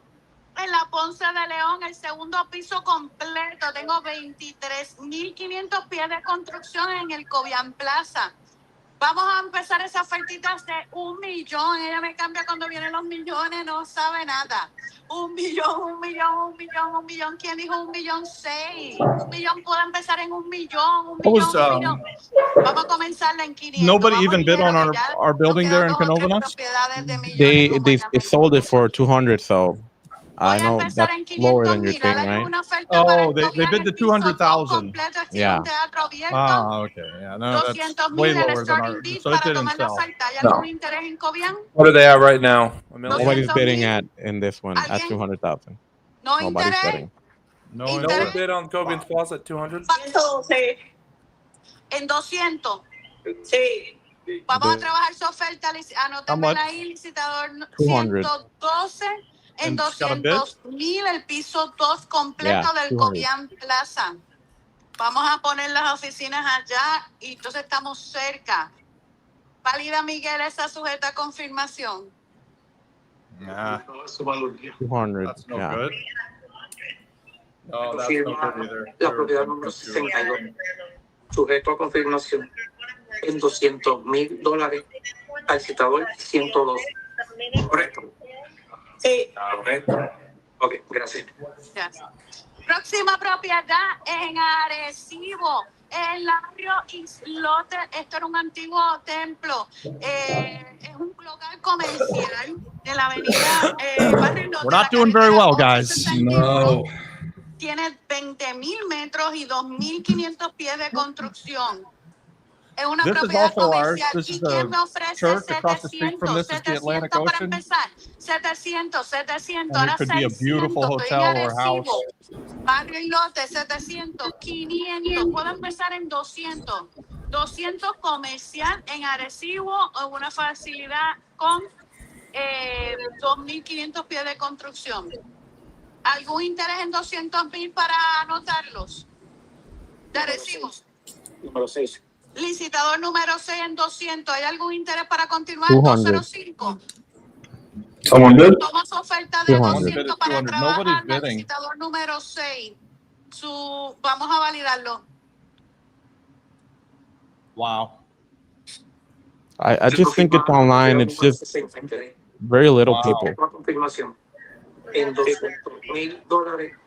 En la Ponce de León, el segundo piso completo. Tengo 23,500 pies de construcción en el Cobian Plaza. Vamos a empezar esa ofertita de 1 millón. Ella me cambia cuando vienen los millones, no sabe nada. 1 millón, 1 millón, 1 millón, 1 millón. ¿Quién dijo 1,600,000? 1 millón puede empezar en 1 millón, 1 millón, 1 millón. Vamos a comenzarla en 500. Nobody even bid on our building there in Canóvana? They sold it for 200, so I know that's lower than your thing, right? Oh, they bid the 200,000. Yeah. Okay. Yeah, no, that's way lower than our. So it didn't sell. What are they at right now? Nobody's bidding in this one at 200,000. Nobody's bidding. No one bid on Cobian's Plaza at 200. En 200. Sí. Vamos a trabajar su oferta. Anótenme ahí, licitador 112. En 200,000, el piso 2 completo del Cobian Plaza. Vamos a poner las oficinas allá y entonces estamos cerca. Válida, Miguel, esa sujeta a confirmación. Nah. 200. That's no Yeah. good. No, that's no good either. La propiedad número 62. Sujeto a confirmación en $200,000 al licitador 102. ¿Correcto? Sí. Ok, gracias. Próxima propiedad en Arecibo, el barrio Islote. Esto era un antiguo templo. Es un local comercial de la avenida Barrio Islote. We're not doing very well, guys. No. Tiene 20,000 metros y 2,500 pies de construcción. Es una This is propiedad also ours. comercial. This ¿Y is quién a me ofrece church across the street from this is the Atlantic 700 para Ocean. empezar? 700. And Ahora it could be a 600. beautiful Estoy en hotel or house. Arecibo. Barrio Islote, 700, 500. Puedo empezar en 200. 200 comercial en Arecibo o una facilidad con 2,500 pies de construcción. ¿Algún interés en 200,000 para anotarlos? De Arecibo. Número 6. Licitador número 6 en 200. ¿Hay algún interés para continuar? 200. 205. Someone bid? Toma su oferta de 200. 200 para 200. trabajar. Nobody's bidding. Licitador número 6. Vamos a validarlo. Wow. I just think it's online. It's just very little people. Confirmación en $200,000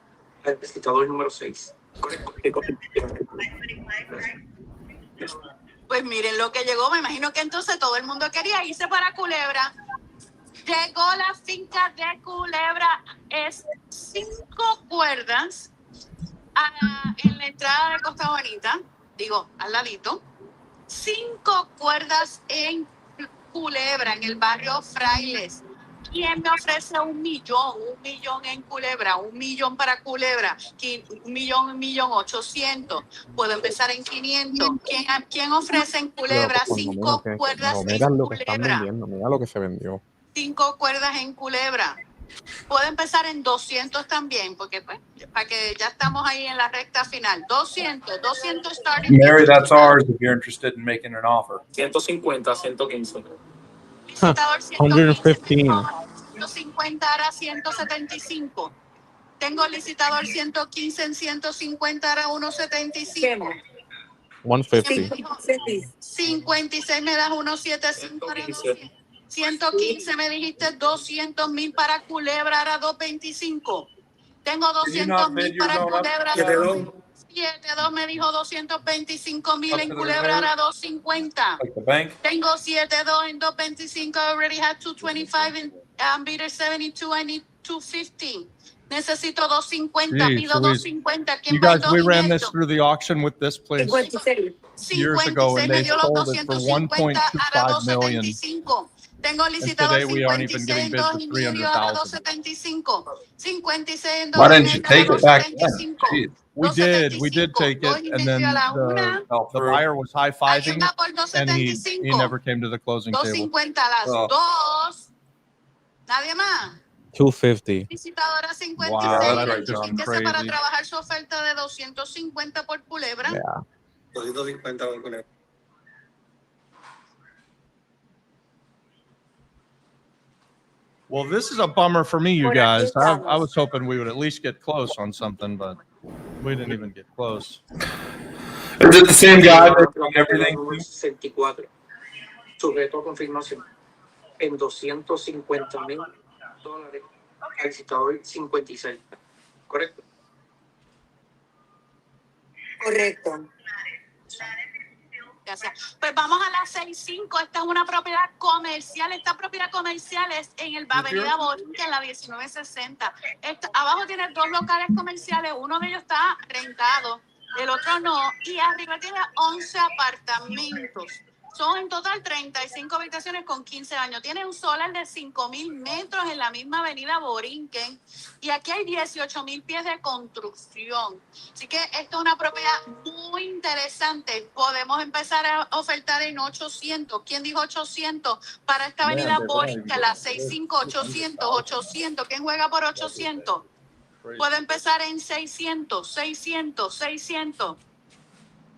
al licitador número 6. Pues miren lo que llegó. Me imagino que entonces todo el mundo quería irse para Culebra. Llegó la finca de Culebra. Es 5 cuerdas en la entrada de Costa Bonita. Digo, al ladito. 5 cuerdas en Culebra, en el barrio Frailes. ¿Quién me ofrece $1 millón? $1 millón en Culebra, $1 millón para Culebra, $1 millón 800. Puedo empezar en 500. ¿Quién ofrece en Culebra 5 cuerdas Mira en lo que están Culebra? vendiendo, mira lo que se vendió. 5 cuerdas en Culebra. Puedo empezar en 200 también, porque pues, para que ya estamos ahí en la recta final. 200 starting. Mary, that's ours if you're interested in making an offer. 150, 115. Licitador 115. 150 era 175. Tengo licitador 115 en 150 era 175. 150. 56 me das 175 era 200. 115 me dijiste 200,000 para Culebra era 225. Tengo 200,000 para Culebra. 72 me dijo 225,000 en Culebra era 250. Like the bank. Tengo 72 en 225. I already had 225 in bidder 72. I need 250. Necesito 250. Jeez, Pido Luis. 250. You ¿Quién va guys, en we 2 y ran medio? this through the auction with this place years ago, and me they dio los sold it for 250 a 1.25 million. 275. Tengo licitador today we aren't even 56 getting en bids 2 for y medio a 300,000. 275. 56 en 2 Why y didn't you medio take a it back then? 275. Jeez. We did take it, and then the buyer was high-fiving, and he never came to the closing table. 250 las dos. ¿Nadie más? 250. Licitadora 56. Wow, that's just Empieza para crazy. trabajar su oferta de 250 por Culebra. Yeah. 250 por Culebra. Well, this is a bummer for me, you guys. I was hoping we would at least get close on something, but we didn't even get close. Is it the same guy that's on everything? 64. Sujeto a confirmación en $250,000 al licitador 56. ¿Correcto? Correcto. Gracias. Pues vamos a la 65. Esta es una propiedad comercial. Esta propiedad comercial es en el Avenida Borinquen, en la 1960. Abajo tiene 2 locales comerciales. Uno de ellos está rentado, el otro no. Y arriba tiene 11 apartamentos. Son en total 35 habitaciones con 15 años. Tiene un solar de 5,000 metros en la misma avenida Borinquen. Y aquí hay 18,000 pies de construcción. Así que esto es una propiedad muy interesante. Podemos empezar a ofertar en 800. ¿Quién dijo 800? Para esta avenida Borinquen, la 65, 800, 800. ¿Quién juega por 800? Puedo empezar en 600, 600, 600.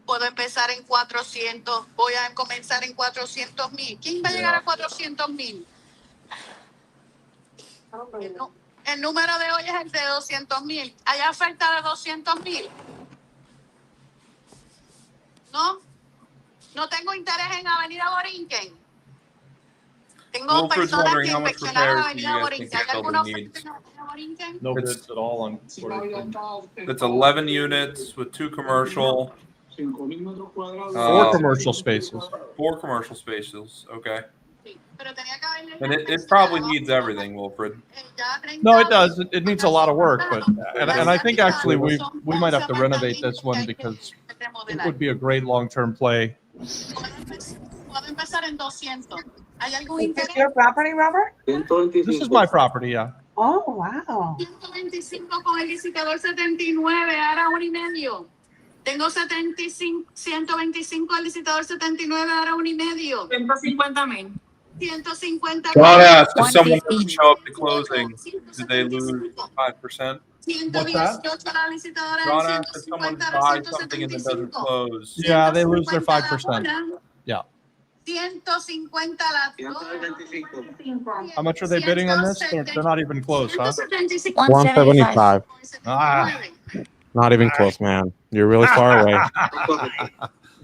Puedo empezar en 400. Voy a comenzar en 400,000. ¿Quién va a llegar a 400,000? El número de hoy es el de 200,000. ¿Hay oferta de 200,000? ¿No? No tengo interés en Avenida Borinquen. Tengo Wilfred's personas wondering que how much inspeccionaron repairs do you Avenida guys think Borinquen. ¿Hay this alguna building oferta needs? en Avenida Borinquen? No It's- bids at all on what It's 11 units with 2 commercial. 4 commercial spaces. 4 commercial spaces. Okay. Sí, pero tenía que haberle And it probably needs everything, Wilfred. ya 30. No, it does. It needs a lot of work, but and I think actually we might have to renovate this one because it would be a great long-term play. Puedo empezar en 200. ¿Hay algún Is this interés? your property, Robert? This is my property, yeah. Oh, wow. 125 con el licitador 79, ahora 1 y medio. Tengo 75, 125 el licitador 79, ahora 1 y medio. 150,000. 150. John asked if someone doesn't show up to closing, do they lose 5%? 118 la licitadora. John asked if someone 150 buys something and then doesn't 175. close. Yeah, they lose their 150 5%. ahora. Yeah. 150 las dos. 125. How much are they bidding on this? They're not even close, huh? 175. 175. Ah. Not even close, man. You're really far away.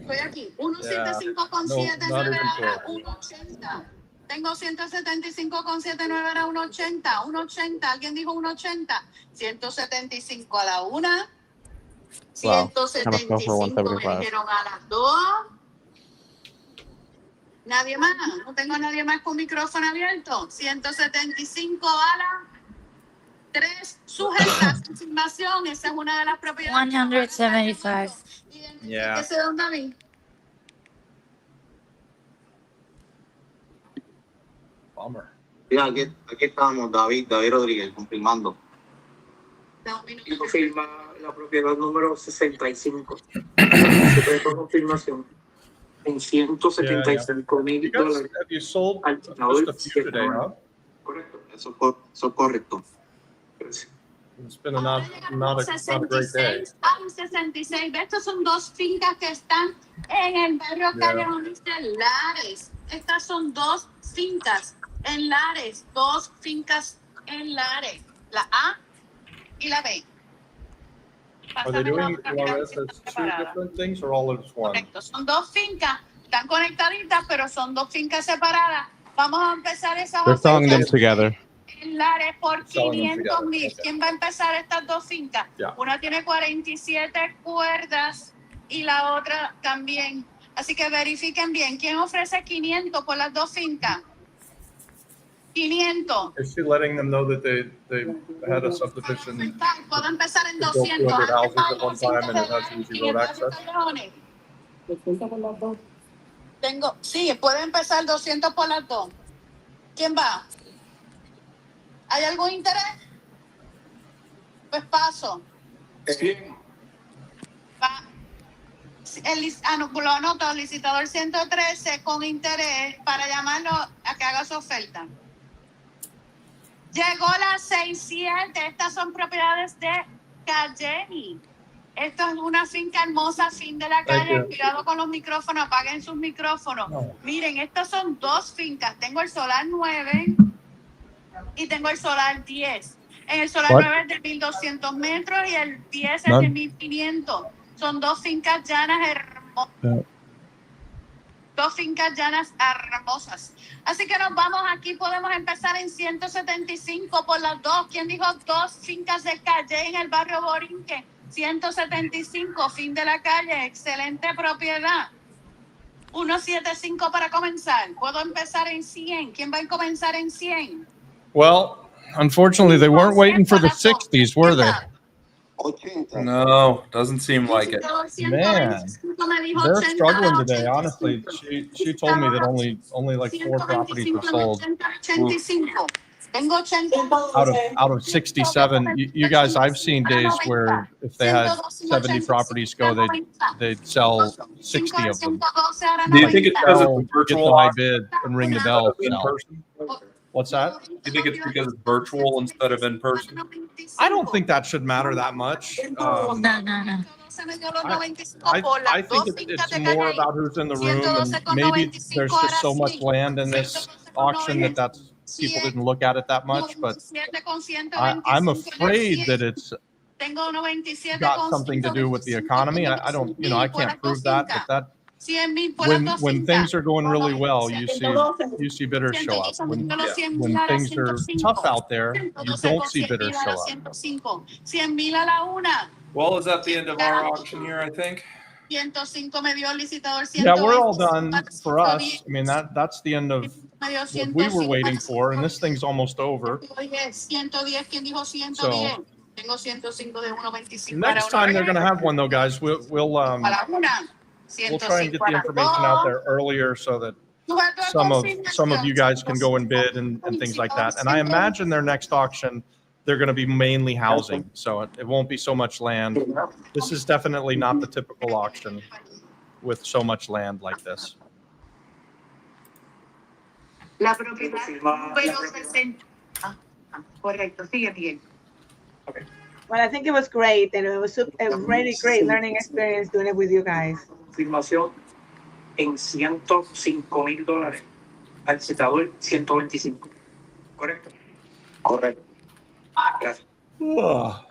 Estoy aquí. 175,7 not even era close. 180. Tengo 175,79 era 180. 180. ¿Alguien dijo 180? 175 a la 1. Wow. Kind of fell 175 for me 175. dijeron a las 2. Nadie más. No tengo a nadie más con micrófono abierto. 175 a la 3. Sujetas. Confirmación. Esa es una de las propiedades. 175. Yeah. ¿Ese es don David? Bummer. Mira, aquí estamos, David Rodríguez, confirmando. Y confirma la propiedad número 65. Secreto confirmación. En $175,000. Have you sold just a few today, huh? Correcto, eso es correcto. It's been not a great day. 66. Estos son dos fincas que están en el barrio Callejón de Lares. Estas son dos fincas en Lares. Dos fincas en Lares. La A y la B. Are they doing Juarez as two different things or all as one? Correcto. Son dos fincas. Están conectaditas, pero son dos fincas separadas. Vamos a empezar esas They're selling them together. en Lares por Selling them 500,000. together, okay. ¿Quién va a empezar estas dos fincas? Yeah. Una tiene 47 cuerdas y la otra también. Así que verifiquen bien. ¿Quién ofrece 500 por las dos fincas? 500. Is she letting them know that they had a subdivision to Puedo empezar en build 200. 200 houses at one time and it has easy road access? Sí, puede empezar 200 por las dos. ¿Quién va? ¿Hay algún interés? Pues paso. Va. Lo anoto, licitador 113 con interés para llamarlo a que haga su oferta. Llegó la 67. Estas son propiedades de Calleni. Esto es una finca hermosa, fin de la calle. Cuidado con los micrófonos, apaguen sus micrófonos. No. Miren, estas son dos fincas. Tengo el solar 9 y tengo el solar 10. En el solar 9 es de 1,200 metros y el 10 es de 1,500. Son dos fincas llanas hermosas. Dos fincas llanas hermosas. Así que nos vamos aquí. Podemos empezar en 175 por las dos. ¿Quién dijo dos fincas de calle en el barrio Borinque? 175, fin de la calle. Excelente propiedad. 175 para comenzar. Puedo empezar en 100. ¿Quién va a comenzar en 100? Well, unfortunately, they weren't waiting for the 60s, were they? No, doesn't seem like it. Man, they're struggling today. Honestly, she told me that only like 4 properties were sold out of 67. You guys, I've seen days where if they had 70 properties go, they'd sell 60 of them. Do you think it's because it's a virtual get the high auction bid and ring the bell? in person? What's that? Do you think it's because it's virtual instead of in person? I don't think that should matter that much. No. I think it's more about who's in the room, and maybe there's just so much land in this auction that people didn't look at it that much. But I'm afraid that it's got something to do with the economy. I don't, I can't prove that, but that. When things are going really well, you see bidders show up. When things are tough out there, you don't see bidders show up. Well, is that the end of our auction here, I think? Yeah, we're all done for us. I mean, that's the end of what we were waiting for, and this thing's almost over. So next time they're going to have one, though, guys. We'll try and get the information out there earlier so that some of you guys can go and bid and things like that. And I imagine their next auction, they're going to be mainly housing, so it won't be so much land. This is definitely not the typical auction with so much land like this. Well, I think it was great, and it was a really great learning experience doing it with you guys. Confirmación en $105,000. Al licitador 125. ¿Correcto? Correcto. Gracias. Well,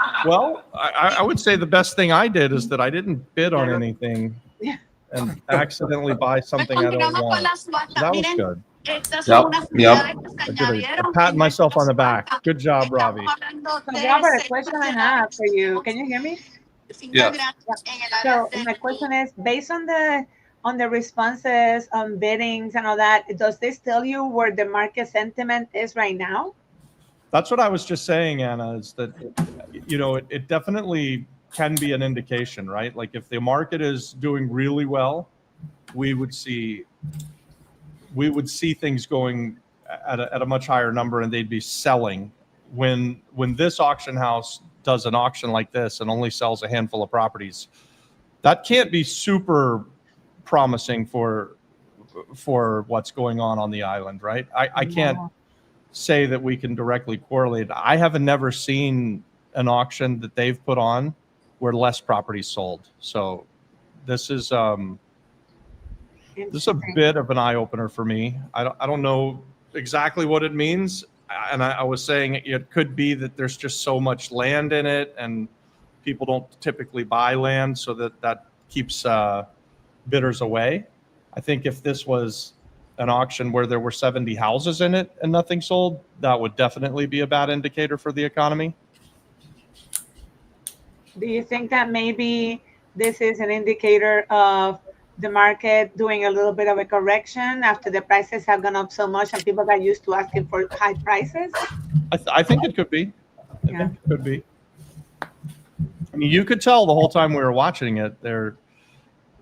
I would say the best thing I did is that I didn't bid on anything and accidentally buy something I don't want. So that was good. I pat myself on the back. Good job, Robbie. So Robert, a question I have for you. Can you hear me? Yes. So my question is, based on the responses on biddings and all that, does this tell you where the market sentiment is right now? That's what I was just saying, Anna, is that, it definitely can be an indication, right? Like if the market is doing really well, we would see things going at a much higher number, and they'd be selling. When this auction house does an auction like this and only sells a handful of properties, that can't be super promising for what's going on the island, right? I can't say that we can directly correlate. I haven't never seen an auction that they've put on where less properties sold. So this is a bit of an eye opener for me. I don't know exactly what it means. And I was saying it could be that there's just so much land in it and people don't typically buy land, so that keeps bidders away. I think if this was an auction where there were 70 houses in it and nothing sold, that would definitely be a bad indicator for the economy. Do you think that maybe this is an indicator of the market doing a little bit of a correction after the prices have gone up so much and people got used to asking for high prices? I think it could be. I think it could be. I mean, you could tell the whole time we were watching it,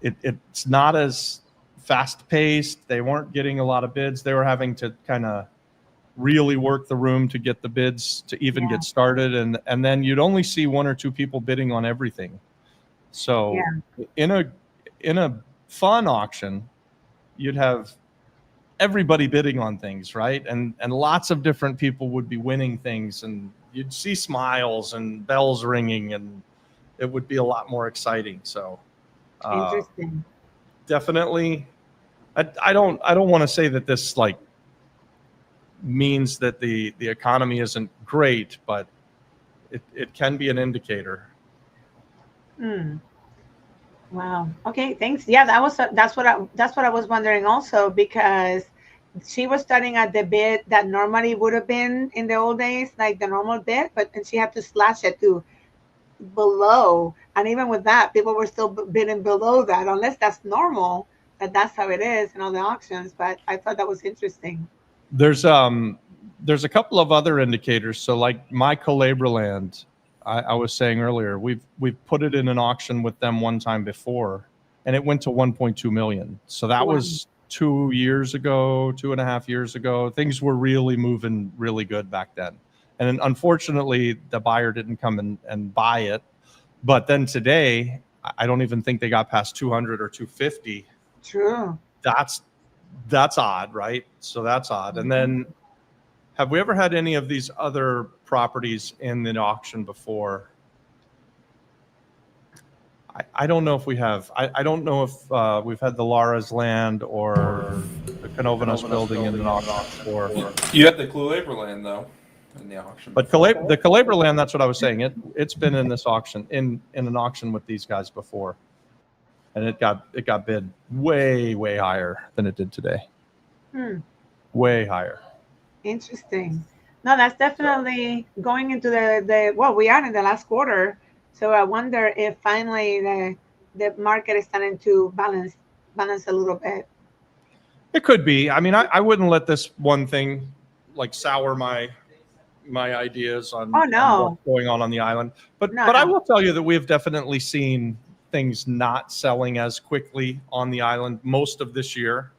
it's not as fast-paced. They weren't getting a lot of bids. They were having to kind of really work the room to get the bids to even get started, and then you'd only see one or two people bidding on everything. So in a fun auction, you'd have everybody bidding on things, right? And lots of different people would be winning things, and you'd see smiles and bells ringing, and it would be a lot more exciting. So Interesting. Definitely. I don't want to say that this means that the economy isn't great, but it can be an indicator. Wow. Okay. Thanks. Yeah, that's what I was wondering also, because she was starting at the bid that normally would have been in the old days, like the normal bid, and she had to slash it to below. And even with that, people were still bidding below that, unless that's normal, that's how it is in all the auctions. But I thought that was interesting. There's a couple of other indicators. So like my Culebra land, I was saying earlier, we've put it in an auction with them one time before, and it went to 1.2 million. So that was 2 years ago, 2.5 years ago. Things were really moving really good back then. And unfortunately, the buyer didn't come and buy it. But then today, I don't even think they got past 200 or 250. True. That's odd, right? So that's odd. And then, have we ever had any of these other properties in the auction before? I don't know if we have. I don't know if we've had the Lara's land or the Canovanas building in an auction before. You had the Culebra land though in the auction. But the Culebra land, that's what I was saying. It's been in this auction, in an auction with these guys before, and it got bid way higher than it did today. Way higher. Interesting. No, that's definitely going into we are in the last quarter. So I wonder if finally the market is starting to balance a little bit. It could be. I mean, I wouldn't let this one thing sour my ideas on what's going on the island. But I will tell you that we have definitely seen things not selling as quickly on the island most of this year.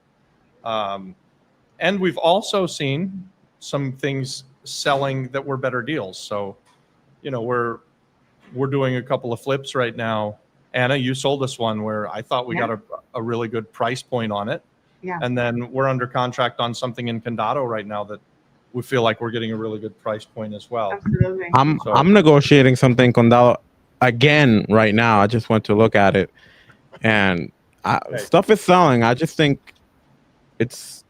And we've also seen some things selling that were better deals. So, we're doing a couple of flips right now. Anna, you sold us one where I thought we got a really good price point on it. Yeah. And then we're under contract on something in Condado right now that we feel like we're getting a really good price point as well. Absolutely. I'm negotiating something in Condado again right now. I just went to look at it, and stuff is selling. I just think it's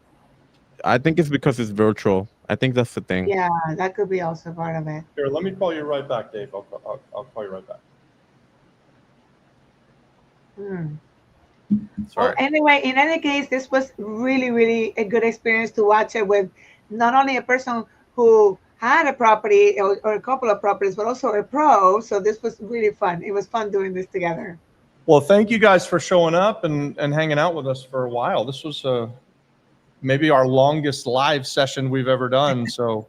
because it's virtual. I think that's the thing. Yeah, that could be also part of it. Here, let me call you right back, Dave. I'll call you right back. Well, anyway, in any case, this was really, really a good experience to watch it with not only a person who had a property or a couple of properties, but also a pro. So this was really fun. It was fun doing this together. Well, thank you guys for showing up and hanging out with us for a while. This was maybe our longest live session we've ever done. So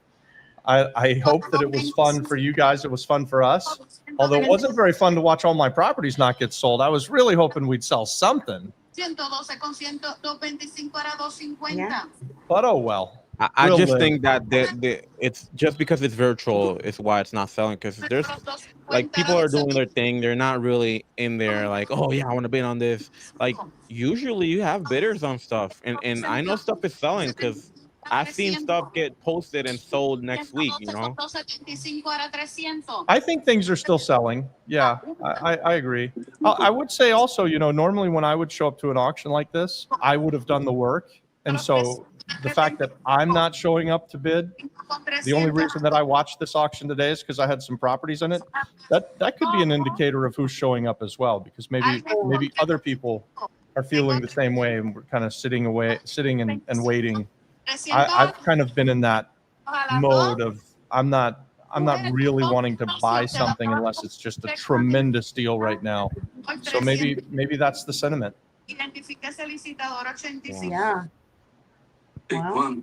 I hope that it was fun for you guys. It was fun for us. Although it wasn't very fun to watch all my properties not get sold. I was really hoping we'd sell something. Yeah. But oh well. I just think that it's just because it's virtual is why it's not selling, because there's like people are doing their thing. They're not really in there like, oh yeah, I want to bid on this. Like usually you have bidders on stuff, and I know stuff is selling because I've seen stuff get posted and sold next week, you know. I think things are still selling. Yeah, I agree. I would say also, you know, normally when I would show up to an auction like this, I would have done the work. And so the fact that I'm not showing up to bid, the only reason that I watched this auction today is because I had some properties in it. That could be an indicator of who's showing up as well, because maybe other people are feeling the same way and we're kind of sitting and waiting. I've kind of been in that mode of I'm not really wanting to buy something unless it's just a tremendous deal right now. So maybe that's the sentiment. Yeah. Well,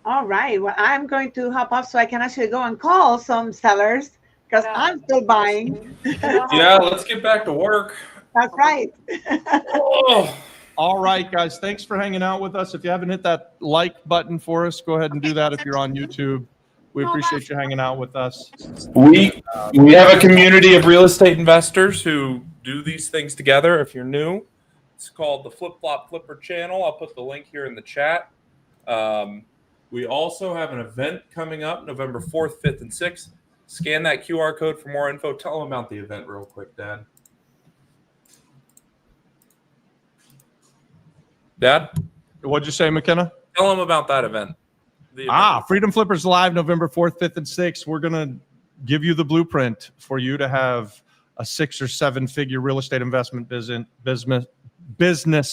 all right. Well, I'm going to hop off so I can actually go and call some sellers because I'm still buying. Yeah, let's get back to work. That's right. Oh. All right, guys. Thanks for hanging out with us. If you haven't hit that like button for us, go ahead and do that if you're on YouTube. We appreciate you hanging out with us. We have a community of real estate investors who do these things together. If you're new, it's called the Flip Flop Flipper channel. I'll put the link here in the chat. We also have an event coming up November 4th, 5th, and 6th. Scan that QR code for more info. Tell them about the event real quick, Dad. Dad? What'd you say, McKenna? Tell them about that event. Freedom Flippers Live, November 4th, 5th, and 6th. We're going to give you the blueprint for you to have a 6 or 7 figure real estate investment business.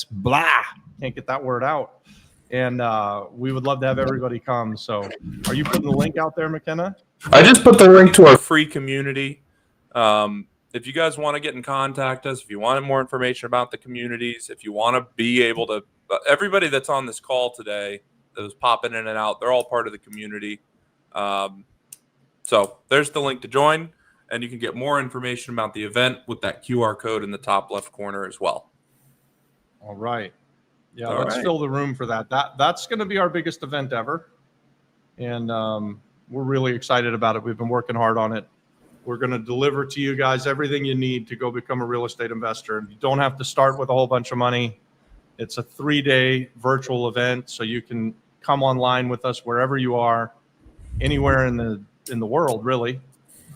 Blah. Can't get that word out. And we would love to have everybody come. So are you putting the link out there, McKenna? I just put the link to our free community. If you guys want to get in contact us, if you want more information about the communities, if you want to be able to, everybody that's on this call today that was popping in and out, they're all part of the community. So there's the link to join, and you can get more information about the event with that QR code in the top left corner as well. All right. Yeah, let's fill the room for that. That's going to be our biggest event ever. And we're really excited about it. We've been working hard on it. We're going to deliver to you guys everything you need to go become a real estate investor. You don't have to start with a whole bunch of money. It's a 3-day virtual event, so you can come online with us wherever you are, anywhere in the world, really.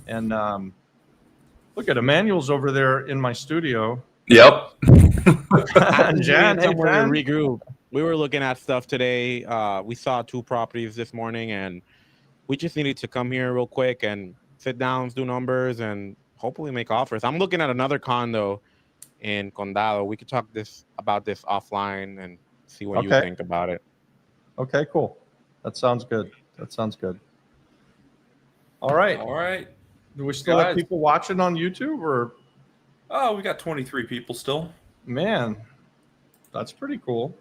And look at Emmanuel's over there in my studio. Yep. And Jan, hey, somewhere Jan. to regroup. We were looking at stuff today. We saw 2 properties this morning, and we just needed to come here real quick and sit down, do numbers, and hopefully make offers. I'm looking at another condo in Condado. We could talk about this offline and see what you think about it. Okay, cool. That sounds good. All right. All right. Do we still have people watching on YouTube or? Oh, we got 23 people still. Man, that's pretty cool.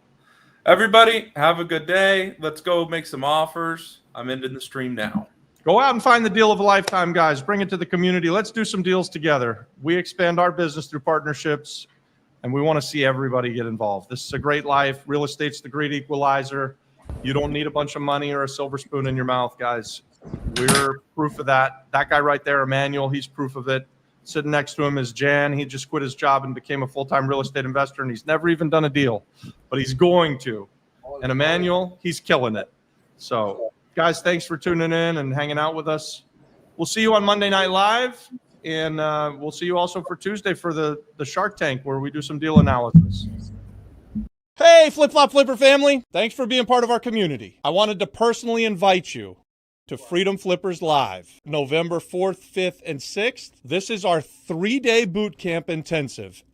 Everybody, have a good day. Let's go make some offers. I'm ending the stream now. Go out and find the deal of a lifetime, guys. Bring it to the community. Let's do some deals together. We expand our business through partnerships, and we want to see everybody get involved. This is a great life. Real estate's the great equalizer. You don't need a bunch of money or a silver spoon in your mouth, guys. We're proof of that. That guy right there, Emmanuel, he's proof of it. Sitting next to him is Jan. He just quit his job and became a full-time real estate investor, and he's never even done a deal, but he's going to. And Emmanuel, he's killing it. So, guys, thanks for tuning in and hanging out with us. We'll see you on Monday Night Live, and we'll see you also for Tuesday for the Shark Tank, where we do some deal analysis. Hey, Flip Flop Flipper family. Thanks for being part of our community. I wanted to personally invite you to Freedom Flippers Live, November 4th, 5th, and 6th. This is our 3-day boot camp intensive.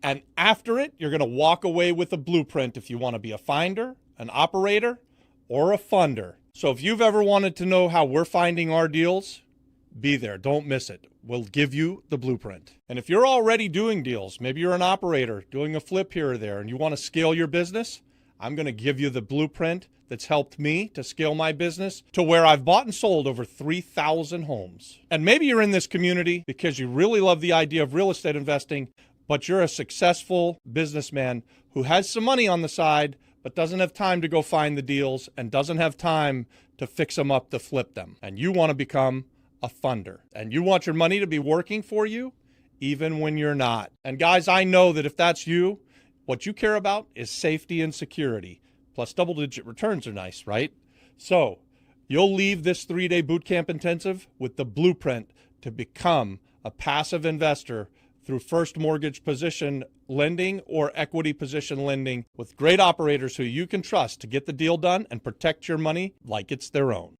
And after it, you're going to walk away with a blueprint if you want to be a finder, an operator, or a funder. So if you've ever wanted to know how we're finding our deals, be there. Don't miss it. We'll give you the blueprint. And if you're already doing deals, maybe you're an operator doing a flip here or there and you want to scale your business, I'm going to give you the blueprint that's helped me to scale my business to where I've bought and sold over 3,000 homes. And maybe you're in this community because you really love the idea of real estate investing, but you're a successful businessman who has some money on the side, but doesn't have time to go find the deals and doesn't have time to fix them up to flip them. And you want to become a funder. And you want your money to be working for you even when you're not. And guys, I know that if that's you, what you care about is safety and security. Plus double-digit returns are nice, right? So you'll leave this 3-day bootcamp intensive with the blueprint to become a passive investor through first mortgage position lending or equity position lending with great operators who you can trust to get the deal done and protect your money like it's their own.